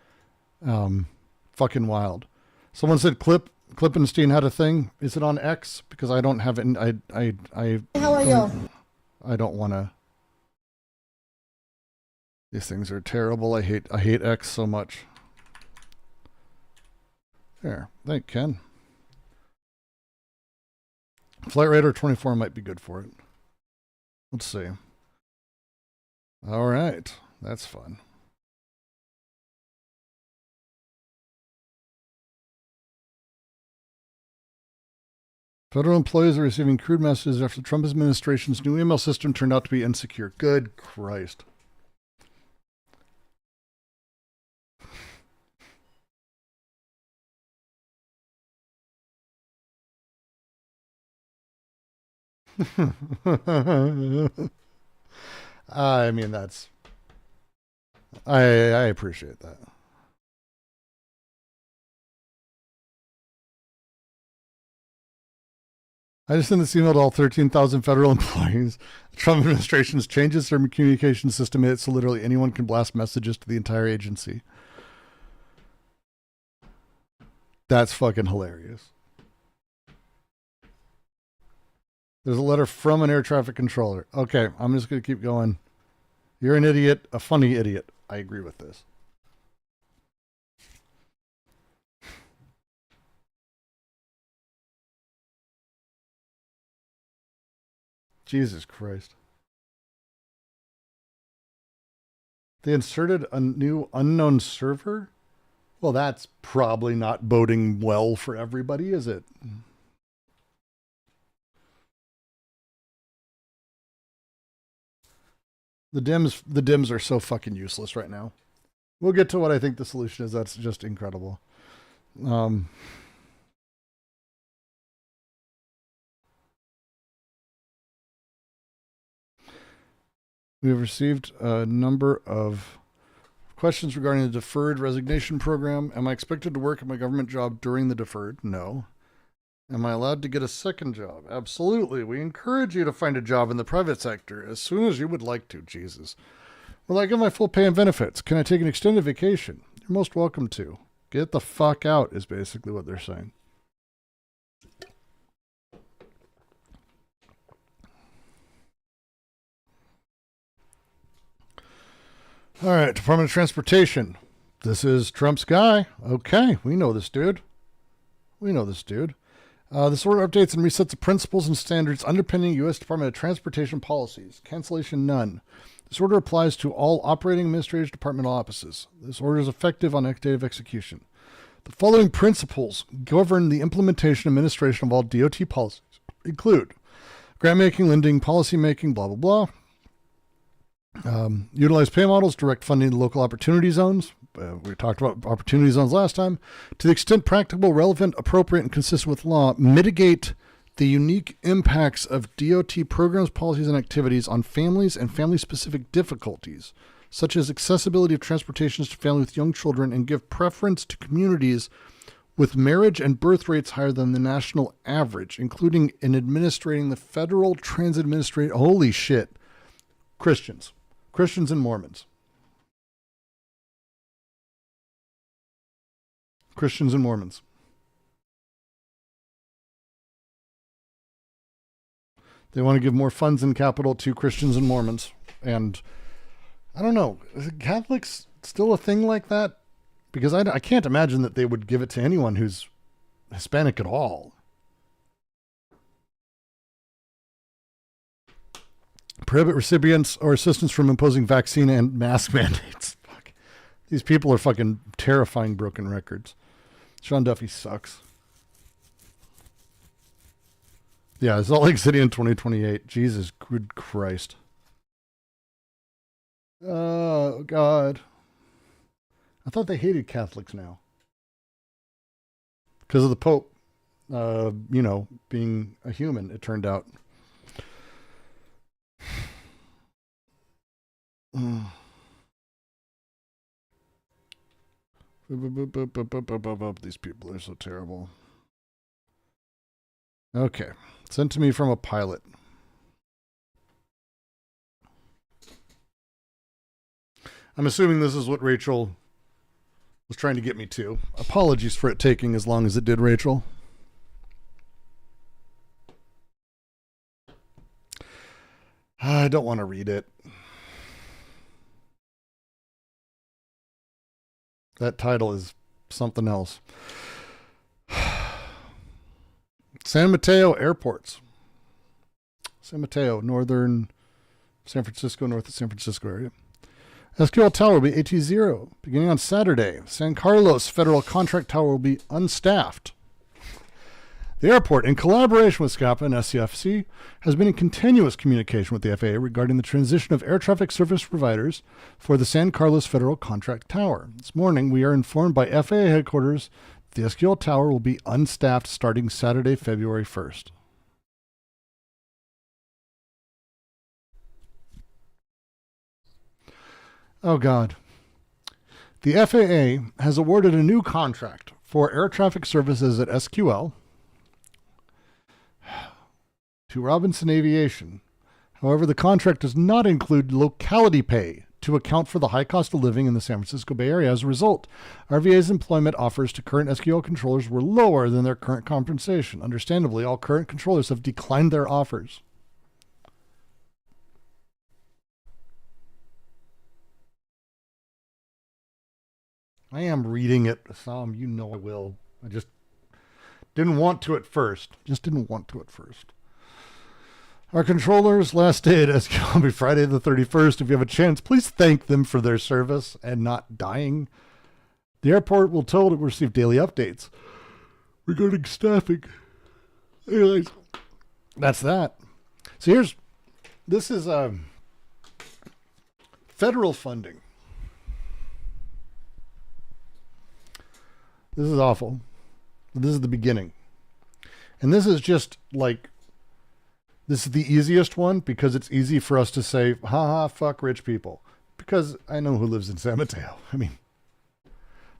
Fucking wild. Someone said Klippenstein had a thing. Is it on X? Because I don't have it. How are you? I don't want to. These things are terrible. I hate X so much. There. Thank Ken. Flight Radar 24 might be good for it. Let's see. All right. That's fun. Federal employees are receiving crude messages after the Trump administration's new email system turned out to be insecure. Good Christ. I mean, I appreciate that. I just sent this email to all 13,000 federal employees. The Trump administration's changes their communication system made it so literally anyone can blast messages to the entire agency. That's fucking hilarious. There's a letter from an air traffic controller. Okay, I'm just going to keep going. You're an idiot, a funny idiot. I agree with this. Jesus Christ. They inserted a new unknown server? Well, that's probably not boding well for everybody, is it? The DIMs are so fucking useless right now. We'll get to what I think the solution is. That's just incredible. We have received a number of questions regarding the deferred resignation program. Am I expected to work at my government job during the deferred? No. Am I allowed to get a second job? Absolutely. We encourage you to find a job in the private sector as soon as you would like to. Jesus. Will I get my full pay and benefits? Can I take an extended vacation? You're most welcome to. Get the fuck out is basically what they're saying. All right, Department of Transportation. This is Trump's guy. Okay, we know this dude. This order updates and resets the principles and standards underpinning U.S. Department of Transportation policies. Cancellation none. This order applies to all operating administrative departmental offices. This order is effective on next date of execution. The following principles govern the implementation and administration of all DOT policies. Include grant making, lending, policy making, blah, blah, blah. Utilize pay models, direct funding to local opportunity zones. We talked about opportunity zones last time. To the extent practicable, relevant, appropriate, and consistent with law, mitigate the unique impacts of DOT programs, policies, and activities on families and family-specific difficulties, such as accessibility of transportation to families with young children, and give preference to communities with marriage and birth rates higher than the national average, including in administrating the Federal Transit Administration. Holy shit. Christians and Mormons. Christians and Mormons. They want to give more funds and capital to Christians and Mormons. And I don't know, is Catholics still a thing like that? Because I can't imagine that they would give it to anyone who's Hispanic at all. Prohibit recipients or assistants from imposing vaccine and mask mandates. Fuck. These people are fucking terrifying broken records. Sean Duffy sucks. Yeah, Salt Lake City in 2028. Jesus, good Christ. Oh, God. I thought they hated Catholics now. Because of the Pope, being a human, it turned out. These people are so terrible. Okay. Sent to me from a pilot. I'm assuming this is what Rachel was trying to get me to. Apologies for it taking as long as it did, Rachel. I don't want to read it. That title is something else. San Mateo airports. San Mateo, northern San Francisco, north of San Francisco area. SQL Tower will be AT0 beginning on Saturday. San Carlos Federal Contract Tower will be unstaffed. The airport, in collaboration with SCAPA and SCFC, has been in continuous communication with the FAA regarding the transition of air traffic service providers for the San Carlos Federal Contract Tower. This morning, we are informed by FAA headquarters that the SQL Tower will be unstaffed starting Saturday, February 1st. Oh, God. The FAA has awarded a new contract for air traffic services at SQL to Robinson Aviation. However, the contract does not include locality pay to account for the high cost of living in the San Francisco Bay Area. As a result, RVA's employment offers to current SQL controllers were lower than their current compensation. Understandably, all current controllers have declined their offers. I am reading it, Sam. You know I will. I just didn't want to at first. Our controllers' last day at SQL will be Friday the 31st. If you have a chance, please thank them for their service and not dying. The airport will told it will receive daily updates regarding staffing. Anyways, that's that. So this is federal funding. This is awful. This is the beginning. And this is just like, this is the easiest one because it's easy for us to say, haha, fuck rich people. Because I know who lives in San Mateo. I mean,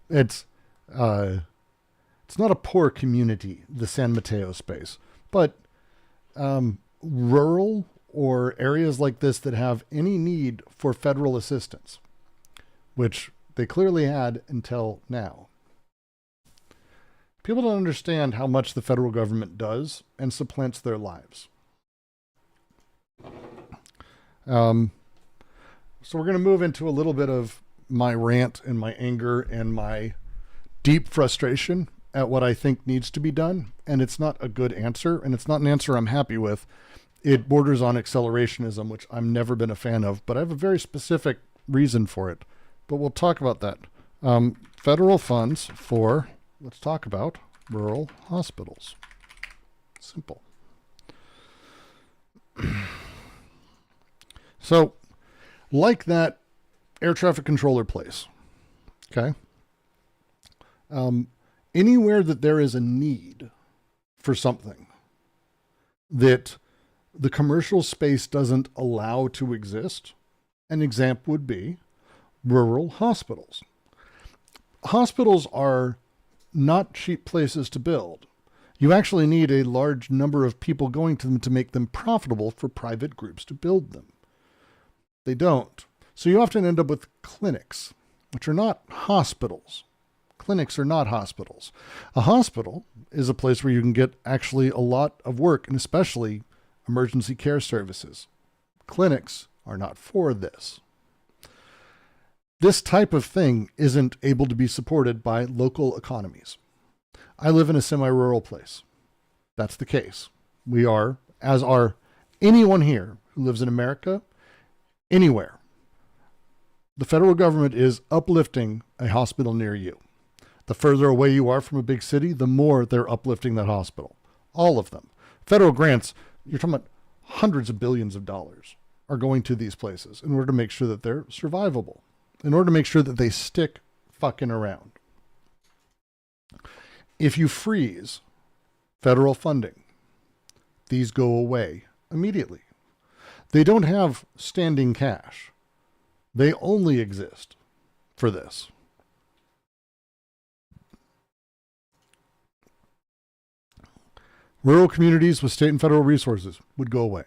it's not a poor community, the San Mateo space. But rural or areas like this that have any need for federal assistance, which they clearly had until now. People don't understand how much the federal government does and supplants their lives. So we're going to move into a little bit of my rant and my anger and my deep frustration at what I think needs to be done. And it's not a good answer, and it's not an answer I'm happy with. It borders on accelerationism, which I've never been a fan of, but I have a very specific reason for it. But we'll talk about that. Federal funds for... Let's talk about rural hospitals. Simple. So, like that air traffic controller place, okay? Anywhere that there is a need for something that the commercial space doesn't allow to exist, an example would be rural hospitals. Hospitals are not cheap places to build. You actually need a large number of people going to them to make them profitable for private groups to build them. They don't. So you often end up with clinics, which are not hospitals. Clinics are not hospitals. A hospital is a place where you can get actually a lot of work, and especially emergency care services. Clinics are not for this. This type of thing isn't able to be supported by local economies. I live in a semi-rural place. That's the case. We are, as are anyone here who lives in America, anywhere. The federal government is uplifting a hospital near you. The further away you are from a big city, the more they're uplifting that hospital. All of them. Federal grants, you're talking about hundreds of billions of dollars are going to these places in order to make sure that they're survivable, in order to make sure that they stick fucking around. If you freeze federal funding, these go away immediately. They don't have standing cash. They only exist for this. Rural communities with state and federal resources would go away.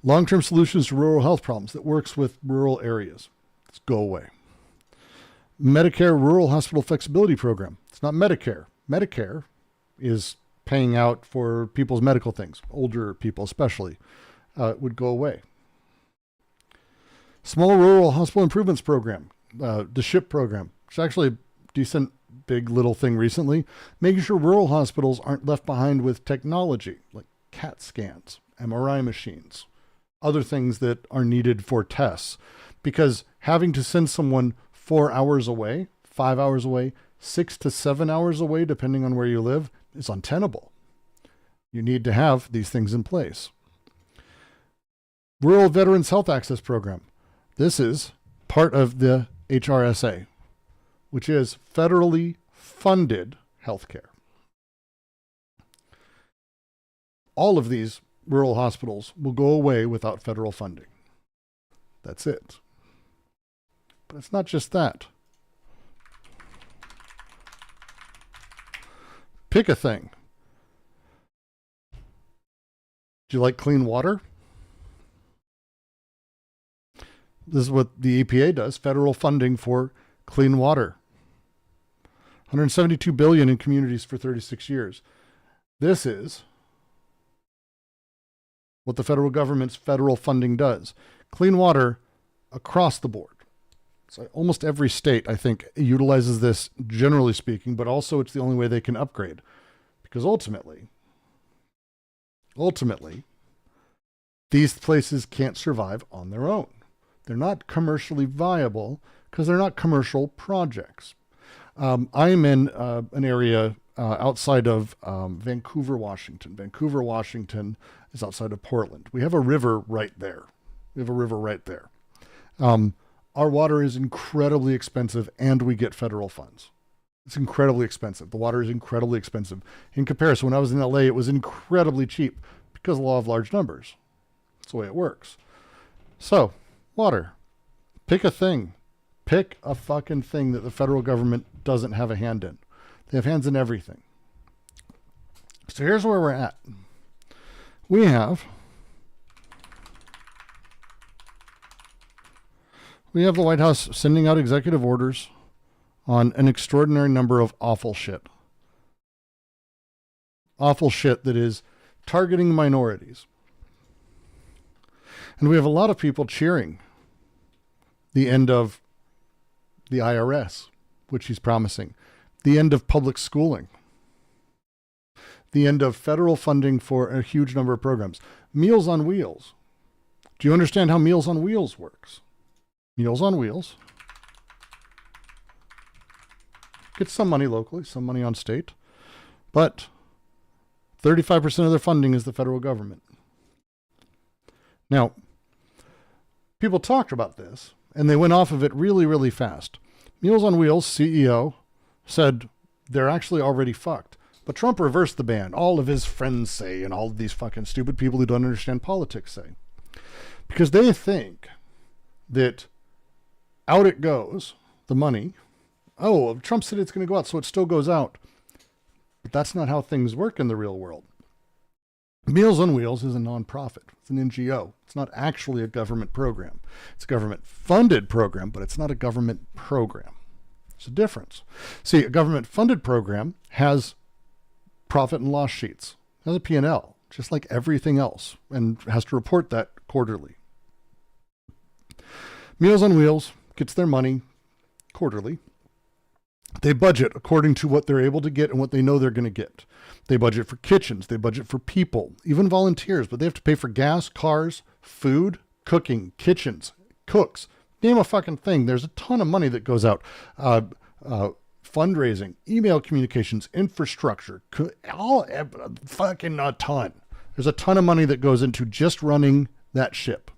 Long-term solutions to rural health problems that works with rural areas, let's go away. Medicare Rural Hospital Flexibility Program. It's not Medicare. Medicare is paying out for people's medical things, older people especially, would go away. Small Rural Hospital Improvements Program, the SHIP program, which is actually a decent big little thing recently, making sure rural hospitals aren't left behind with technology like CAT scans, MRI machines, other things that are needed for tests. Because having to send someone 4 hours away, 5 hours away, 6 to 7 hours away, depending on where you live, is untenable. You need to have these things in place. Rural Veterans Health Access Program. This is part of the HRSA, which is federally funded healthcare. All of these rural hospitals will go away without federal funding. That's it. But it's not just that. Pick a thing. Do you like clean water? This is what the EPA does, federal funding for clean water. $172 billion in communities for 36 years. This is what the federal government's federal funding does. Clean water across the board. So almost every state, I think, utilizes this, generally speaking, but also it's the only way they can upgrade. Because ultimately, these places can't survive on their own. They're not commercially viable because they're not commercial projects. I'm in an area outside of Vancouver, Washington. Vancouver, Washington is outside of Portland. We have a river right there. Our water is incredibly expensive and we get federal funds. It's incredibly expensive. The water is incredibly expensive. In comparison, when I was in LA, it was incredibly cheap because of the law of large numbers. That's the way it works. So, water. Pick a thing. Pick a fucking thing that the federal government doesn't have a hand in. They have hands in everything. So here's where we're at. We have the White House sending out executive orders on an extraordinary number of awful shit. Awful shit that is targeting minorities. And we have a lot of people cheering the end of the IRS, which he's promising, the end of public schooling, the end of federal funding for a huge number of programs. Meals on Wheels. Do you understand how Meals on Wheels works? Meals on Wheels gets some money locally, some money on state, but 35% of their funding is the federal government. Now, people talked about this, and they went off of it really, really fast. Meals on Wheels CEO said they're actually already fucked. But Trump reversed the ban. All of his friends say, and all of these fucking stupid people who don't understand politics say. Because they think that out it goes, the money. Oh, Trump said it's going to go out, so it still goes out. But that's not how things work in the real world. Meals on Wheels is a nonprofit. It's an NGO. It's not actually a government program. It's a government-funded program, but it's not a government program. There's a difference. See, a government-funded program has profit and loss sheets. It has a P&L. just like everything else, and has to report that quarterly. Meals on Wheels gets their money quarterly. They budget according to what they're able to get and what they know they're going to get. They budget for kitchens. They budget for people, even volunteers, but they have to pay for gas, cars, food, cooking, kitchens, cooks. Name a fucking thing. There's a ton of money that goes out. Fundraising, email communications, infrastructure, fucking a ton. There's a ton of money that goes into just running that ship.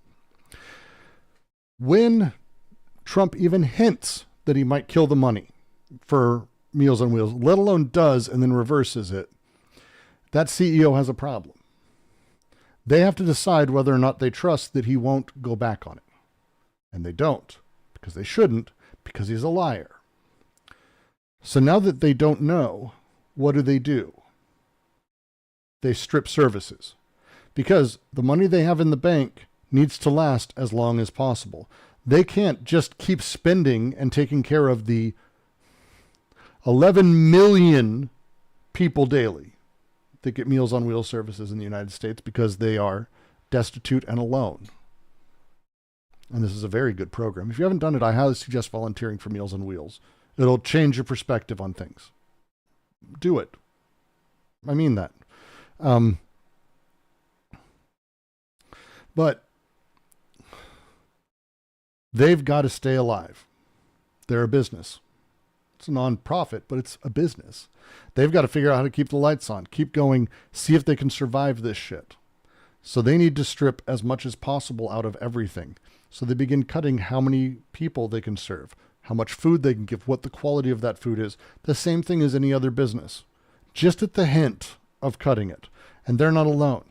When Trump even hints that he might kill the money for Meals on Wheels, let alone does and then reverses it, that CEO has a problem. They have to decide whether or not they trust that he won't go back on it. And they don't, because they shouldn't, because he's a liar. So now that they don't know, what do? They strip services, because the money they have in the bank needs to last as long as possible. They can't just keep spending and taking care of the 11 million people daily that get Meals on Wheels services in the United States because they are destitute and alone. And this is a very good program. If you haven't done it, I highly suggest volunteering for Meals on Wheels. It'll change your perspective on things. Do it. I mean that. But they've got to stay alive. They're a business. It's a non-profit, but it's a business. They've got to figure out how to keep the lights on, keep going, see if they can survive this shit. So they need to strip as much as possible out of everything. So they begin cutting how many people they can serve, how much food they can give, what the quality of that food is. The same thing as any other business. Just at the hint of cutting it. And they're not alone.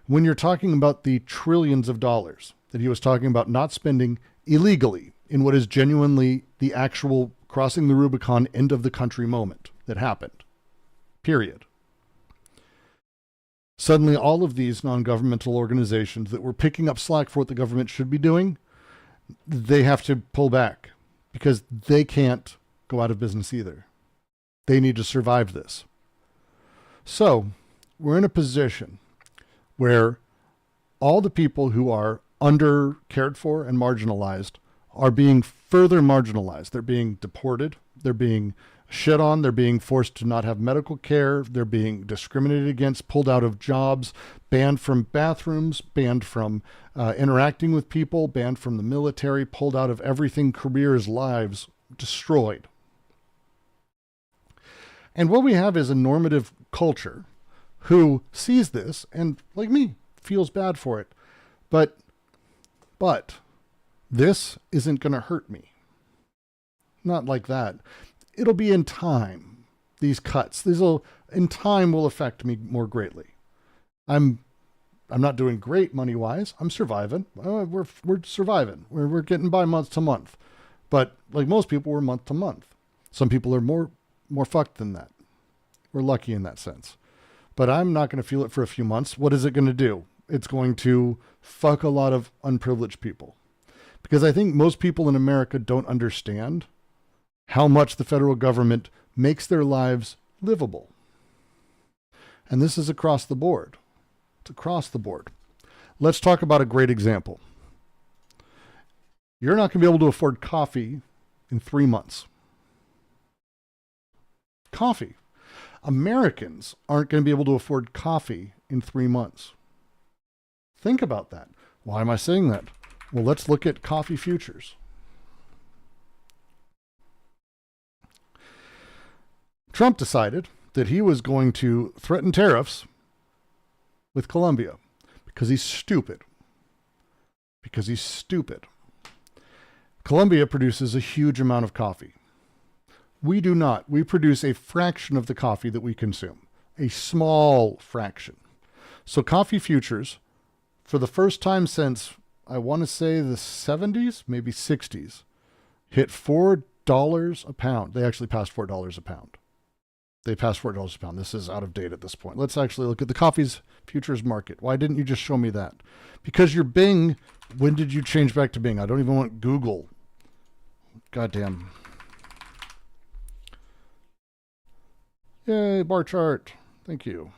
When you're talking about the trillions of dollars that he was talking about not spending illegally in what is genuinely the actual crossing the Rubicon end of the country moment that happened, period. Suddenly all of these non-governmental organizations that were picking up slack for what the government should be doing, they have to pull back because they can't go out of business either. They need to survive this. So we're in a position where all the people who are under cared for and marginalized are being further marginalized. They're being deported. They're being shit on. They're being forced to not have medical care. They're being discriminated against, pulled out of jobs, banned from bathrooms, banned from interacting with people, banned from the military, pulled out of everything, careers, lives, destroyed. And what we have is a normative culture who sees this and, like me, feels bad for it. But this isn't going to hurt me. Not like that. It'll be in time. These cuts, in time will affect me more greatly. I'm not doing great money-wise. I'm surviving. We're surviving. We're getting by month to month. But like most people, we're month to month. Some people are more fucked than that. We're lucky in that sense. But I'm not going to feel it for a few months. What is it going to do? It's going to fuck a lot of unprivileged people. Because I think most people in America don't understand how much the federal government makes their lives livable. And this is across the board. It's across the board. Let's talk about a great example. You're not going to be able to afford coffee in 3 months. Coffee. Americans aren't going to be able to afford coffee in 3 months. Think about that. Why am I saying that? Well, let's look at coffee futures. Trump decided that he was going to threaten tariffs with Colombia because he's stupid. Because he's stupid. Colombia produces a huge amount of coffee. We do not. We produce a fraction of the coffee that we consume. A small fraction. So coffee futures, for the first time since, I want to say the 70s, maybe 60s, hit $4 a pound. They actually passed $4 a pound. They passed $4 a pound. This is out of date at this point. Let's actually look at the coffee's futures market. Why didn't you just show me that? Because your Bing, when did you change back to Bing? I don't even want Google. Goddamn. Yay, bar chart. Thank you.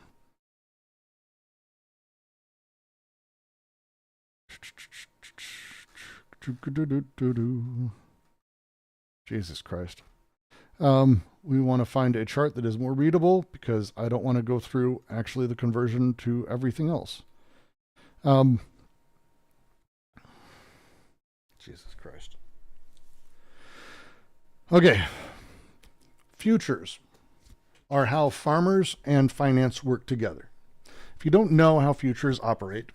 Jesus Christ. We want to find a chart that is more readable because I don't want to go through actually the conversion to everything else. Jesus Christ. Okay. Futures are how farmers and finance work together. If you don't know how futures operate,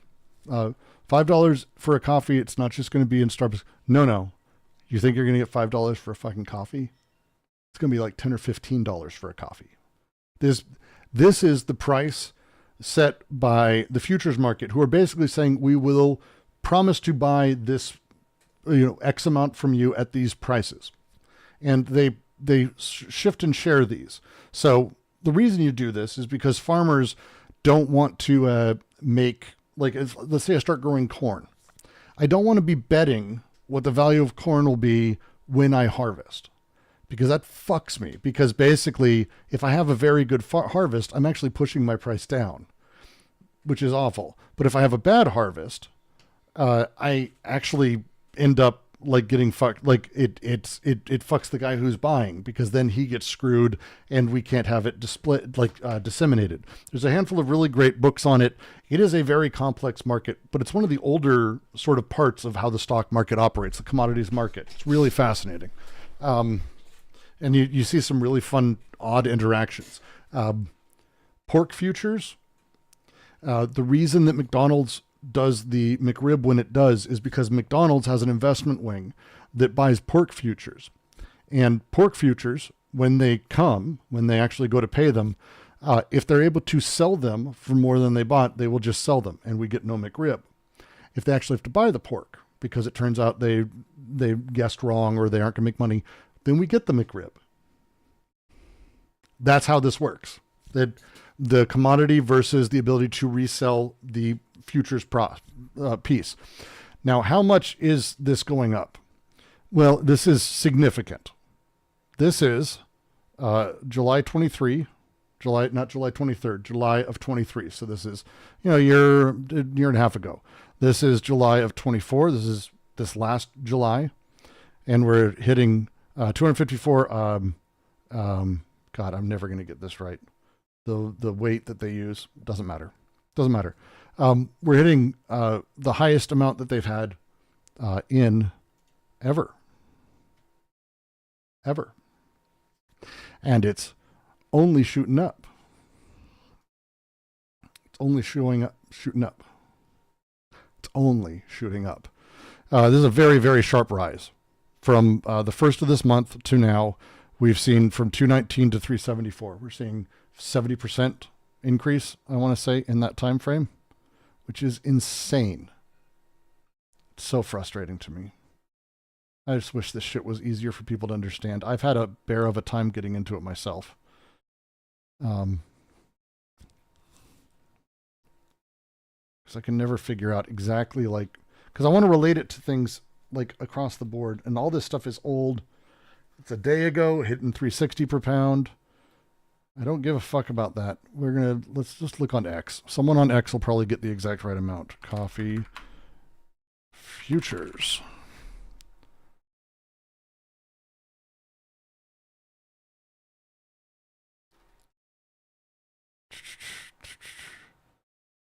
$5 for a coffee, it's not just going to be in Starbucks. No. You think you're going to get $5 for a fucking coffee? It's going to be like $10 or $15 for a coffee. This is the price set by the futures market, who are basically saying we will promise to buy this, X amount from you at these prices. And they shift and share these. So the reason you do this is because farmers don't want to make, let's say I start growing corn. I don't want to be betting what the value of corn will be when I harvest, because that fucks me. Because basically, if I have a very good harvest, I'm actually pushing my price down, which is awful. But if I have a bad harvest, I actually end up getting fucked. It fucks the guy who's buying, because then he gets screwed and we can't have it disseminated. There's a handful of really great books on it. It is a very complex market, but it's one of the older sort of parts of how the stock market operates, the commodities market. It's really fascinating. And you see some really fun, odd interactions. Pork futures. The reason that McDonald's does the McRib when it does is because McDonald's has an investment wing that buys pork futures. And pork futures, when they actually go to pay them, if they're able to sell them for more than they bought, they will just sell them and we get no McRib. If they actually have to buy the pork because it turns out they guessed wrong or they aren't going to make money, then we get the McRib. That's how this works. The commodity versus the ability to resell the futures piece. Now, how much is this going up? Well, this is significant. This is July 23, not July 23rd, July of 23. So this is, a year and a half ago. This is July of 24. This is this last July. And we're hitting 254. God, I'm never going to get this right. The weight that they use doesn't matter. We're hitting the highest amount that they've had in ever. And it's only shooting up. It's only shooting up. This is a very, very sharp rise. From the first of this month to now, we've seen from 219 to 374. We're seeing 70% increase, I want to say, in that time frame, which is insane. It's so frustrating to me. I just wish this shit was easier for people to understand. I've had a bear of a time getting into it myself. Because I can never figure out exactly because I want to relate it to things across the board, and all this stuff is old. It's a day ago, hitting 360 per pound. I don't give a fuck about that. Let's just look on X. Someone on X will probably get the exact right amount. Coffee futures.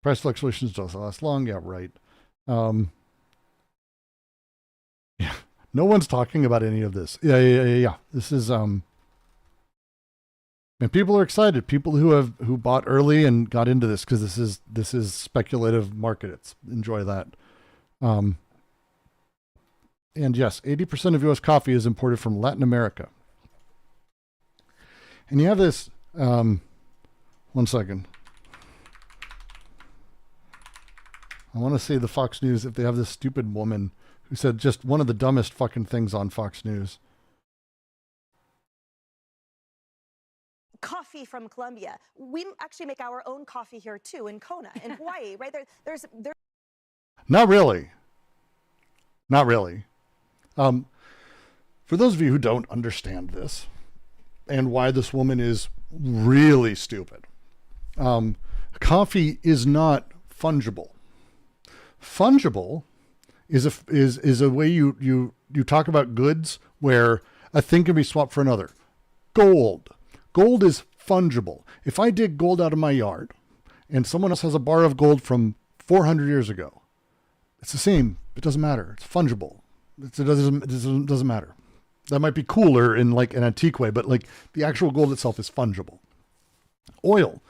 Price fluctuations don't last long. Yeah, right. Yeah. No one's talking about any of this. Yeah. This is and people are excited. People who bought early and got into this because this is speculative market. Enjoy that. And yes, 80% of U.S. coffee is imported from Latin America. And you have this. 1 second. I want to see the Fox News if they have this stupid woman who said just one of the dumbest fucking things on Fox News. Coffee from Colombia. We actually make our own coffee here too in Kona, in Hawaii, right? There's Not really. For those of you who don't understand this and why this woman is really stupid, coffee is not fungible. Fungible is a way you talk about goods where a thing can be swapped for another. Gold. Gold is fungible. If I dig gold out of my yard and someone else has a bar of gold from 400 years ago, it's the same. It doesn't matter. It's fungible. It doesn't matter. That might be cooler in like an antique way, but like the actual gold itself is fungible. Oil,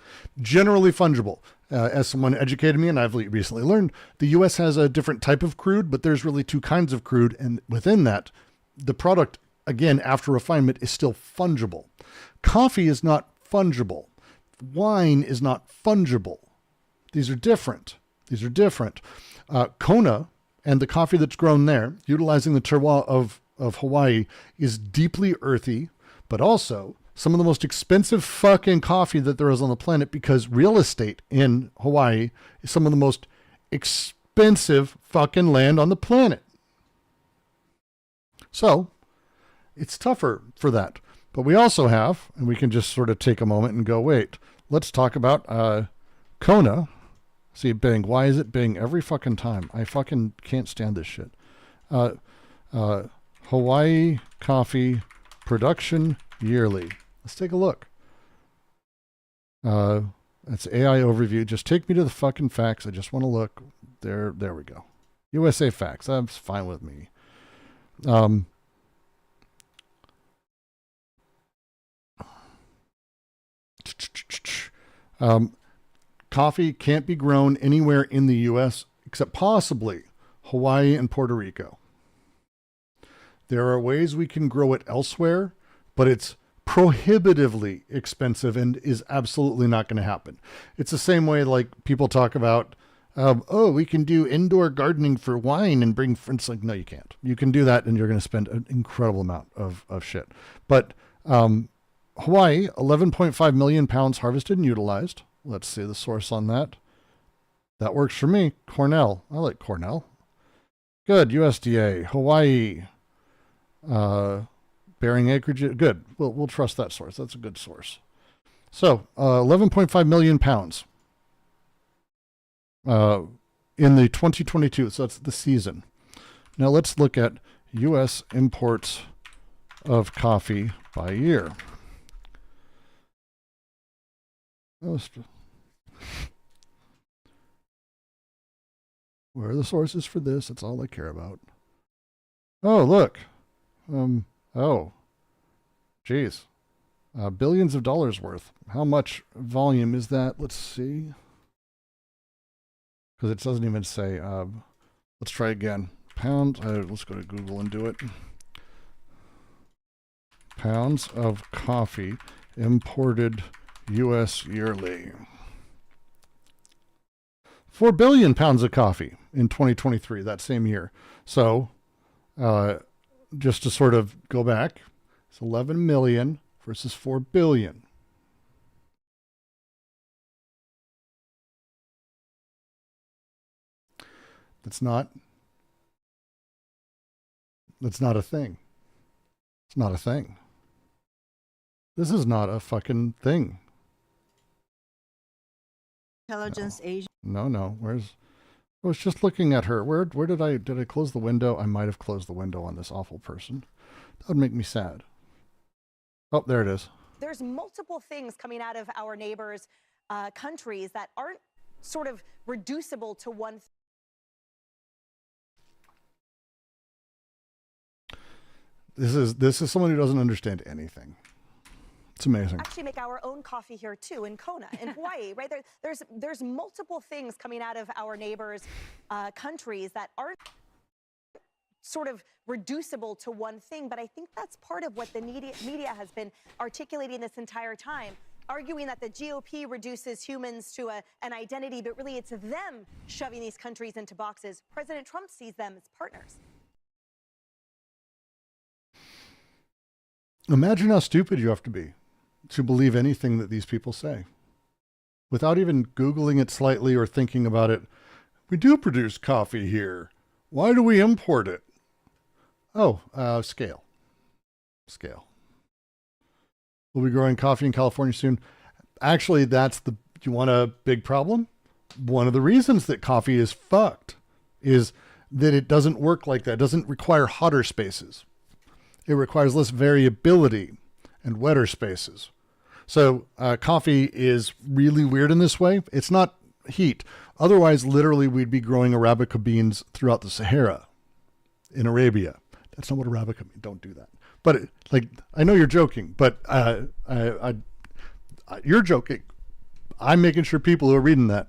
generally fungible. As someone educated me, and I've recently learned, the U.S. has a different type of crude, but there's really two kinds of crude. And within that, the product, again, after refinement, is still fungible. Coffee is not fungible. Wine is not fungible. These are different. Kona and the coffee that's grown there, utilizing the terroir of Hawaii, is deeply earthy, but also some of the most expensive fucking coffee that there is on the planet, because real estate in Hawaii is some of the most expensive fucking land on the planet. So it's tougher for that. But we also have, and we can just sort of take a moment and go, wait, let's talk about Kona. See, Bing. Why is it Bing every fucking time? I fucking can't stand this shit. Hawaii coffee production yearly. Let's take a look. That's AI overview. Just take me to the fucking facts. I just want to look. There we go. USA facts. That's fine with me. Coffee can't be grown anywhere in the U.S. except possibly Hawaii and Puerto Rico. There are ways we can grow it elsewhere, but it's prohibitively expensive and is absolutely not going to happen. It's the same way like people talk about, we can do indoor gardening for wine and bring friends. Like, no, you can't. You can do that and you're going to spend an incredible amount of shit. But Hawaii, 11.5 million pounds harvested and utilized. Let's see the source on that. That works for me. Cornell. I like Cornell. Good. USDA. Hawaii. Bearing acreage. Good. We'll trust that source. That's a good source. So 11.5 million pounds in the 2022. So that's the season. Now let's look at U.S. imports of coffee by year. Where are the sources for this? That's all I care about. Oh, look. Geez. Billions of dollars worth. How much volume is that? Let's see. Because it doesn't even say. Let's try again. Pounds. Let's go to Google and do it. Pounds of coffee imported U.S. yearly. 4 billion pounds of coffee in 2023, that same year. So, just to sort of go back, it's 11 million versus 4 billion. That's not a thing. It's not a thing. This is not a fucking thing. Intelligence agent. No. I was just looking at her. Where did I close the window? I might have closed the window on this awful person. That would make me sad. Oh, there it is. There's multiple things coming out of our neighbors' countries that aren't sort of reducible to one. This is someone who doesn't understand anything. It's amazing. Actually make our own coffee here too in Kona, in Hawaii, right? There's multiple things coming out of our neighbors' countries that aren't sort of reducible to one thing, but I think that's part of what the media has been articulating this entire time, arguing that the GOP reduces humans to an identity, but really it's them shoving these countries into boxes. President Trump sees them as partners. Imagine how stupid you have to be to believe anything that these people say. Without even Googling it slightly or thinking about it, we do produce coffee here. Why do we import it? Oh, scale. We'll be growing coffee in California soon. Actually, you want a big problem? One of the reasons that coffee is fucked is that it doesn't work like that. It doesn't require hotter spaces. It requires less variability and wetter spaces. So coffee is really weird in this way. It's not heat. Otherwise, literally, we'd be growing Arabica beans throughout the Sahara in Arabia. That's not what Arabica means. Don't do that. But I know you're joking, but you're joking. I'm making sure people who are reading that.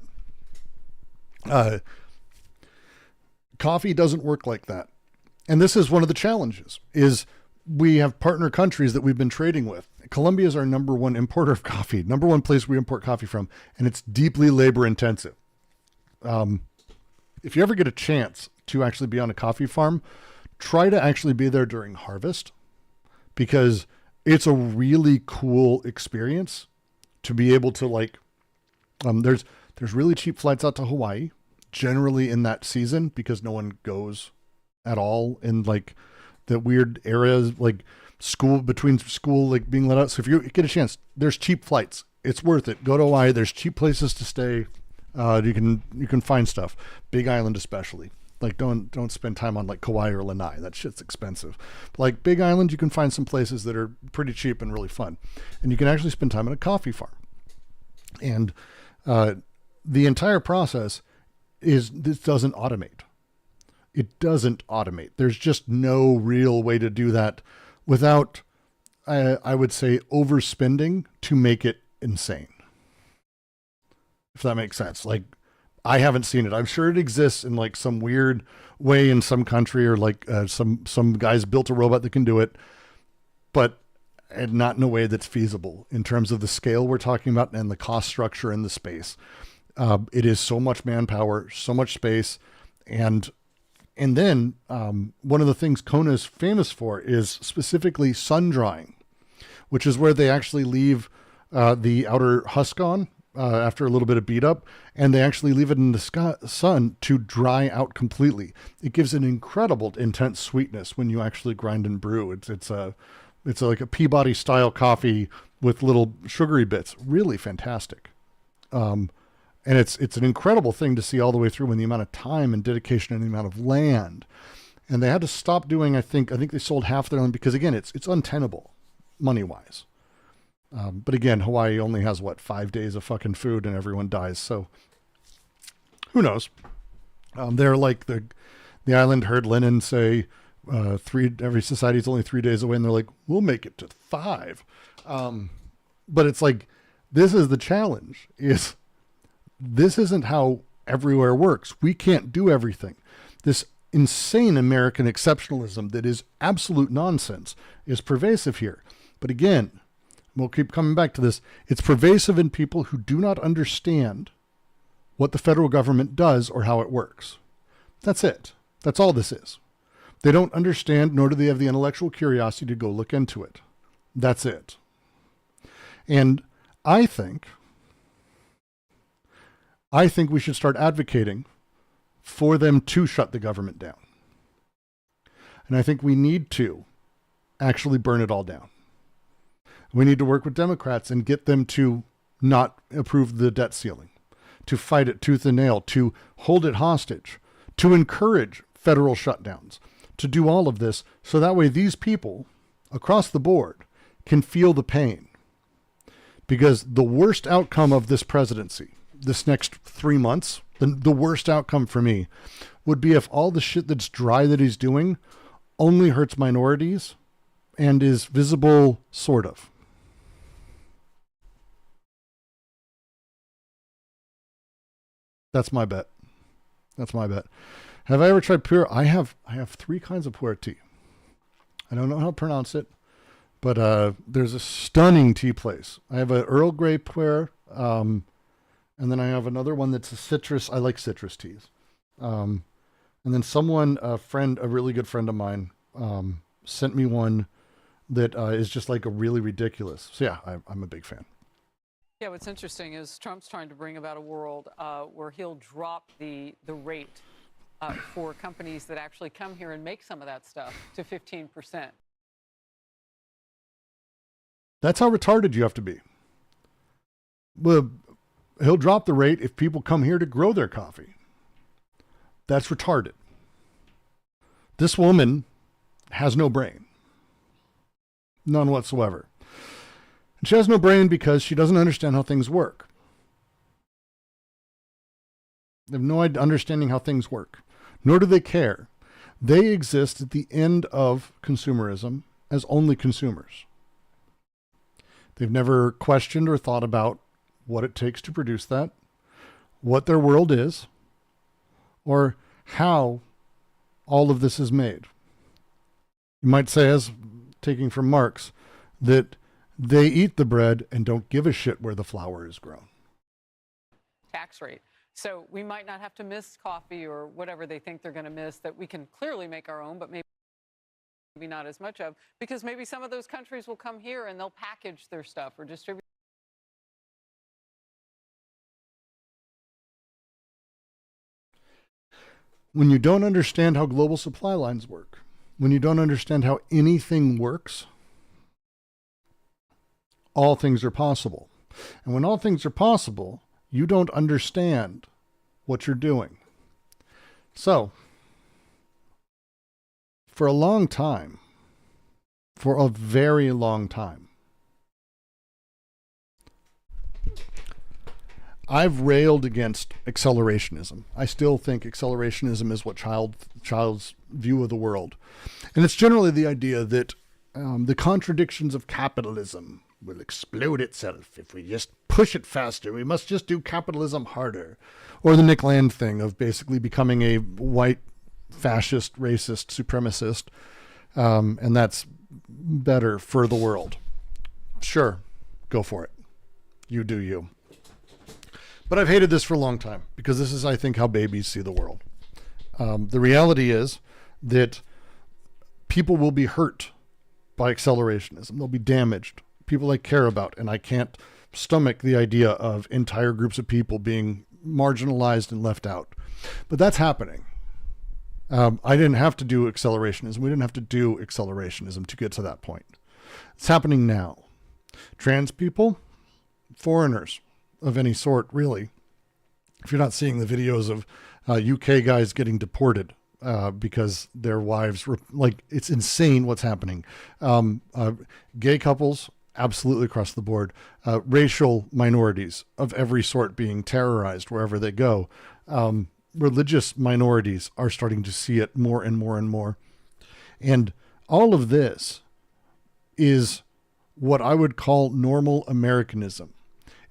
Coffee doesn't work like that. And this is one of the challenges, is we have partner countries that we've been trading with. Colombia is our number one importer of coffee, number one place we import coffee from, and it's deeply labor intensive. If you ever get a chance to actually be on a coffee farm, try to actually be there during harvest, because it's a really cool experience to be able to there's really cheap flights out to Hawaii, generally in that season, because no one goes at all in the weird areas, between school being let out. So if you get a chance, there's cheap flights. It's worth it. Go to Hawaii. There's cheap places to stay. You can find stuff. Big Island especially. Don't spend time on Kauai or Lanai. That shit's expensive. But Big Island, you can find some places that are pretty cheap and really fun, and you can actually spend time at a coffee farm. And the entire process this doesn't automate. It doesn't automate. There's just no real way to do that without, I would say, overspending to make it insane. If that makes sense. I haven't seen it. I'm sure it exists in some weird way in some country, or some guys built a robot that can do it, but not in a way that's feasible in terms of the scale we're talking about and the cost structure and the space. It is so much manpower, so much space. And then one of the things Kona is famous for is specifically sun drying, which is where they actually leave the outer husk on after a little bit of beat up, and they actually leave it in the sun to dry out completely. It gives an incredible intense sweetness when you actually grind and brew. It's like a Peabody style coffee with little sugary bits. Really fantastic. And it's an incredible thing to see all the way through, in the amount of time and dedication and the amount of land. And they had to stop doing, I think they sold half their land because, again, it's untenable money wise. But again, Hawaii only has 5 days of fucking food and everyone dies. So who knows? They're like the island heard Lenin say, every society is only 3 days away. And they're like, we'll make it to 5. But it's this is the challenge, is this isn't how everywhere works. We can't do everything. This insane American exceptionalism that is absolute nonsense is pervasive here. But again, we'll keep coming back to this. It's pervasive in people who do not understand what the federal government does or how it works. That's it. That's all this is. They don't understand, nor do they have the intellectual curiosity to go look into it. That's it. And I think we should start advocating for them to shut the government down. And I think we need to actually burn it all down. We need to work with Democrats and get them to not approve the debt ceiling, to fight it tooth and nail, to hold it hostage, to encourage federal shutdowns, to do all of this, so that way these people across the board can feel the pain. Because the worst outcome of this presidency, this next 3 months, the worst outcome for me would be if all the shit that's dry that he's doing only hurts minorities and is visible, sort of. That's my bet. Have I ever tried puer? I have 3 kinds of puer tea. I don't know how to pronounce it, but there's a stunning tea place. I have an Earl Grey puer, and then I have another one that's a citrus. I like citrus teas. And then a really good friend of mine, sent me one that is just a really ridiculous. So yeah, I'm a big fan. Yeah, what's interesting is Trump's trying to bring about a world where he'll drop the rate for companies that actually come here and make some of that stuff to 15%. That's how retarded you have to be. Well, he'll drop the rate if people come here to grow their coffee. That's retarded. This woman has no brain. None whatsoever. And she has no brain because she doesn't understand how things work. They have no understanding how things work, nor do they care. They exist at the end of consumerism as only consumers. They've never questioned or thought about what it takes to produce that, what their world is, or how all of this is made. You might say, as taking from Marx, that they eat the bread and don't give a shit where the flour is grown. Tax rate. So we might not have to miss coffee or whatever they think they're going to miss that we can clearly make our own, but maybe not as much of, because maybe some of those countries will come here and they'll package their stuff or distribute. When you don't understand how global supply lines work, when you don't understand how anything works, all things are possible. And when all things are possible, you don't understand what you're doing. So, for a long time, for a very long time, I've railed against accelerationism. I still think accelerationism is what child's view of the world. And it's generally the idea that the contradictions of capitalism will explode itself if we just push it faster. We must just do capitalism harder. Or the Nick Land thing of basically becoming a white fascist, racist, supremacist, and that's better for the world. Sure, go for it. You do you. But I've hated this for a long time because this is, I think, how babies see the world. The reality is that people will be hurt by accelerationism. They'll be damaged. People I care about, and I can't stomach the idea of entire groups of people being marginalized and left out. But that's happening. I didn't have to do accelerationism. We didn't have to do accelerationism to get to that point. It's happening now. Trans people, foreigners of any sort, really. If you're not seeing the videos of UK guys getting deported because their wives were like, it's insane what's happening. Gay couples, absolutely across the board. Racial minorities of every sort being terrorized wherever they go. Religious minorities are starting to see it more and more and more. And all of this is what I would call normal Americanism.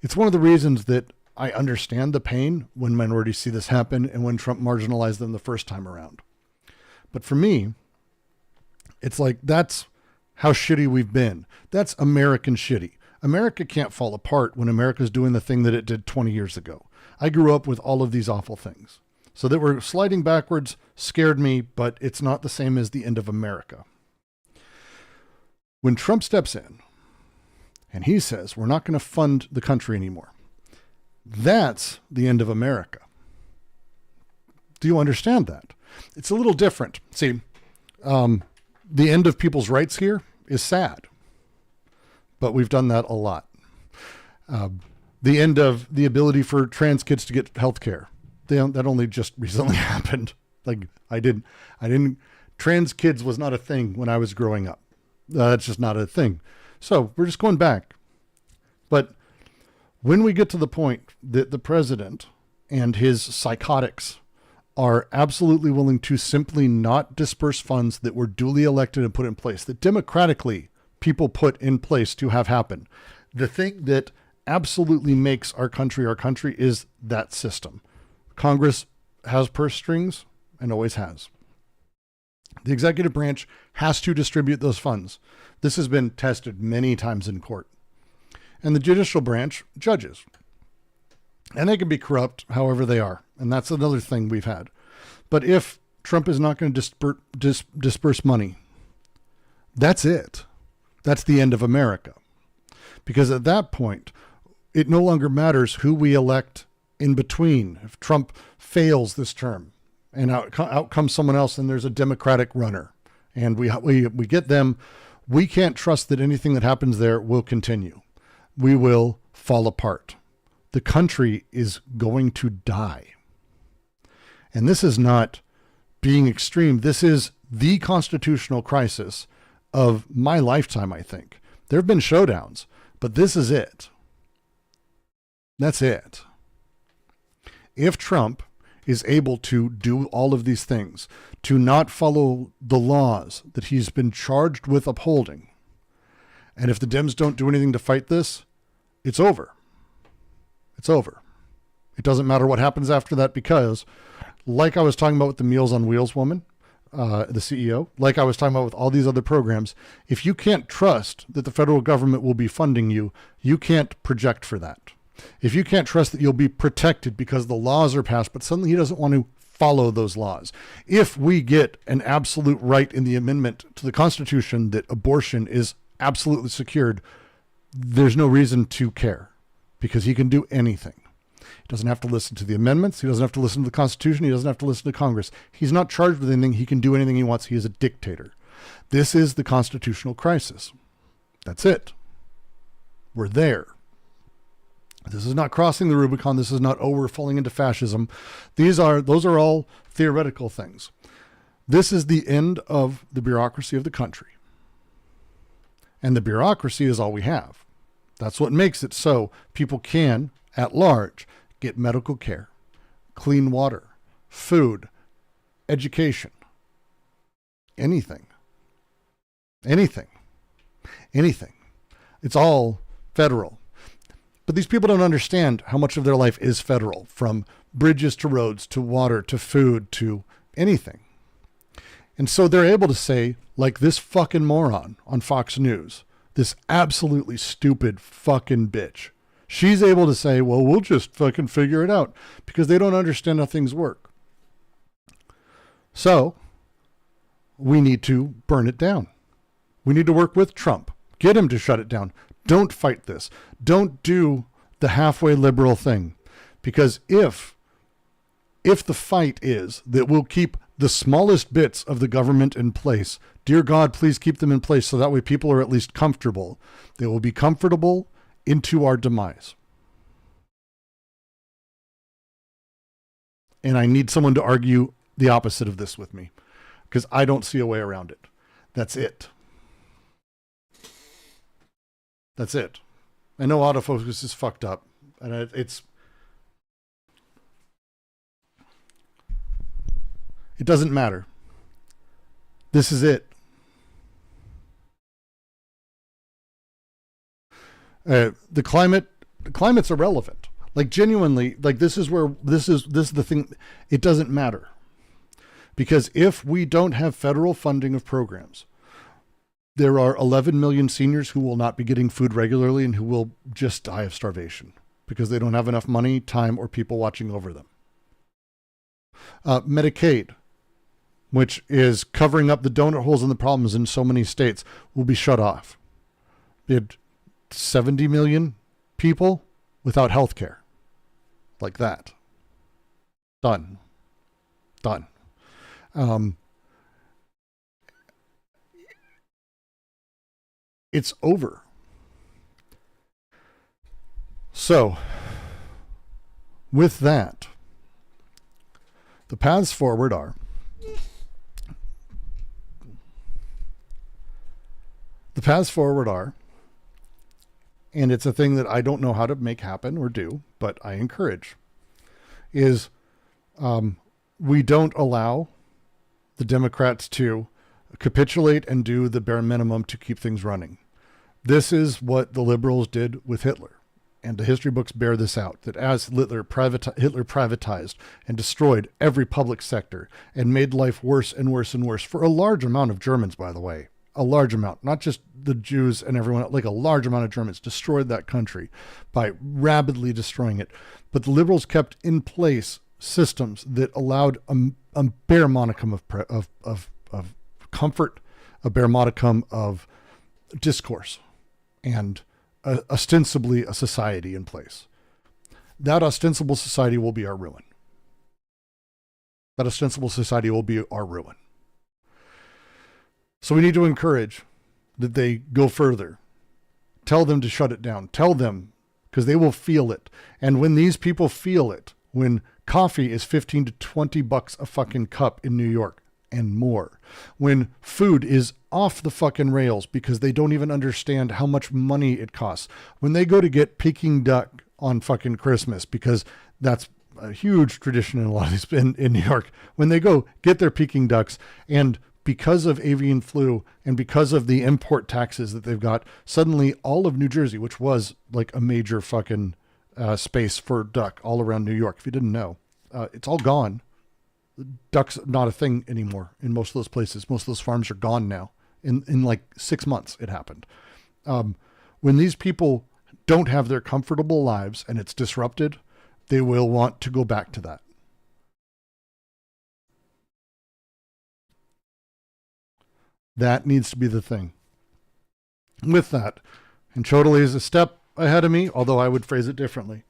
It's one of the reasons that I understand the pain when minorities see this happen and when Trump marginalized them the first time around. But for me, it's like, that's how shitty we've been. That's American shitty. America can't fall apart when America's doing the thing that it did 20 years ago. I grew up with all of these awful things. So that we're sliding backwards scared me, but it's not the same as the end of America. When Trump steps in and he says, we're not going to fund the country anymore, that's the end of America. Do you understand that? It's a little different. See, the end of people's rights here is sad, but we've done that a lot. The end of the ability for trans kids to get health care. That only just recently happened. Like trans kids was not a thing when I was growing up. That's just not a thing. So we're just going back. But when we get to the point that the president and his psychotics are absolutely willing to simply not disperse funds that were duly elected and put in place, that democratically people put in place to have happen, the thing that absolutely makes our country is that system. Congress has purse strings and always has. The executive branch has to distribute those funds. This has been tested many times in court. And the judicial branch judges. And they can be corrupt however they are. And that's another thing we've had. But if Trump is not going to disperse money, that's it. That's the end of America. Because at that point, it no longer matters who we elect in between. If Trump fails this term and out comes someone else and there's a Democratic runner and we get them, we can't trust that anything that happens there will continue. We will fall apart. The country is going to die. And this is not being extreme. This is the constitutional crisis of my lifetime, I think. There have been showdowns, but this is it. That's it. If Trump is able to do all of these things, to not follow the laws that he's been charged with upholding, and if the Dems don't do anything to fight this, it's over. It's over. It doesn't matter what happens after that, because like I was talking about with the Meals on Wheels woman, the CEO, like I was talking about with all these other programs, if you can't trust that the federal government will be funding you, you can't project for that. If you can't trust that you'll be protected because the laws are passed, but suddenly he doesn't want to follow those laws. If we get an absolute right in the amendment to the Constitution that abortion is absolutely secured, there's no reason to care, because he can do anything. He doesn't have to listen to the amendments. He doesn't have to listen to the Constitution. He doesn't have to listen to Congress. He's not charged with anything. He can do anything he wants. He is a dictator. This is the constitutional crisis. That's it. We're there. This is not crossing the Rubicon. This is not, oh, we're falling into fascism. Those are all theoretical things. This is the end of the bureaucracy of the country. And the bureaucracy is all we have. That's what makes it so people can, at large, get medical care, clean water, food, education, anything. Anything. Anything. It's all federal. But these people don't understand how much of their life is federal, from bridges to roads to water to food to anything. And so they're able to say, like this fucking moron on Fox News, this absolutely stupid fucking bitch, she's able to say, well, we'll just fucking figure it out, because they don't understand how things work. So we need to burn it down. We need to work with Trump. Get him to shut it down. Don't fight this. Don't do the halfway liberal thing. Because if the fight is that we'll keep the smallest bits of the government in place, dear God, please keep them in place so that way people are at least comfortable. They will be comfortable into our demise. And I need someone to argue the opposite of this with me, because I don't see a way around it. That's it. That's it. I know autofocus is fucked up, and it doesn't matter. This is it. The climate's irrelevant. Like, genuinely, like this is the thing. It doesn't matter, because if we don't have federal funding of programs, there are 11 million seniors who will not be getting food regularly and who will just die of starvation because they don't have enough money, time, or people watching over them. Medicaid, which is covering up the donut holes and the problems in so many states, will be shut off. We had 70 million people without health care. Like that. Done. Done. It's over. So, with that, the paths forward are and it's a thing that I don't know how to make happen or do, but I encourage, is we don't allow the Democrats to capitulate and do the bare minimum to keep things running. This is what the liberals did with Hitler. And the history books bear this out, that as Hitler privatized and destroyed every public sector and made life worse and worse and worse for a large amount of Germans, by the way, a large amount, not just the Jews and everyone, like a large amount of Germans destroyed that country by rapidly destroying it. But the liberals kept in place systems that allowed a bare modicum of comfort, a bare modicum of discourse, and ostensibly a society in place. That ostensible society will be our ruin. That ostensible society will be our ruin. So we need to encourage that they go further. Tell them to shut it down. Tell them, because they will feel it. And when these people feel it, when coffee is $15 to $20 a fucking cup in New York, and more. When food is off the fucking rails because they don't even understand how much money it costs. When they go to get Peking duck on fucking Christmas, because that's a huge tradition in a lot of these in New York. When they go get their Peking ducks, and because of avian flu and because of the import taxes that they've got, suddenly all of New Jersey, which was like a major fucking space for duck all around New York, if you didn't know, it's all gone. Duck's not a thing anymore in most of those places. Most of those farms are gone now. In like 6 months, it happened. When these people don't have their comfortable lives and it's disrupted, they will want to go back to that. That needs to be the thing. With that, and Chodoli is a step ahead of me, although I would phrase it differently.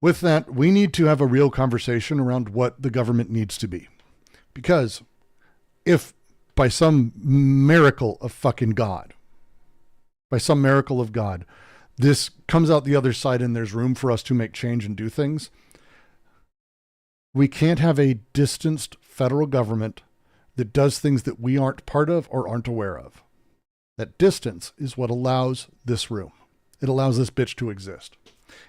With that, we need to have a real conversation around what the government needs to be. Because if by some miracle of fucking God, by some miracle of God, this comes out the other side and there's room for us to make change and do things, we can't have a distanced federal government that does things that we aren't part of or aren't aware of. That distance is what allows this room. It allows this bitch to exist.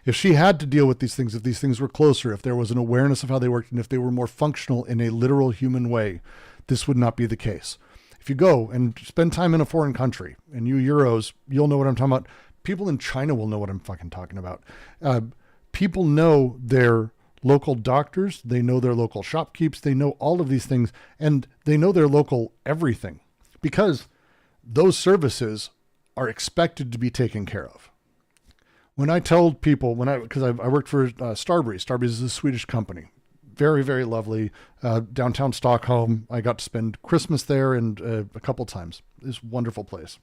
If she had to deal with these things, if these things were closer, if there was an awareness of how they worked, and if they were more functional in a literal human way, this would not be the case. If you go and spend time in a foreign country, and you Euros, you'll know what I'm talking about. People in China will know what I'm fucking talking about. People know their local doctors, they know their local shopkeepers, they know all of these things, and they know their local everything, because those services are expected to be taken care of. When I told people, because I worked for Starbury. Starbury is a Swedish company. Very, very lovely. Downtown Stockholm. I got to spend Christmas there and a couple times. It's a wonderful place.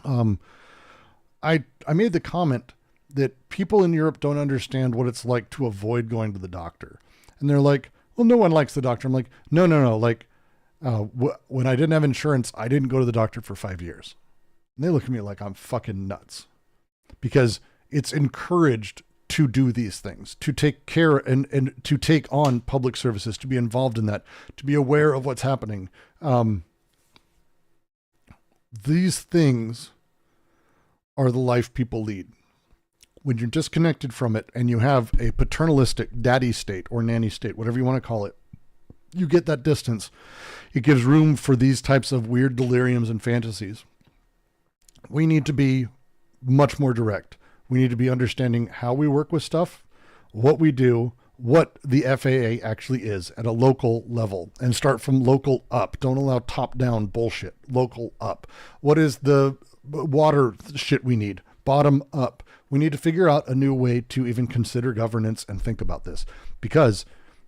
I made the comment that people in Europe don't understand what it's like to avoid going to the doctor. And they're like, well, no one likes the doctor. I'm like, no. Like, when I didn't have insurance, I didn't go to the doctor for 5 years. And they look at me like I'm fucking nuts. Because it's encouraged to do these things, to take care and to take on public services, to be involved in that, to be aware of what's happening. These things are the life people lead. When you're disconnected from it and you have a paternalistic daddy state or nanny state, whatever you want to call it, you get that distance. It gives room for these types of weird deliriums and fantasies. We need to be much more direct. We need to be understanding how we work with stuff, what we do, what the FAA actually is at a local level, and start from local up. Don't allow top-down bullshit. Local up. What is the water shit we need? Bottom up. We need to figure out a new way to even consider governance and think about this, because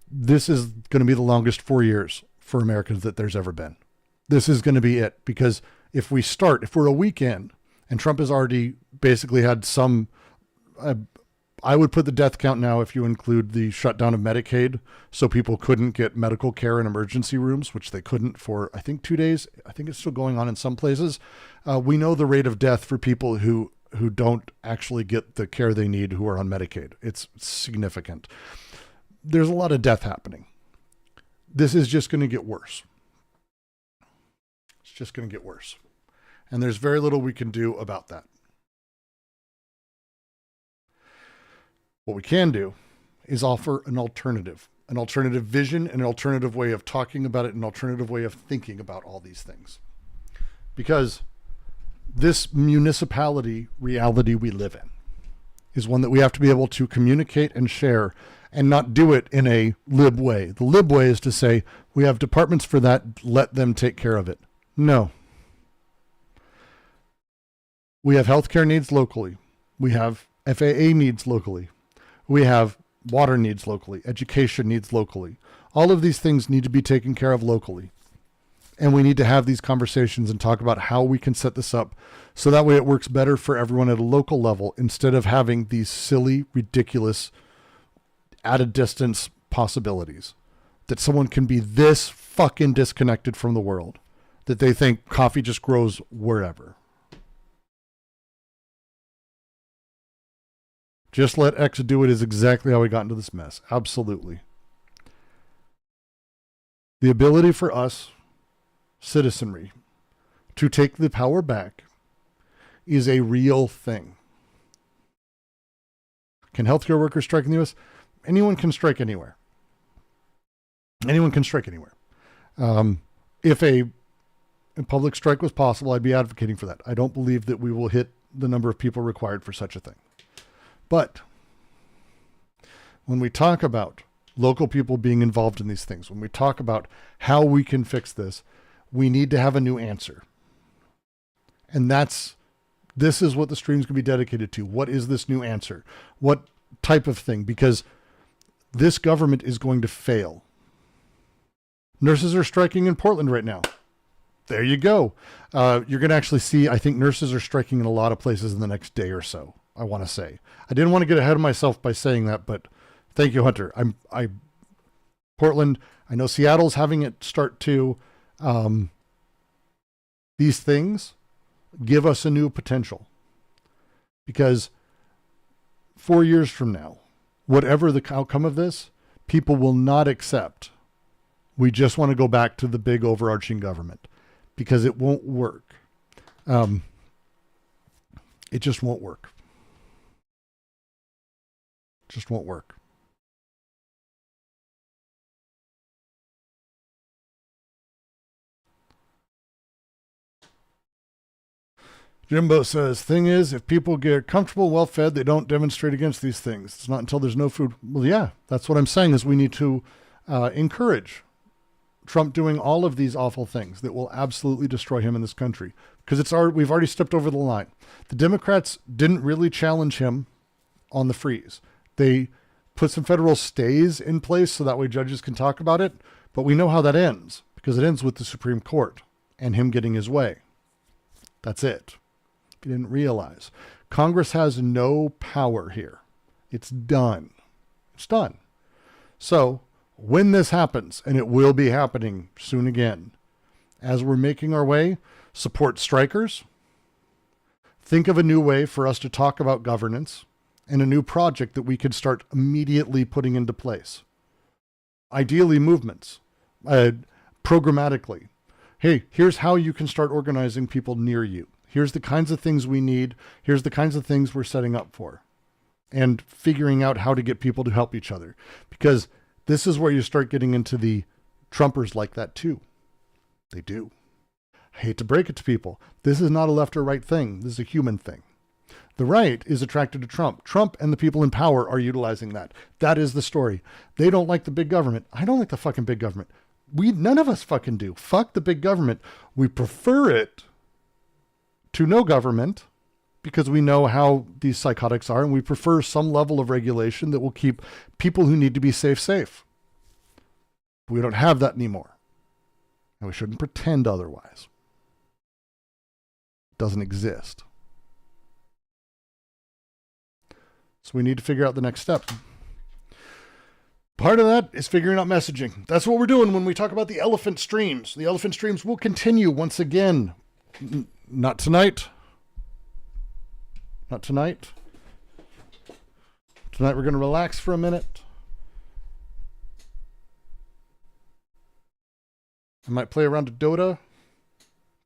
this is going to be the longest 4 years for Americans that there's ever been. This is going to be it, because if we're a weekend, and Trump has already basically had some, I would put the death count now if you include the shutdown of Medicaid, so people couldn't get medical care in emergency rooms, which they couldn't for, I think, 2 days. I think it's still going on in some places. We know the rate of death for people who don't actually get the care they need who are on Medicaid. It's significant. There's a lot of death happening. This is just going to get worse. It's just going to get worse. And there's very little we can do about that. What we can do is offer an alternative vision, an alternative way of talking about it, an alternative way of thinking about all these things. Because this municipality reality we live in is one that we have to be able to communicate and share, and not do it in a lib way. The lib way is to say, we have departments for that, let them take care of it. No. We have healthcare needs locally. We have FAA needs locally. We have water needs locally. Education needs locally. All of these things need to be taken care of locally. And we need to have these conversations and talk about how we can set this up so that way it works better for everyone at a local level, instead of having these silly, ridiculous, at a distance possibilities that someone can be this fucking disconnected from the world that they think coffee just grows wherever. Just let X do it is exactly how we got into this mess. Absolutely. The ability for us, citizenry, to take the power back is a real thing. Can healthcare workers strike in the U.S.? Anyone can strike anywhere. Anyone can strike anywhere. If a public strike was possible, I'd be advocating for that. I don't believe that we will hit the number of people required for such a thing. But when we talk about local people being involved in these things, when we talk about how we can fix this, we need to have a new answer. And this is what the streams can be dedicated to. What is this new answer? What type of thing? Because this government is going to fail. Nurses are striking in Portland right now. There you go. You're going to actually see, I think nurses are striking in a lot of places in the next day or so, I want to say. I didn't want to get ahead of myself by saying that, but thank you, Hunter. Portland, I know Seattle's having it start to. These things give us a new potential, because 4 years from now, whatever the outcome of this, people will not accept. We just want to go back to the big overarching government, because it won't work. It just won't work. Just won't work. Jimbo says, thing is, if people get comfortable, well-fed, they don't demonstrate against these things. It's not until there's no food. Well, yeah, that's what I'm saying, is we need to encourage Trump doing all of these awful things that will absolutely destroy him in this country, because we've already stepped over the line. The Democrats didn't really challenge him on the freeze. They put some federal stays in place so that way judges can talk about it, but we know how that ends, because it ends with the Supreme Court and him getting his way. That's it. If you didn't realize, Congress has no power here. It's done. It's done. So when this happens, and it will be happening soon again, as we're making our way, support strikers. Think of a new way for us to talk about governance and a new project that we could start immediately putting into place. Ideally, movements, programmatically. Hey, here's how you can start organizing people near you. Here's the kinds of things we need. Here's the kinds of things we're setting up for. And figuring out how to get people to help each other. Because this is where you start getting into the Trumpers like that too. They do. I hate to break it to people. This is not a left or right thing. This is a human thing. The right is attracted to Trump. Trump and the people in power are utilizing that. That is the story. They don't like the big government. I don't like the fucking big government. None of us fucking do. Fuck the big government. We prefer it to no government, because we know how these psychotics are, and we prefer some level of regulation that will keep people who need to be safe. But we don't have that anymore. And we shouldn't pretend otherwise. It doesn't exist. So we need to figure out the next step. Part of that is figuring out messaging. That's what we're doing when we talk about the elephant streams. The elephant streams will continue once again. Not tonight. Not tonight. Tonight we're going to relax for a minute. I might play around to Dota,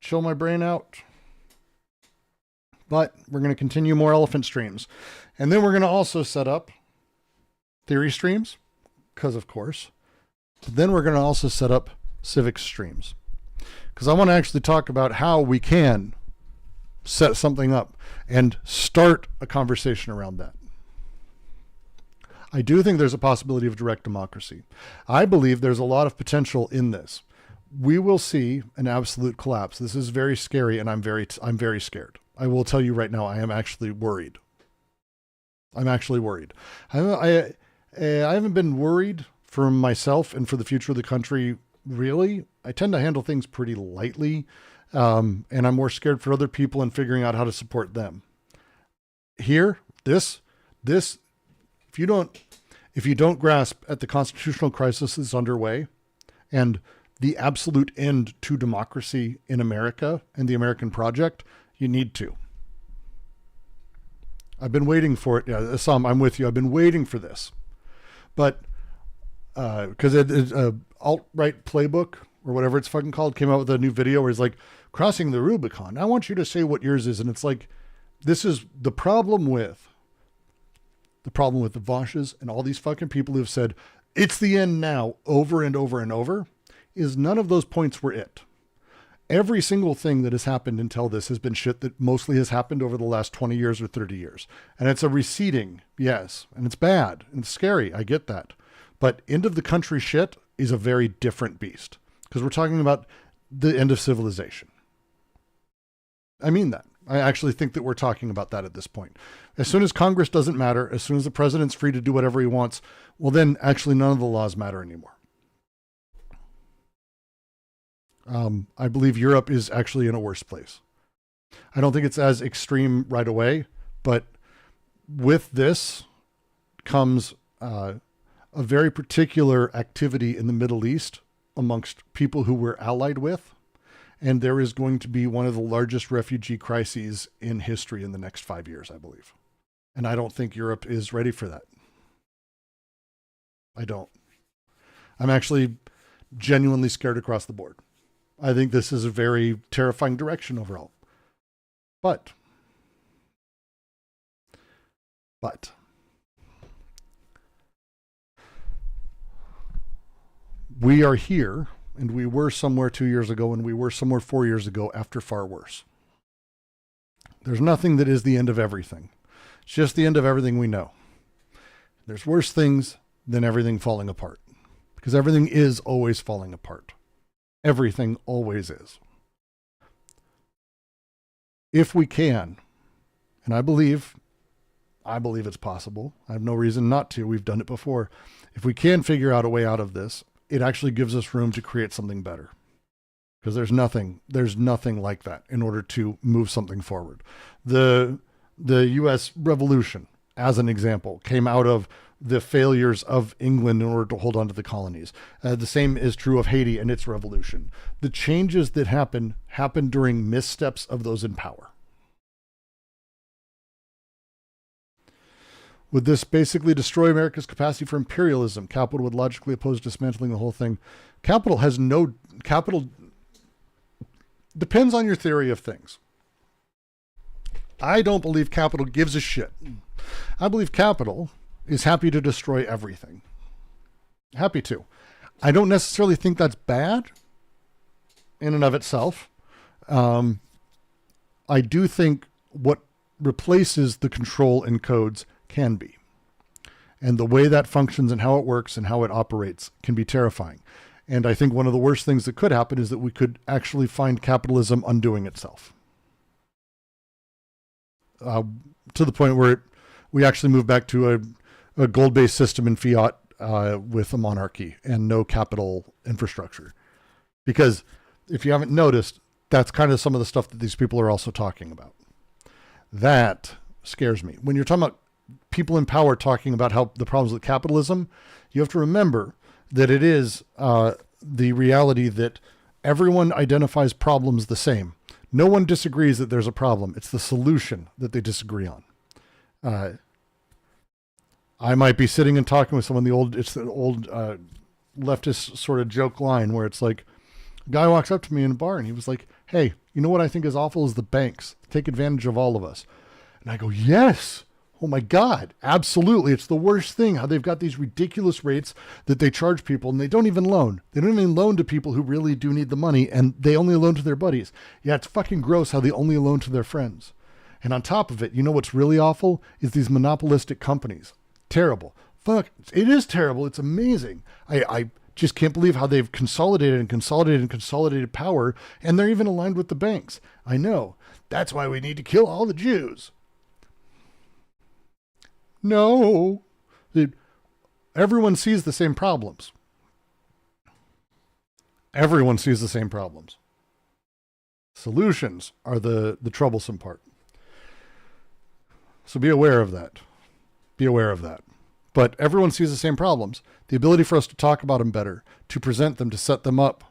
chill my brain out. But we're going to continue more elephant streams. And then we're going to also set up theory streams, because of course. But then we're going to also set up civics streams, because I want to actually talk about how we can set something up and start a conversation around that. I do think there's a possibility of direct democracy. I believe there's a lot of potential in this. We will see an absolute collapse. This is very scary, and I'm very scared. I will tell you right now, I am actually worried. I'm actually worried. I haven't been worried for myself and for the future of the country, really. I tend to handle things pretty lightly, and I'm more scared for other people and figuring out how to support them. Here, this, if you don't grasp at the constitutional crisis that's underway and the absolute end to democracy in America and the American project, you need to. I've been waiting for it. Yeah, Assam, I'm with you. I've been waiting for this. But because alt-right playbook or whatever it's fucking called came out with a new video where he's like, crossing the Rubicon. I want you to say what yours is. And it's like, this is the problem with the Vosches and all these fucking people who have said, it's the end now, over and over and over, is none of those points were it. Every single thing that has happened until this has been shit that mostly has happened over the last 20 years or 30 years. And it's a receding, yes. And it's bad and it's scary. I get that. But end of the country shit is a very different beast because we're talking about the end of civilization. I mean that. I actually think that we're talking about that at this point. As soon as Congress doesn't matter, as soon as the president's free to do whatever he wants, well, then actually none of the laws matter anymore. I believe Europe is actually in a worse place. I don't think it's as extreme right away, but with this comes a very particular activity in the Middle East amongst people who we're allied with. And there is going to be one of the largest refugee crises in history in the next 5 years, I believe. And I don't think Europe is ready for that. I don't. I'm actually genuinely scared across the board. I think this is a very terrifying direction overall. But we are here, and we were somewhere 2 years ago, and we were somewhere 4 years ago after far worse. There's nothing that is the end of everything. It's just the end of everything we know. There's worse things than everything falling apart, because everything is always falling apart. Everything always is. If we can, and I believe it's possible. I have no reason not to. We've done it before. If we can figure out a way out of this, it actually gives us room to create something better. Because there's nothing like that in order to move something forward. The U.S. Revolution, as an example, came out of the failures of England in order to hold on to the colonies. The same is true of Haiti and its revolution. The changes that happen during missteps of those in power. Would this basically destroy America's capacity for imperialism? Capital would logically oppose dismantling the whole thing. Capital depends on your theory of things. I don't believe capital gives a shit. I believe capital is happy to destroy everything. Happy to. I don't necessarily think that's bad in and of itself. I do think what replaces the control and codes can be. And the way that functions and how it works and how it operates can be terrifying. And I think one of the worst things that could happen is that we could actually find capitalism undoing itself. To the point where we actually move back to a gold-based system in fiat with a monarchy and no capital infrastructure. Because if you haven't noticed, that's kind of some of the stuff that these people are also talking about. That scares me. When you're talking about people in power talking about how the problems with capitalism, you have to remember that it is the reality that everyone identifies problems the same. No one disagrees that there's a problem. It's the solution that they disagree on. I might be sitting and talking with someone, it's the old leftist sort of joke line where it's like, a guy walks up to me in a bar and he was like, hey, you know what I think is awful is the banks take advantage of all of us. And I go, yes. Oh my God, absolutely. It's the worst thing how they've got these ridiculous rates that they charge people and they don't even loan. They don't even loan to people who really do need the money and they only loan to their buddies. Yeah, it's fucking gross how they only loan to their friends. And on top of it, you know what's really awful is these monopolistic companies. Terrible. Fuck, it is terrible. It's amazing. I just can't believe how they've consolidated power and they're even aligned with the banks. I know. That's why we need to kill all the Jews. No, everyone sees the same problems. Everyone sees the same problems. Solutions are the troublesome part. So be aware of that. Be aware of that. But everyone sees the same problems. The ability for us to talk about them better, to present them, to set them up,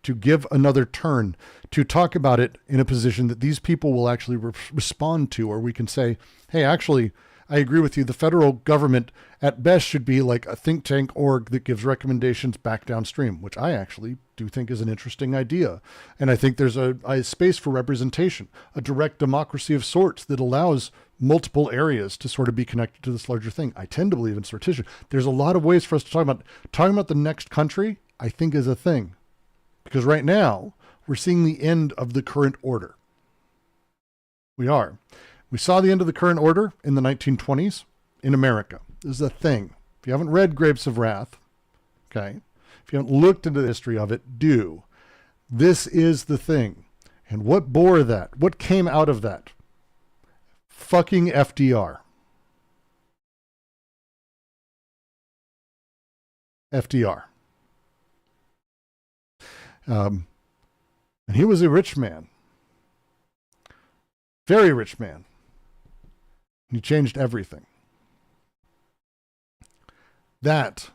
to give another turn, to talk about it in a position that these people will actually respond to, or we can say, hey, actually, I agree with you. The federal government at best should be like a think tank org that gives recommendations back downstream, which I actually do think is an interesting idea. And I think there's a space for representation, a direct democracy of sorts that allows multiple areas to sort of be connected to this larger thing. I tend to believe in sortition. There's a lot of ways for us to talk about the next country, I think, is a thing. Because right now we're seeing the end of the current order. We are. We saw the end of the current order in the 1920s in America. This is a thing. If you haven't read Grapes of Wrath, okay, if you haven't looked into the history of it, do. This is the thing. And what bore that? What came out of that? Fucking FDR. FDR. And he was a rich man. Very rich man. He changed everything. That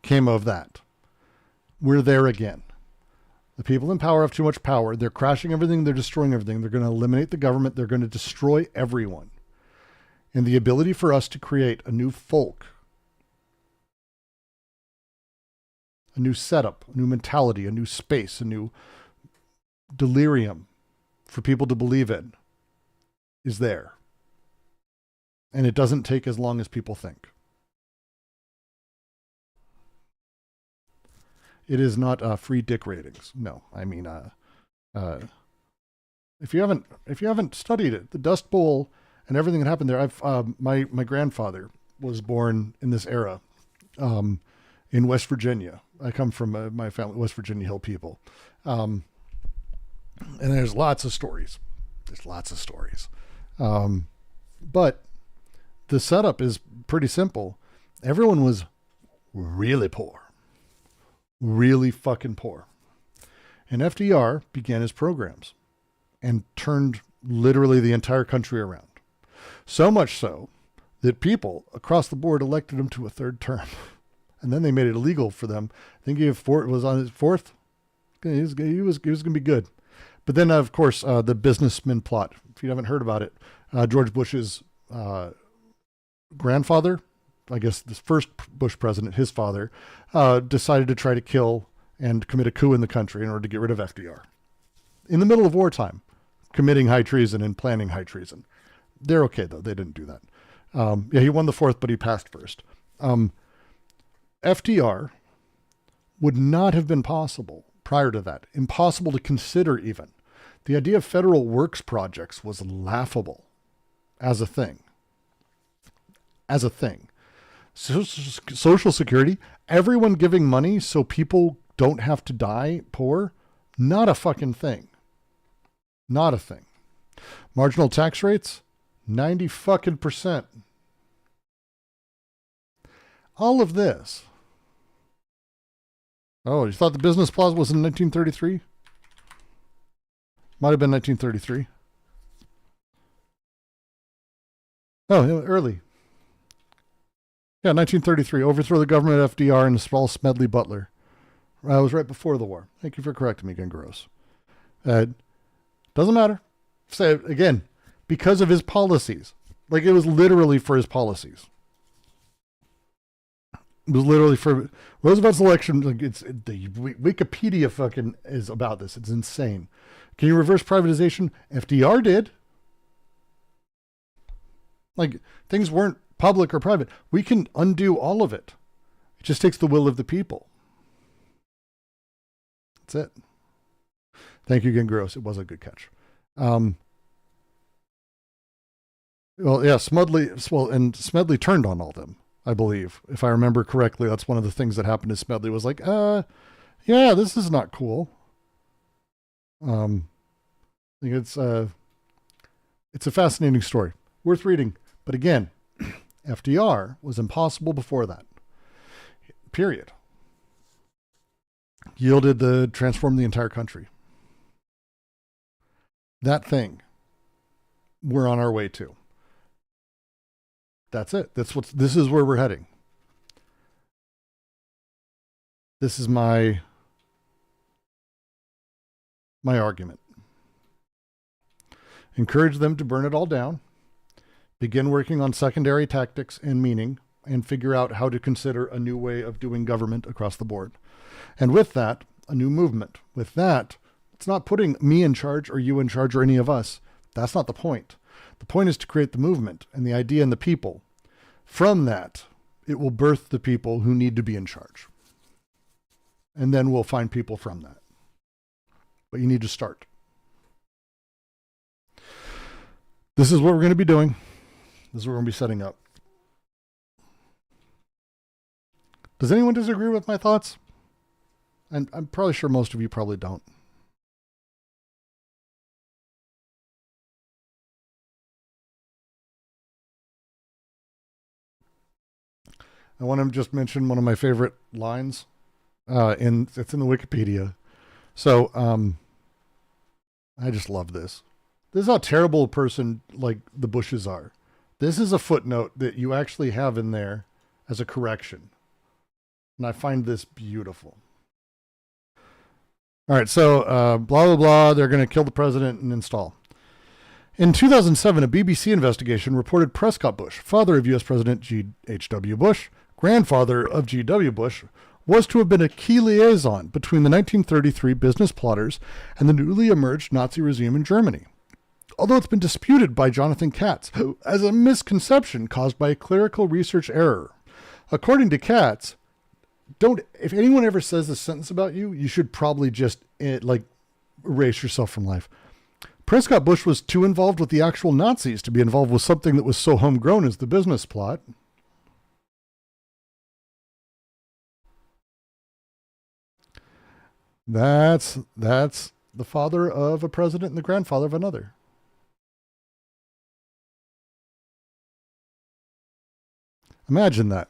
came of that. We're there again. The people in power have too much power. They're crashing everything. They're destroying everything. They're going to eliminate the government. They're going to destroy everyone. And the ability for us to create a new folk, a new setup, a new mentality, a new space, a new delirium for people to believe in is there. And it doesn't take as long as people think. It is not free dick ratings. No, I mean, if you haven't studied it, the Dust Bowl and everything that happened there. My grandfather was born in this era, in West Virginia. I come from my family, West Virginia Hill people, and there's lots of stories. But the setup is pretty simple. Everyone was really poor. Really fucking poor. And FDR began his programs and turned literally the entire country around. So much so that people across the board elected him to a third term. And then they made it illegal for them. I think he was on his fourth. He was going to be good. But then, of course, the businessman plot. If you haven't heard about it, George Bush's grandfather, I guess the first Bush president, his father, decided to try to kill and commit a coup in the country in order to get rid of FDR. In the middle of wartime, committing high treason and planning high treason. They're okay, though. They didn't do that. Yeah, he won the fourth, but he passed first. FDR would not have been possible prior to that. Impossible to consider even. The idea of federal works projects was laughable as a thing. As a thing. Social Security, everyone giving money so people don't have to die poor, not a fucking thing. Not a thing. Marginal tax rates, 90 fucking %. All of this. Oh, you thought the business plaza was in 1933? Might have been 1933. Oh, early. Yeah, 1933. Overthrow the government of FDR and install Smedley Butler. It was right before the war. Thank you for correcting me again, Gross. Doesn't matter. Say it again. Because of his policies. Like, it was literally for his policies. It was literally for Roosevelt's election. Like, the Wikipedia fucking is about this. It's insane. Can you reverse privatization? FDR did. Like, things weren't public or private. We can undo all of it. It just takes the will of the people. That's it. Thank you again, Gross. It was a good catch. Well, yeah, Smedley turned on all them, I believe. If I remember correctly, that's one of the things that happened to Smedley was like, yeah, this is not cool. I think it's a fascinating story. Worth reading. But again, FDR was impossible before that. Period. Transformed the entire country. That thing we're on our way to. That's it. This is where we're heading. This is my argument. Encourage them to burn it all down. begin working on secondary tactics and meaning, and figure out how to consider a new way of doing government across the board. And with that, a new movement. With that, it's not putting me in charge or you in charge or any of us. That's not the point. The point is to create the movement and the idea and the people. From that, it will birth the people who need to be in charge. And then we'll find people from that. But you need to start. This is what we're going to be doing. This is what we're going to be setting up. Does anyone disagree with my thoughts? And I'm probably sure most of you probably don't. I want to just mention one of my favorite lines. It's in the Wikipedia. So I just love this. This is how terrible a person like the Bushes are. This is a footnote that you actually have in there as a correction. And I find this beautiful. All right, so blah, blah, blah. They're going to kill the president and install. In 2007, a BBC investigation reported Prescott Bush, father of U.S. President H.W. Bush, grandfather of G.W. Bush, was to have been a key liaison between the 1933 business plotters and the newly emerged Nazi regime in Germany. Although it's been disputed by Jonathan Katz as a misconception caused by a clerical research error. According to Katz, if anyone ever says this sentence about you, you should probably just erase yourself from life. Prescott Bush was too involved with the actual Nazis to be involved with something that was so homegrown as the business plot. That's the father of a president and the grandfather of another. Imagine that.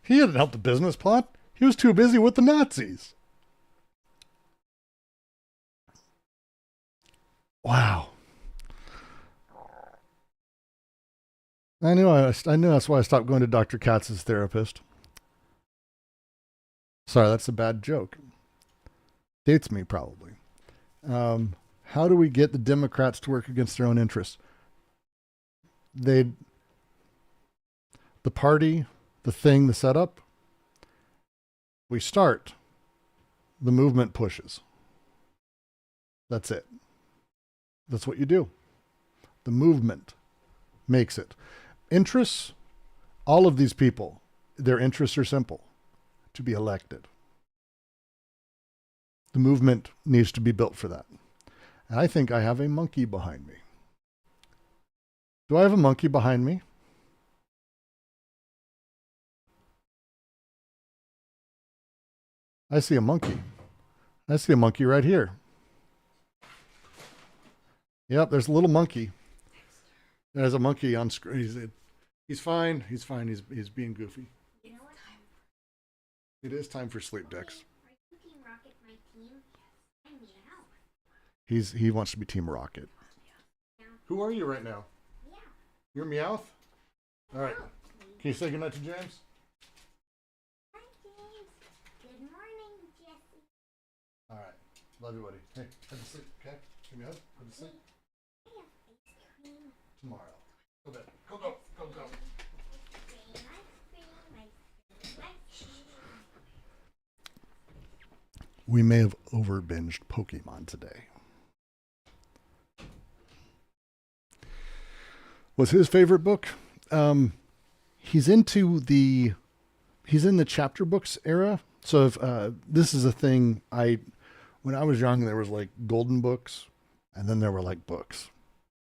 He didn't help the business plot. He was too busy with the Nazis. Wow. I knew that's why I stopped going to Dr. Katz's therapist. Sorry, that's a bad joke. Dates me, probably. How do we get the Democrats to work against their own interests? The party, the thing, the setup. We start. The movement pushes. That's it. That's what you do. The movement makes it. Interests, all of these people, their interests are simple. To be elected. The movement needs to be built for that. And I think I have a monkey behind me. Do I have a monkey behind me? I see a monkey. I see a monkey right here. Yep, there's a little monkey. There's a monkey on screen. He's fine. He's fine. He's being goofy. It is time for sleep, Dex. He wants to be Team Rocket. Who are you right now? You're Meowth? All right. Can you say goodnight to James? Hi, James. Good morning, Jesse. All right. Love you, buddy. Hey, head to sleep, okay? Give me a hug. Head to sleep. I have ice cream. Tomorrow. Go to bed. Go, go, go, go. We may have over-binged Pokemon today. What's his favorite book? He's in the chapter books era. So if this is a thing, when I was young, there was like golden books, and then there were like books,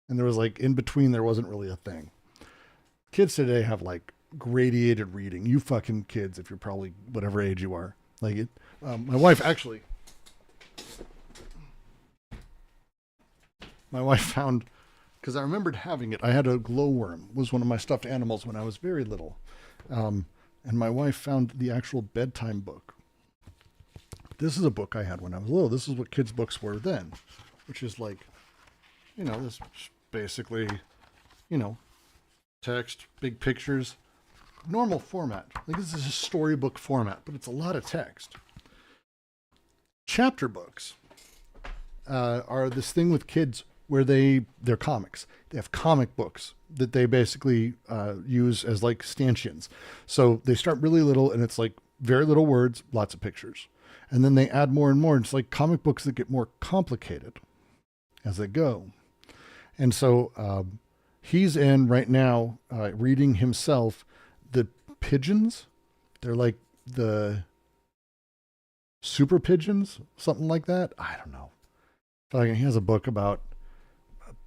and there was like in between, there wasn't really a thing. Kids today have like gradiated reading. You fucking kids, if you're probably whatever age you are, like it. My wife found, because I remembered having it. I had a glowworm, was one of my stuffed animals when I was very little. And my wife found the actual bedtime book. This is a book I had when I was little. This is what kids' books were then, which is like, this basically, text, big pictures, normal format. Like this is a storybook format, but it's a lot of text. Chapter books are this thing with kids where they're comics. They have comic books that they basically use as like stanchions. So they start really little, and it's like very little words, lots of pictures. And then they add more and more. It's like comic books that get more complicated as they go. And so he's in right now reading himself the pigeons. They're like the super pigeons, something like that. I don't know. He has a book about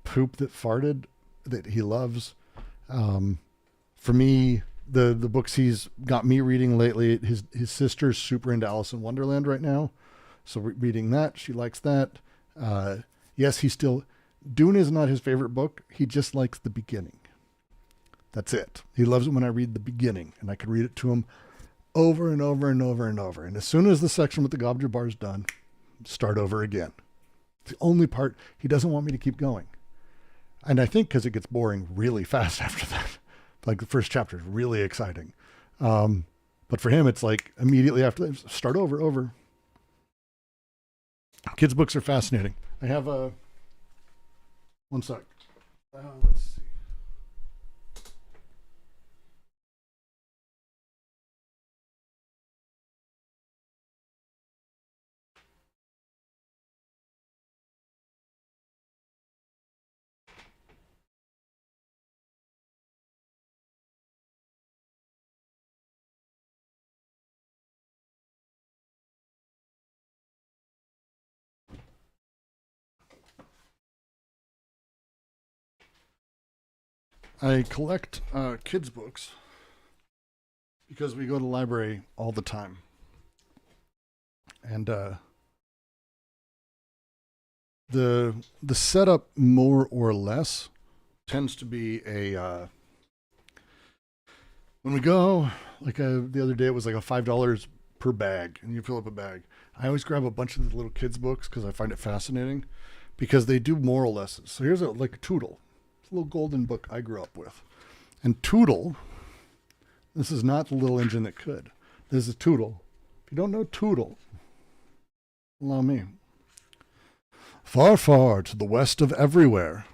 poop that farted that he loves. For me, the books he's got me reading lately, his sister's super into Alice in Wonderland right now. So reading that, she likes that. Yes, Dune is not his favorite book. He just likes the beginning. That's it. He loves it when I read the beginning, and I could read it to him over and over and over and over. And as soon as the section with the Gobja bar is done, start over again. It's the only part he doesn't want me to keep going. And I think because it gets boring really fast after that. Like the first chapter is really exciting. But for him, it's like immediately after that, start over. Kids' books are fascinating. I have one sec. Let's see. I collect kids' books because we go to the library all the time. And the setup, more or less, tends to be when we go, like the other day, it was like a $5 per bag, and you fill up a bag. I always grab a bunch of the little kids' books because I find it fascinating, because they do moral lessons. So here's like a Tootle. It's a little golden book I grew up with. And Tootle, this is not the little engine that could. This is Tootle. If you don't know Tootle, allow me. Far, far to the west of everywhere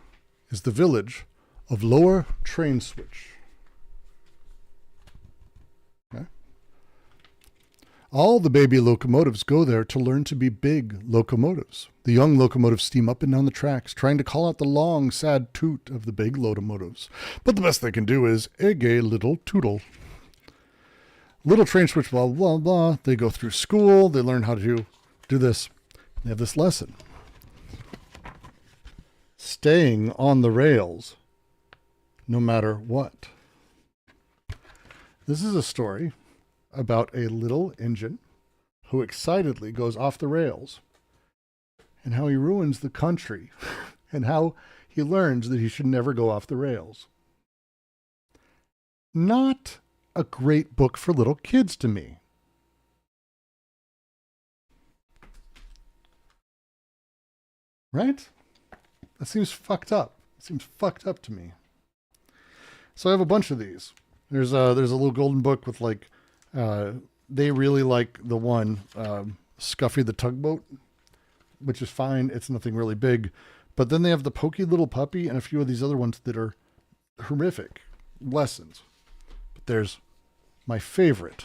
is the village of Lower Train Switch. Okay. All the baby locomotives go there to learn to be big locomotives. The young locomotives steam up and down the tracks, trying to call out the long, sad toot of the big locomotives. But the best they can do is a gay little tootle. Little train switch, blah, blah, blah. They go through school. They learn how to do this. They have this lesson. Staying on the rails, no matter what. This is a story about a little engine who excitedly goes off the rails, and how he ruins the country, and how he learns that he should never go off the rails. Not a great book for little kids to me. Right? That seems fucked up. It seems fucked up to me. So I have a bunch of these. There's a little golden book with like, they really like the one, Scuffy the Tugboat, which is fine. It's nothing really big. But then they have the Pokey Little Puppy and a few of these other ones that are horrific lessons. But there's my favorite.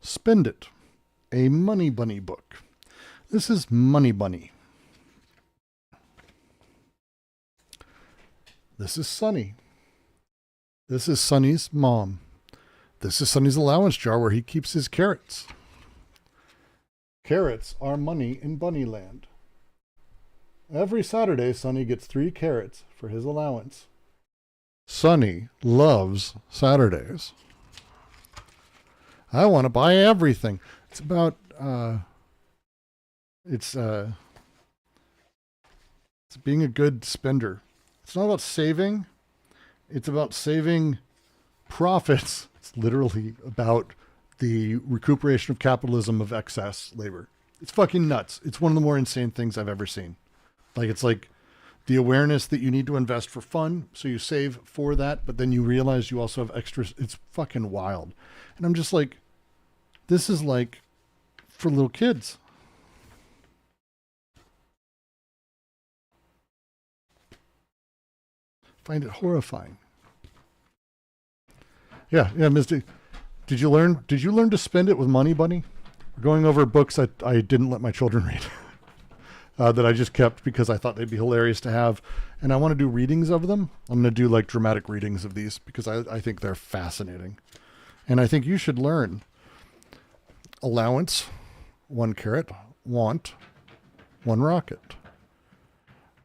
Spend It, a Money Bunny book. This is Money Bunny. This is Sonny. This is Sonny's mom. This is Sonny's allowance jar where he keeps his carrots. Carrots are money in Bunnyland. Every Saturday, Sonny gets 3 carrots for his allowance. Sonny loves Saturdays. I want to buy everything. It's about, it's being a good spender. It's not about saving. It's about saving profits. It's literally about the recuperation of capitalism of excess labor. It's fucking nuts. It's one of the more insane things I've ever seen. Like, it's like the awareness that you need to invest for fun, so you save for that, but then you realize you also have extras. It's fucking wild. And I'm just like, this is like for little kids. Find it horrifying. Yeah, Misty. Did you learn to spend it with money, Bunny? We're going over books that I didn't let my children read. That I just kept because I thought they'd be hilarious to have. And I want to do readings of them. I'm going to do like dramatic readings of these because I think they're fascinating. And I think you should learn. Allowance, 1 carrot. Want, 1 rocket.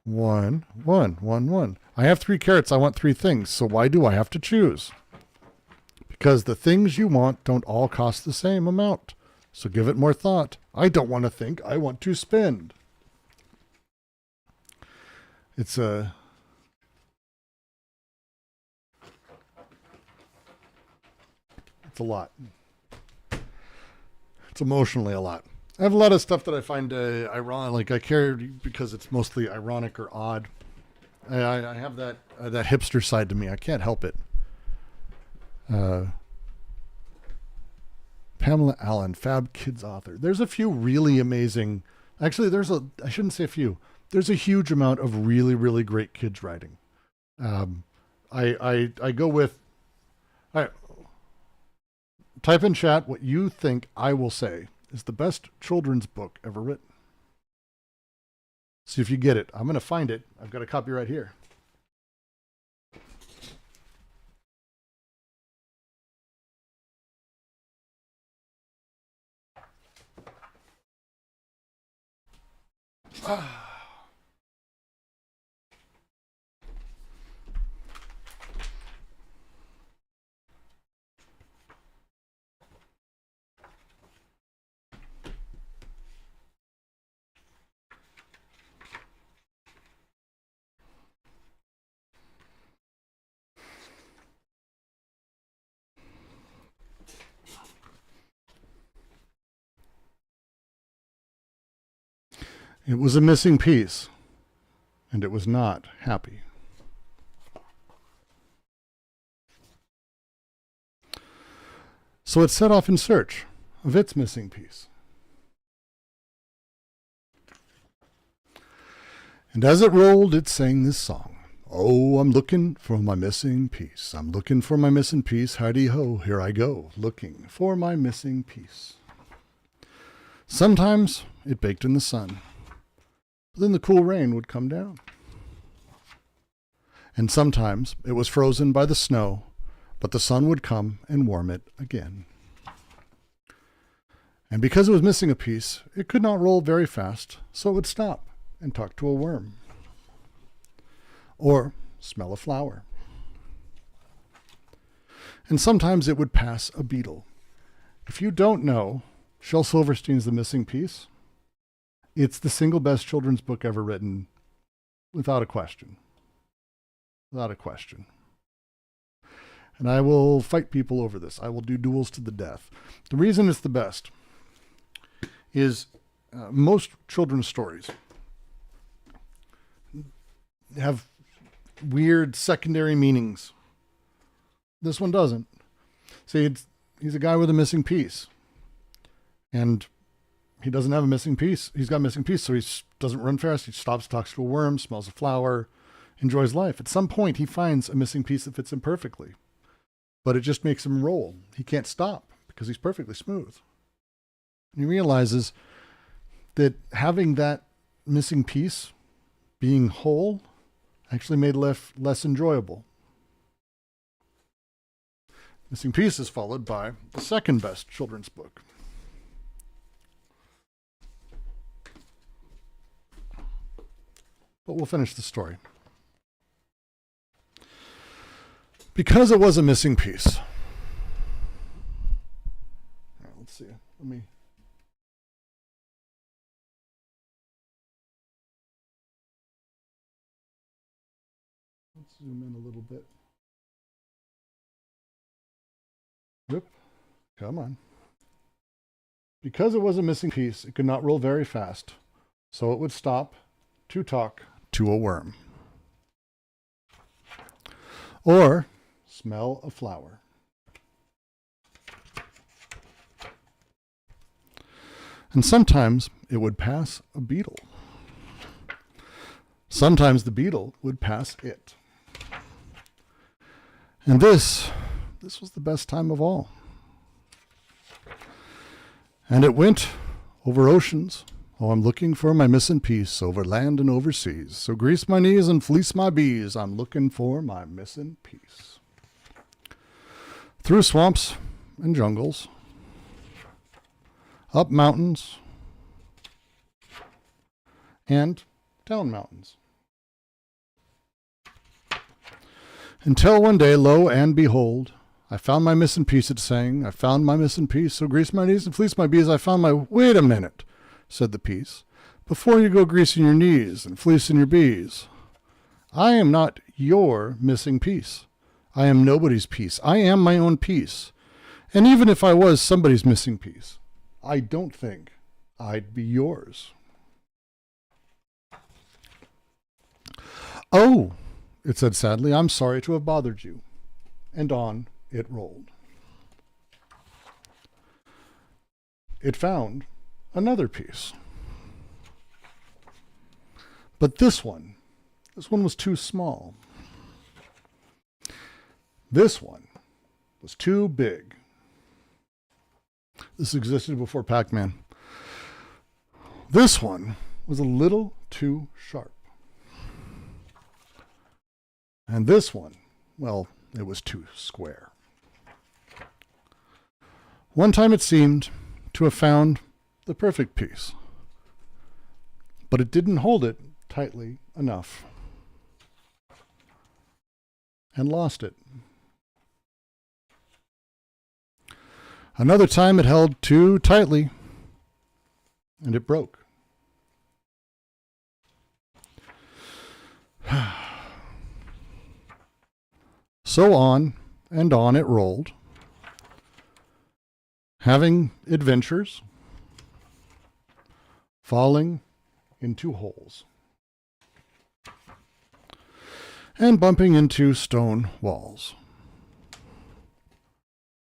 1, 1, 1, 1. I have 3 carrots. I want 3 things. So why do I have to choose? Because the things you want don't all cost the same amount. So give it more thought. I don't want to think. I want to spend. It's a lot. It's emotionally a lot. I have a lot of stuff that I find ironic. Like I care because it's mostly ironic or odd. I have that hipster side to me. I can't help it. Pamela Allen, Fab Kids author. There's a few really amazing. Actually, I shouldn't say a few. There's a huge amount of really, really great kids writing. I go with. All right. Type in chat what you think I will say is the best children's book ever written. See if you get it. I'm going to find it. I've got a copy right here. It was a missing piece, and it was not happy. So it set off in search of its missing piece. And as it rolled, it sang this song. Oh, I'm looking for my missing piece. I'm looking for my missing piece. Hidey-ho, here I go, looking for my missing piece. Sometimes it baked in the sun. Then the cool rain would come down. And sometimes it was frozen by the snow, but the sun would come and warm it again. And because it was missing a piece, it could not roll very fast, so it would stop and talk to a worm. Or smell a flower. And sometimes it would pass a beetle. If you don't know Shel Silverstein's The Missing Piece, it's the single best children's book ever written, without a question. Without a question. And I will fight people over this. I will do duels to the death. The reason it's the best is most children's stories have weird secondary meanings. This one doesn't. See, he's a guy with a missing piece. And he doesn't have a missing piece. He's got a missing piece, so he doesn't run fast. He stops, talks to a worm, smells a flower, enjoys life. At some point, he finds a missing piece that fits him perfectly. But it just makes him roll. He can't stop because he's perfectly smooth. And he realizes that having that missing piece, being whole, actually made life less enjoyable. Missing Piece is followed by the second best children's book. But we'll finish the story. Because it was a missing piece. All right, let's see. Let's zoom in a little bit. Whoop. Come on. Because it was a missing piece, it could not roll very fast, so it would stop to talk to a worm. or smell a flower. And sometimes it would pass a beetle. Sometimes the beetle would pass it. And this was the best time of all. And it went over oceans. Oh, I'm looking for my missing piece over land and overseas. So grease my knees and fleece my bees. I'm looking for my missing piece. Through swamps and jungles, up mountains, and down mountains. Until one day, lo and behold, I found my missing piece, it sang. I found my missing piece, so grease my knees and fleece my bees. I found my... Wait a minute, said the piece. Before you go greasing your knees and fleecing your bees, I am not your missing piece. I am nobody's piece. I am my own piece. And even if I was somebody's missing piece, I don't think I'd be yours. Oh, it said sadly, I'm sorry to have bothered you. And on it rolled. It found another piece. But this one was too small. This one was too big. This existed before Pac-Man. This one was a little too sharp. And this one, well, it was too square. One time it seemed to have found the perfect piece, but it didn't hold it tightly enough and lost it. Another time it held too tightly and it broke. So on and on it rolled, having adventures, falling into holes, and bumping into stone walls.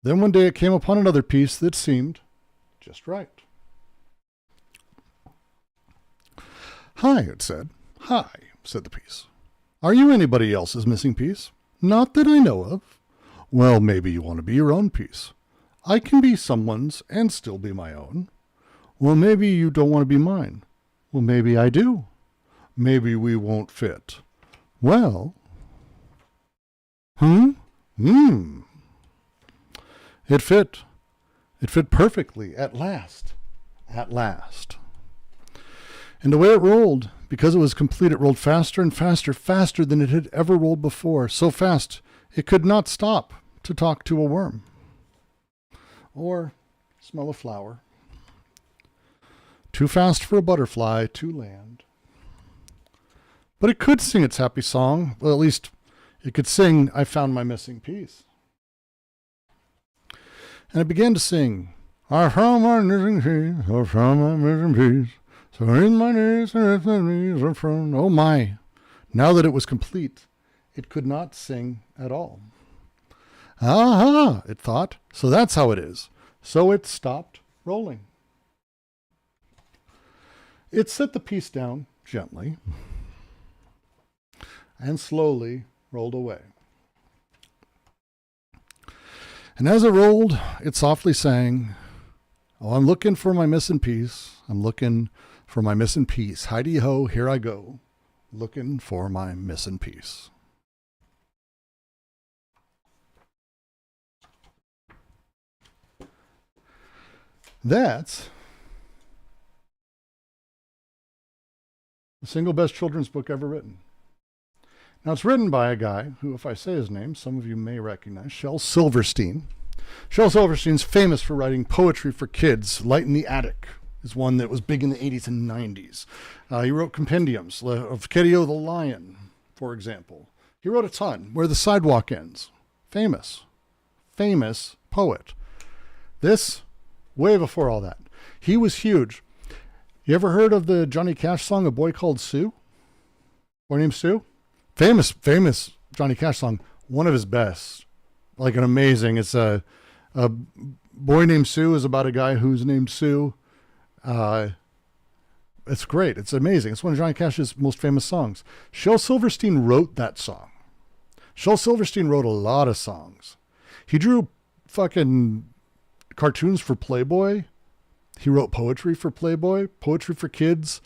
Then one day it came upon another piece that seemed just right. Hi, it said. Hi, said the piece. Are you anybody else's missing piece? Not that I know of. Well, maybe you want to be your own piece. I can be someone's and still be my own. Well, maybe you don't want to be mine. Well, maybe I do. Maybe we won't fit. Well, It fit. It fit perfectly at last. At last. And the way it rolled, because it was complete, it rolled faster and faster, faster than it had ever rolled before. So fast, it could not stop to talk to a worm or smell a flower. Too fast for a butterfly to land. But it could sing its happy song. Well, at least it could sing, I found my missing piece. And it began to sing, I found my missing piece, I found my missing piece. So in my knees and at my knees are from. Oh my. Now that it was complete, it could not sing at all. Aha, it thought. So that's how it is. So it stopped rolling. It set the piece down gently and slowly rolled away. And as it rolled, it softly sang, oh, I'm looking for my missing piece. I'm looking for my missing piece. Heidi-ho, here I go, looking for my missing piece. That's the single best children's book ever written. Now, it's written by a guy who, if I say his name, some of you may recognize, Shel Silverstein. Shel Silverstein's famous for writing poetry for kids. Light in the Attic is one that was big in the 80s and 90s. He wrote compendiums of Kedio the Lion, for example. He wrote a ton, Where the Sidewalk Ends. Famous poet. This, way before all that. He was huge. You ever heard of the Johnny Cash song, A Boy Called Sue? Boy Named Sue? Famous Johnny Cash song, one of his best, like an amazing. It's a Boy Named Sue is about a guy who's named Sue. It's great. It's amazing. It's one of Johnny Cash's most famous songs. Shel Silverstein wrote that song. Shel Silverstein wrote a lot of songs. He drew fucking cartoons for Playboy. He wrote poetry for Playboy, poetry for kids,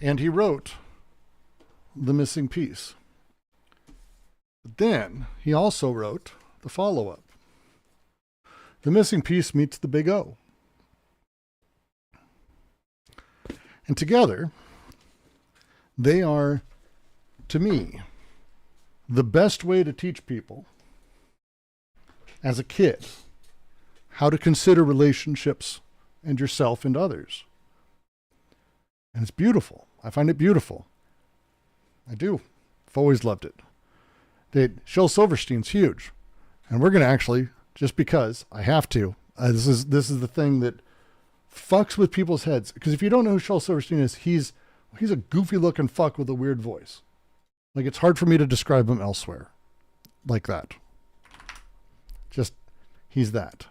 and he wrote The Missing Piece. But then he also wrote the follow-up, The Missing Piece Meets the Big O. And together, they are, to me, the best way to teach people as a kid how to consider relationships and yourself and others. And it's beautiful. I find it beautiful. I do. I've always loved it. Shel Silverstein's huge. And we're going to actually, just because I have to, this is the thing that fucks with people's heads. Because if you don't know who Shel Silverstein is, he's a goofy looking fuck with a weird voice. Like, it's hard for me to describe him elsewhere like that. Just, he's that.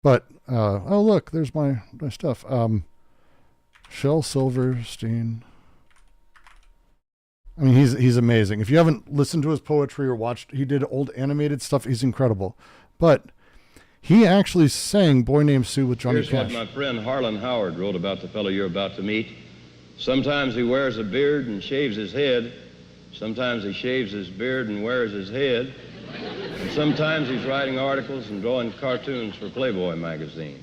But, oh look, there's my stuff. Shel Silverstein. I mean, he's amazing. If you haven't listened to his poetry or watched, he did old animated stuff. He's incredible. But he actually sang Boy Named Sue with Johnny Cash. Here's what my friend Harlan Howard wrote about the fellow you're about to meet. Sometimes he wears a beard and shaves his head. Sometimes he shaves his beard and wears his head. And sometimes he's writing articles and drawing cartoons for Playboy magazine.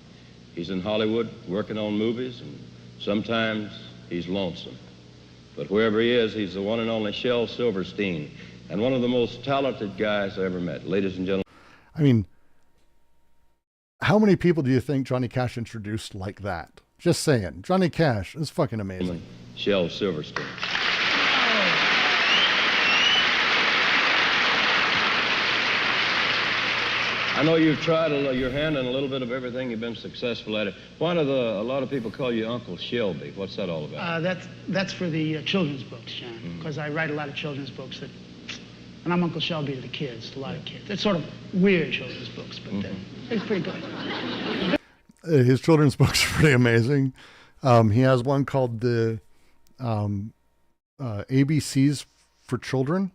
He's in Hollywood working on movies, and sometimes he's lonesome. But wherever he is, he's the one and only Shel Silverstein, and one of the most talented guys I ever met. Ladies and gentlemen. I mean, how many people do you think Johnny Cash introduced like that? Just saying. Johnny Cash is fucking amazing. Shel Silverstein. I know you've tried your hand in a little bit of everything. You've been successful at it. Why do a lot of people call you Uncle Shelby? What's that all about? That's for the children's books, John, because I write a lot of children's books and I'm Uncle Shelby to the kids, to a lot of kids. It's sort of weird children's books, but it's pretty good. His children's books are pretty amazing. He has one called the ABCs for Children,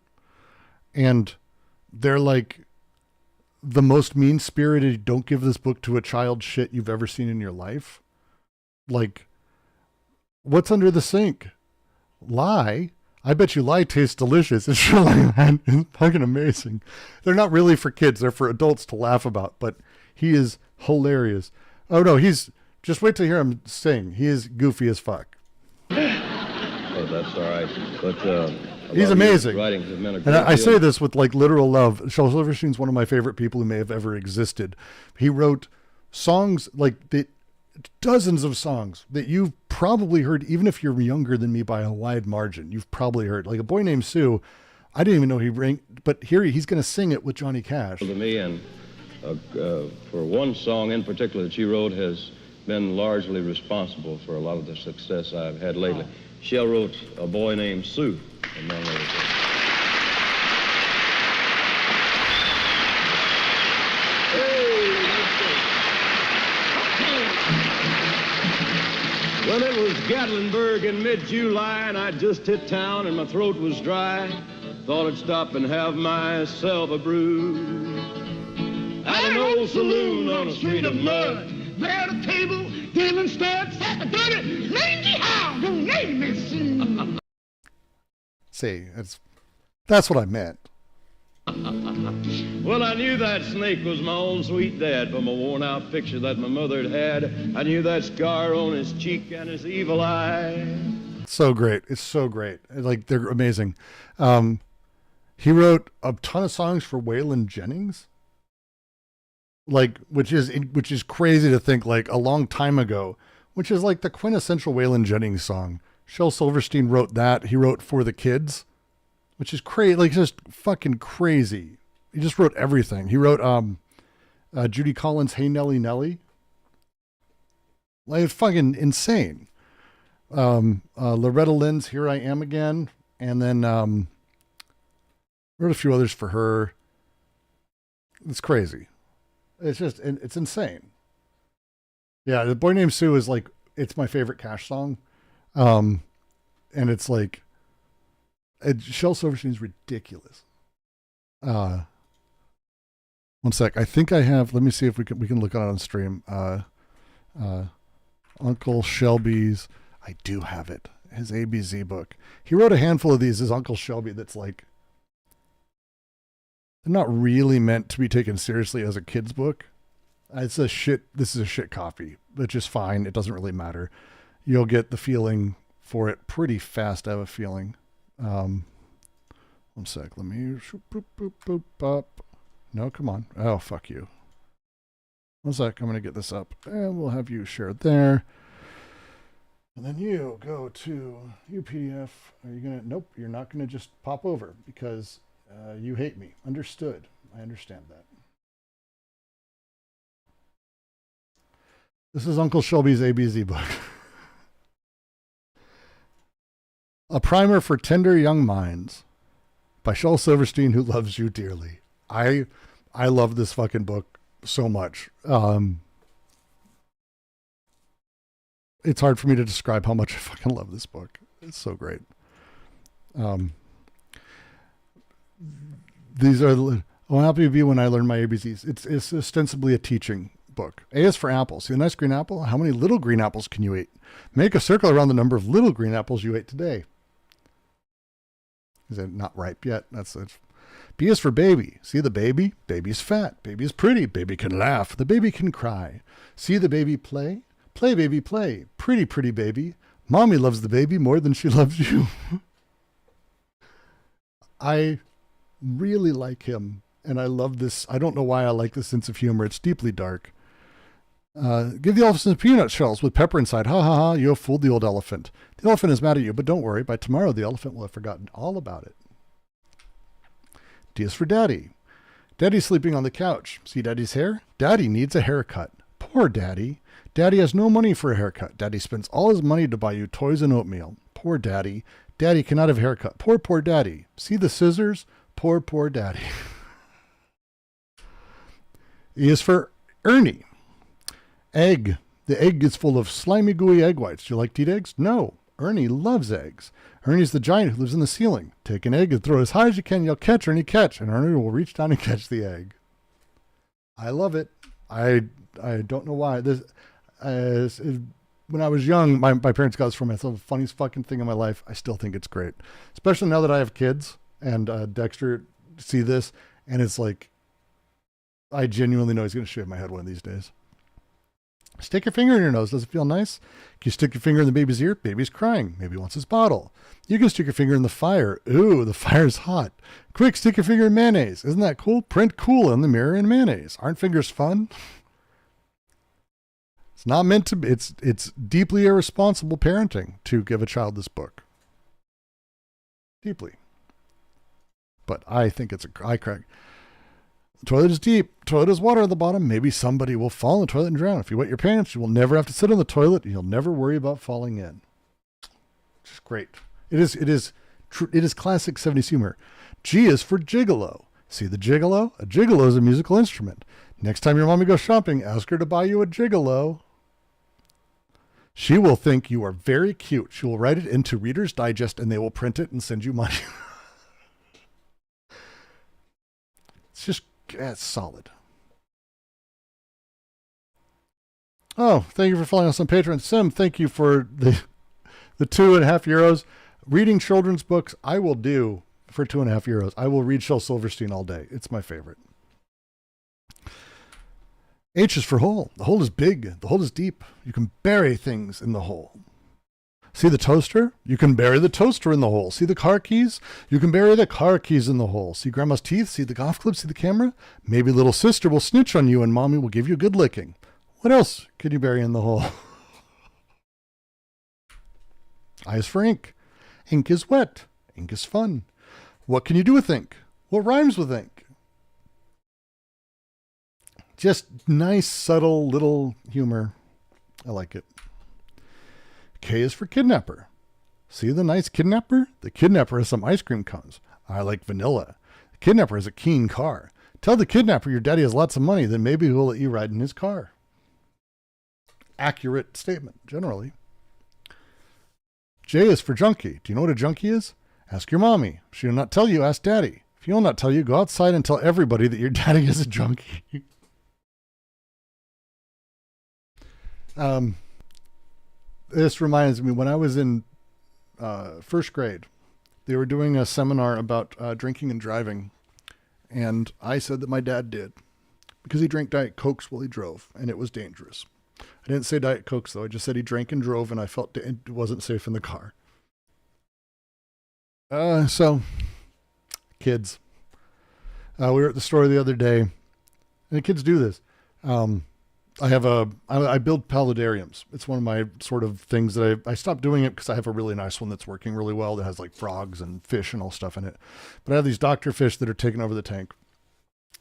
and they're like the most mean-spirited, don't give this book to a child shit you've ever seen in your life. Like, what's under the sink? Lie. I bet you lie tastes delicious. It's really, man, it's fucking amazing. They're not really for kids. They're for adults to laugh about, but he is hilarious. Oh no, just wait to hear him sing. He is goofy as fuck. Oh, that's all right. But he's amazing. And I say this with like literal love. Shel Silverstein's one of my favorite people who may have ever existed. He wrote songs like dozens of songs that you've probably heard, even if you're younger than me by a wide margin. You've probably heard, like A Boy Named Sue. I didn't even know he ranked, but here he's going to sing it with Johnny Cash. To me, and for one song in particular that you wrote has been largely responsible for a lot of the success I've had lately. Shel wrote A Boy Named Sue, among other things. Well, it was Gatlinburg in mid-July, and I just hit town and my throat was dry. Thought I'd stop and have myself a brew at an old saloon on a street of mud. There at a table, dealing studs, sat the dirty, mangy hound, don't name me soon. See, that's what I meant. Well, I knew that snake was my own sweet dad from a worn-out picture that my mother had. I knew that scar on his cheek and his evil eye. So great. It's so great. Like, they're amazing. He wrote a ton of songs for Waylon Jennings. Like, which is crazy to think, like, a long time ago, which is like the quintessential Waylon Jennings song. Shel Silverstein wrote that. He wrote For the Kids, which is crazy, like just fucking crazy. He just wrote everything. He wrote Judy Collins' Hey Nelly Nelly. Like, it's fucking insane. Loretta Lynn's Here I Am Again. And then Wrote a few others for her. It's crazy. It's just, it's insane. Yeah, The Boy Named Sue is like, it's my favorite Cash song. And it's like, Shel Silverstein's ridiculous. One sec. I think I have, let me see if we can look on stream. Uncle Shelby's, I do have it. His ABZ book. He wrote a handful of these as Uncle Shelby that's like, they're not really meant to be taken seriously as a kid's book. This is a shit copy, which is fine. It doesn't really matter. You'll get the feeling for it pretty fast, I have a feeling. One sec. Let me, up. No, come on. Oh, fuck you. One sec. I'm going to get this up and we'll have you shared there. And then you go to UPDF. Are you going to, nope, you're not going to just pop over because you hate me. Understood. I understand that. This is Uncle Shelby's ABZ book. A Primer for Tender Young Minds by Shel Silverstein, who loves you dearly. I love this fucking book so much. It's hard for me to describe how much I fucking love this book. It's so great. These are, I'll help you be when I learn my ABCs. It's ostensibly a teaching book. A is for apple. See a nice green apple? How many little green apples can you eat? Make a circle around the number of little green apples you ate today. Is it not ripe yet? That's it. B is for baby. See the baby? Baby's fat. Baby's pretty. Baby can laugh. The baby can cry. See the baby play? Play, baby, play. Pretty, pretty baby. Mommy loves the baby more than she loves you. I really like him, and I love this. I don't know why I like this sense of humor. It's deeply dark. Give the elephant some peanut shells with pepper inside. Ha ha ha, you have fooled the old elephant. The elephant is mad at you, but don't worry. By tomorrow, the elephant will have forgotten all about it. D is for daddy. Daddy's sleeping on the couch. See daddy's hair? Daddy needs a haircut. Poor daddy. Daddy has no money for a haircut. Daddy spends all his money to buy you toys and oatmeal. Poor daddy. Daddy cannot have a haircut. Poor, poor daddy. See the scissors? Poor, poor daddy. E is for Ernie. Egg. The egg is full of slimy, gooey egg whites. Do you like to eat eggs? No. Ernie loves eggs. Ernie's the giant who lives in the ceiling. Take an egg and throw it as high as you can. You'll catch, Ernie, catch. And Ernie will reach down and catch the egg. I love it. I don't know why. When I was young, my parents got this for me. It's the funniest fucking thing in my life. I still think it's great. Especially now that I have kids and Dexter see this. And it's like, I genuinely know he's going to shave my head one of these days. Stick your finger in your nose. Does it feel nice? Can you stick your finger in the baby's ear? Baby's crying. Maybe he wants his bottle. You can stick your finger in the fire. Ooh, the fire's hot. Quick, stick your finger in mayonnaise. Isn't that cool? Print cool in the mirror in mayonnaise. Aren't fingers fun? It's not meant to be. It's deeply irresponsible parenting to give a child this book. Deeply. But I think it's eye crack. The toilet is deep. Toilet has water at the bottom. Maybe somebody will fall in the toilet and drown. If you wet your pants, you will never have to sit on the toilet. And you'll never worry about falling in. Just great. It is classic 70s humor. G is for gigolo. See the gigolo? A gigolo is a musical instrument. Next time your mommy goes shopping, ask her to buy you a gigolo. She will think you are very cute. She will write it into Reader's Digest and they will print it and send you money. It's solid. Oh, thank you for following us on Patreon. Sim, thank you for the €2.50. Reading children's books, I will do for €2.50. I will read Shel Silverstein all day. It's my favorite. H is for hole. The hole is big. The hole is deep. You can bury things in the hole. See the toaster? You can bury the toaster in the hole. See the car keys? You can bury the car keys in the hole. See grandma's teeth? See the golf club? See the camera? Maybe little sister will snitch on you and mommy will give you a good licking. What else can you bury in the hole? I is for ink. Ink is wet. Ink is fun. What can you do with ink? What rhymes with ink? Just nice, subtle little humor. I like it. K is for kidnapper. See the nice kidnapper? The kidnapper has some ice cream cones. I like vanilla. Kidnapper has a keen car. Tell the kidnapper your daddy has lots of money, then maybe he'll let you ride in his car. Accurate statement, generally. J is for junkie. Do you know what a junkie is? Ask your mommy. If she will not tell you, ask daddy. If he will not tell you, go outside and tell everybody that your daddy is a junkie. This reminds me, when I was in first grade, they were doing a seminar about drinking and driving. And I said that my dad did, because he drank Diet Cokes while he drove, and it was dangerous. I didn't say Diet Cokes, though. I just said he drank and drove, and I felt it wasn't safe in the car. So, kids. We were at the store the other day, and the kids do this. I build paludariums. It's one of my sort of things that I stopped doing it because I have a really nice one that's working really well that has like frogs and fish and all stuff in it. But I have these doctor fish that are taking over the tank.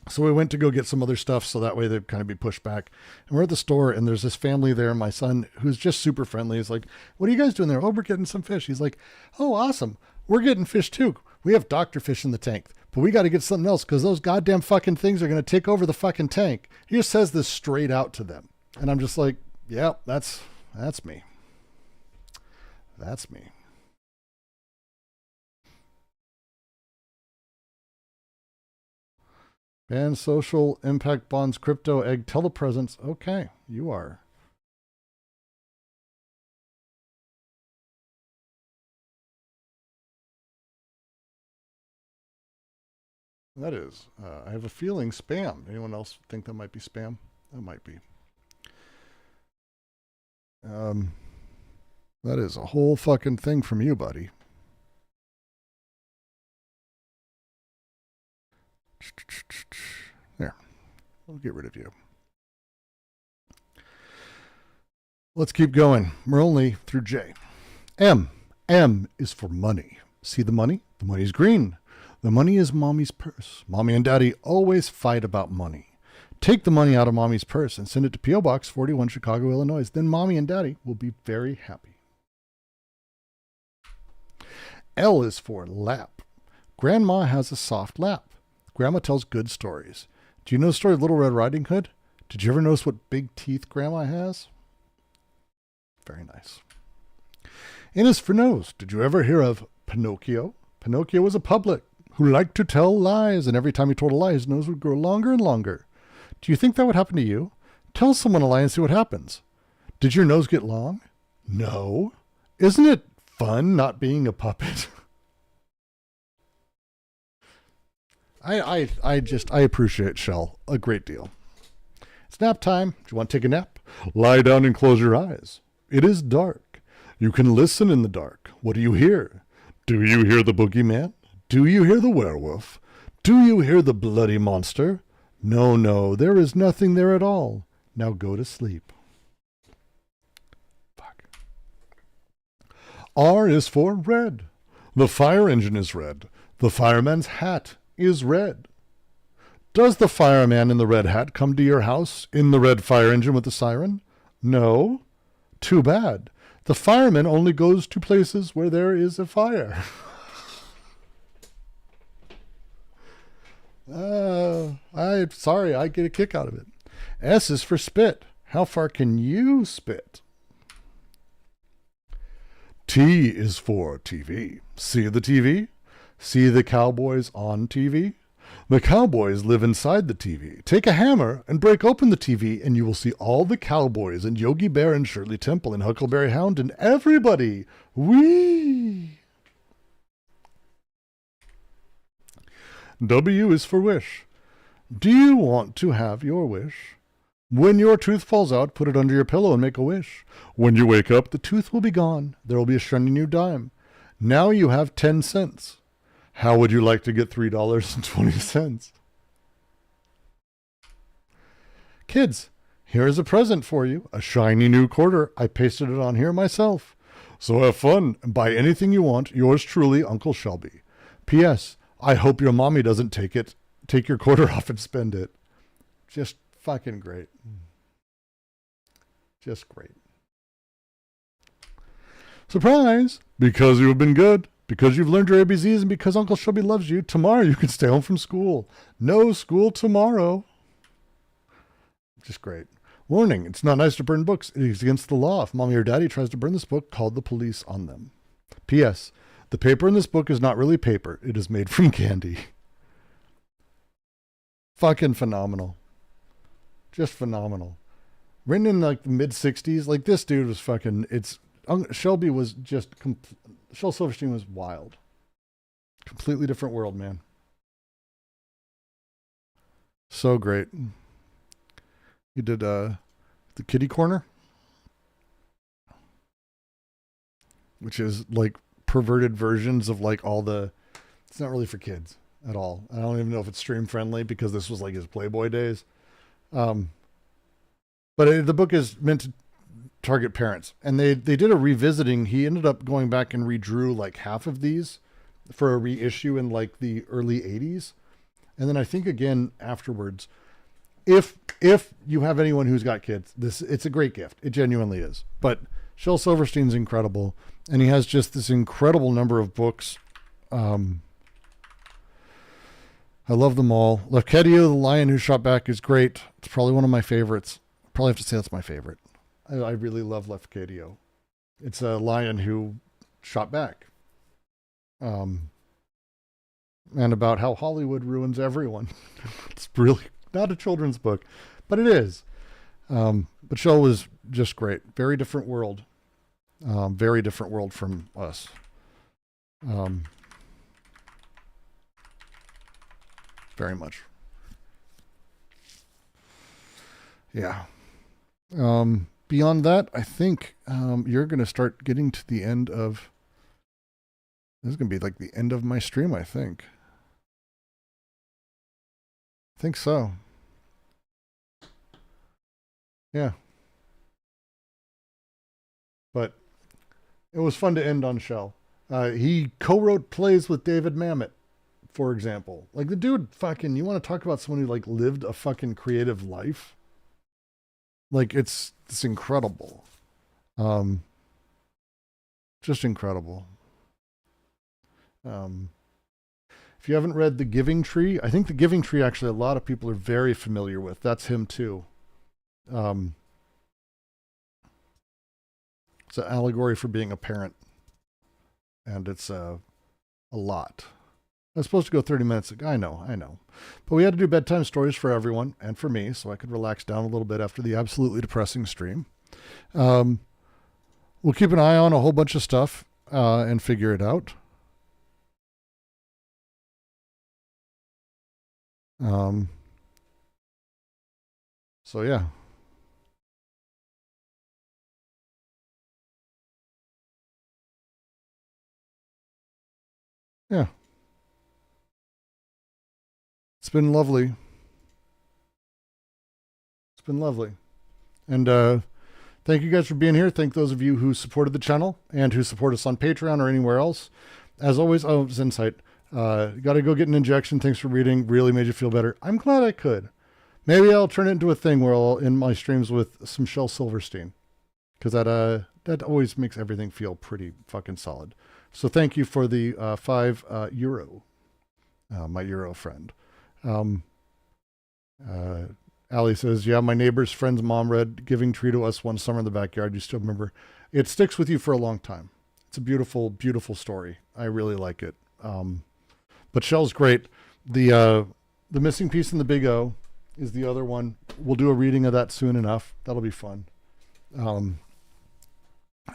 So we went to go get some other stuff so that way they'd kind of be pushed back. And we're at the store and there's this family there. My son, who's just super friendly, is like, "What are you guys doing there?" "Oh, we're getting some fish." He's like, "Oh, awesome. We're getting fish too. We have doctor fish in the tank, but we got to get something else because those goddamn fucking things are going to take over the fucking tank." He just says this straight out to them. And I'm just like, yeah, that's me. That's me. Ban social impact bonds, crypto, egg, telepresence. Okay, you are. That is, I have a feeling spam. Anyone else think that might be spam? That might be. That is a whole fucking thing from you, buddy. There. We'll get rid of you. Let's keep going. We're only through J. M. M is for money. See the money? The money's green. The money is mommy's purse. Mommy and daddy always fight about money. Take the money out of mommy's purse and send it to P.O. Box 41, Chicago, Illinois. Then mommy and daddy will be very happy. L is for lap. Grandma has a soft lap. Grandma tells good stories. Do you know the story of Little Red Riding Hood? Did you ever notice what big teeth Grandma has? Very nice. N is for nose. Did you ever hear of Pinocchio? Pinocchio was a public who liked to tell lies, and every time he told a lie, his nose would grow longer and longer. Do you think that would happen to you? Tell someone a lie and see what happens. Did your nose get long? No. Isn't it fun not being a puppet? I appreciate Shell a great deal. It's nap time. Do you want to take a nap? Lie down and close your eyes. It is dark. You can listen in the dark. What do you hear? Do you hear the boogeyman? Do you hear the werewolf? Do you hear the bloody monster? No, no, there is nothing there at all. Now go to sleep. Fuck. R is for red. The fire engine is red. The fireman's hat is red. Does the fireman in the red hat come to your house in the red fire engine with the siren? No. Too bad. The fireman only goes to places where there is a fire. I get a kick out of it. S is for spit. How far can you spit? T is for TV. See the TV? See the cowboys on TV? The cowboys live inside the TV. Take a hammer and break open the TV, and you will see all the cowboys and Yogi Bear and Shirley Temple and Huckleberry Hound and everybody. Whee! W is for wish. Do you want to have your wish? When your tooth falls out, put it under your pillow and make a wish. When you wake up, the tooth will be gone. There will be a shiny new dime. Now you have 10 cents. How would you like to get $3.20? Kids, here is a present for you. A shiny new quarter. I pasted it on here myself. So have fun and buy anything you want. Yours truly, Uncle Shelby. P.S. I hope your mommy doesn't take your quarter off and spend it. Just fucking great. Just great. Surprise! Because you have been good, Because you've learned your ABCs and because Uncle Shelby loves you, tomorrow you can stay home from school. No school tomorrow. Just great. Warning, it's not nice to burn books. It is against the law. If mommy or daddy tries to burn this book, call the police on them. P.S. The paper in this book is not really paper. It is made from candy. Fucking phenomenal. Just phenomenal. Written in like the mid-60s. Like this dude was fucking... Shelby was just... Shel Silverstein was wild. Completely different world, man. So great. He did the Kitty Corner, which is like perverted versions of like all the... It's not really for kids at all. I don't even know if it's stream friendly because this was like his Playboy days. But the book is meant to target parents, and they did a revisiting. He ended up going back and redrew like half of these for a reissue in like the early 80s, and then I think again afterwards. If you have anyone who's got kids, it's a great gift. It genuinely is. But Shel Silverstein's incredible, and he has just this incredible number of books. I love them all. Lefkedio, the Lion Who Shot Back, is great. It's probably one of my favorites. Probably have to say that's my favorite. I really love Lefkedio. It's a lion who shot back. And about how Hollywood ruins everyone. It's really not a children's book, but it is. But Shel was just great. Very different world. Very different world from us. Very much. Yeah. Beyond that, I think you're going to start getting to the end of... This is going to be like the end of my stream, I think. I think so. Yeah. But it was fun to end on Shel. He co-wrote plays with David Mamet, for example. Like the dude fucking... You want to talk about someone who like lived a fucking creative life? Like it's incredible. Just incredible. If you haven't read The Giving Tree, I think The Giving Tree actually a lot of people are very familiar with. That's him too. It's an allegory for being a parent. And it's a lot. I was supposed to go 30 minutes. I know. But we had to do bedtime stories for everyone and for me, so I could relax down a little bit after the absolutely depressing stream. We'll keep an eye on a whole bunch of stuff and figure it out. So yeah. Yeah. It's been lovely. It's been lovely. And thank you guys for being here. Thank those of you who supported the channel and who support us on Patreon or anywhere else. As always, it's Insight. Got to go get an injection. Thanks for reading. Really made you feel better. I'm glad I could. Maybe I'll turn it into a thing where I'll in my streams with some Shel Silverstein. Because that always makes everything feel pretty fucking solid. So thank you for the €5, my Euro friend. Allie says, yeah, my neighbor's friend's mom read Giving Tree to us one summer in the backyard. You still remember? It sticks with you for a long time. It's a beautiful, beautiful story. I really like it. But Shel's great. The Missing Piece in the Big O is the other one. We'll do a reading of that soon enough. That'll be fun. And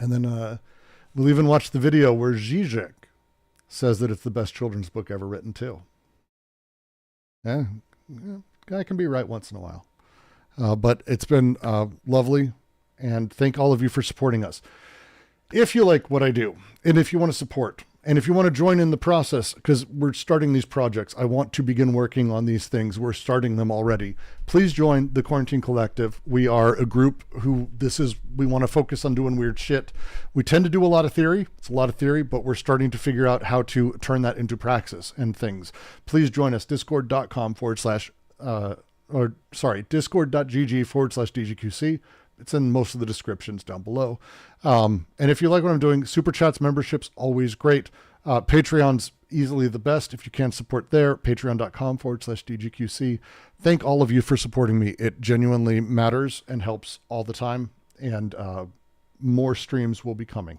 then we'll even watch the video where Zizek says that it's the best children's book ever written too. Yeah, guy can be right once in a while. But it's been lovely, and thank all of you for supporting us. If you like what I do, and if you want to support, and if you want to join in the process, because we're starting these projects, I want to begin working on these things. We're starting them already. Please join the Quarantine Collective. We are a group who we want to focus on doing weird shit. We tend to do a lot of theory. It's a lot of theory, but we're starting to figure out how to turn that into praxis and things. Please join us, discord.gg/DGQC. It's in most of the descriptions down below. And if you like what I'm doing, Super Chats, memberships, always great. Patreon's easily the best. If you can support there, patreon.com/DGQC. Thank all of you for supporting me. It genuinely matters and helps all the time. And more streams will be coming.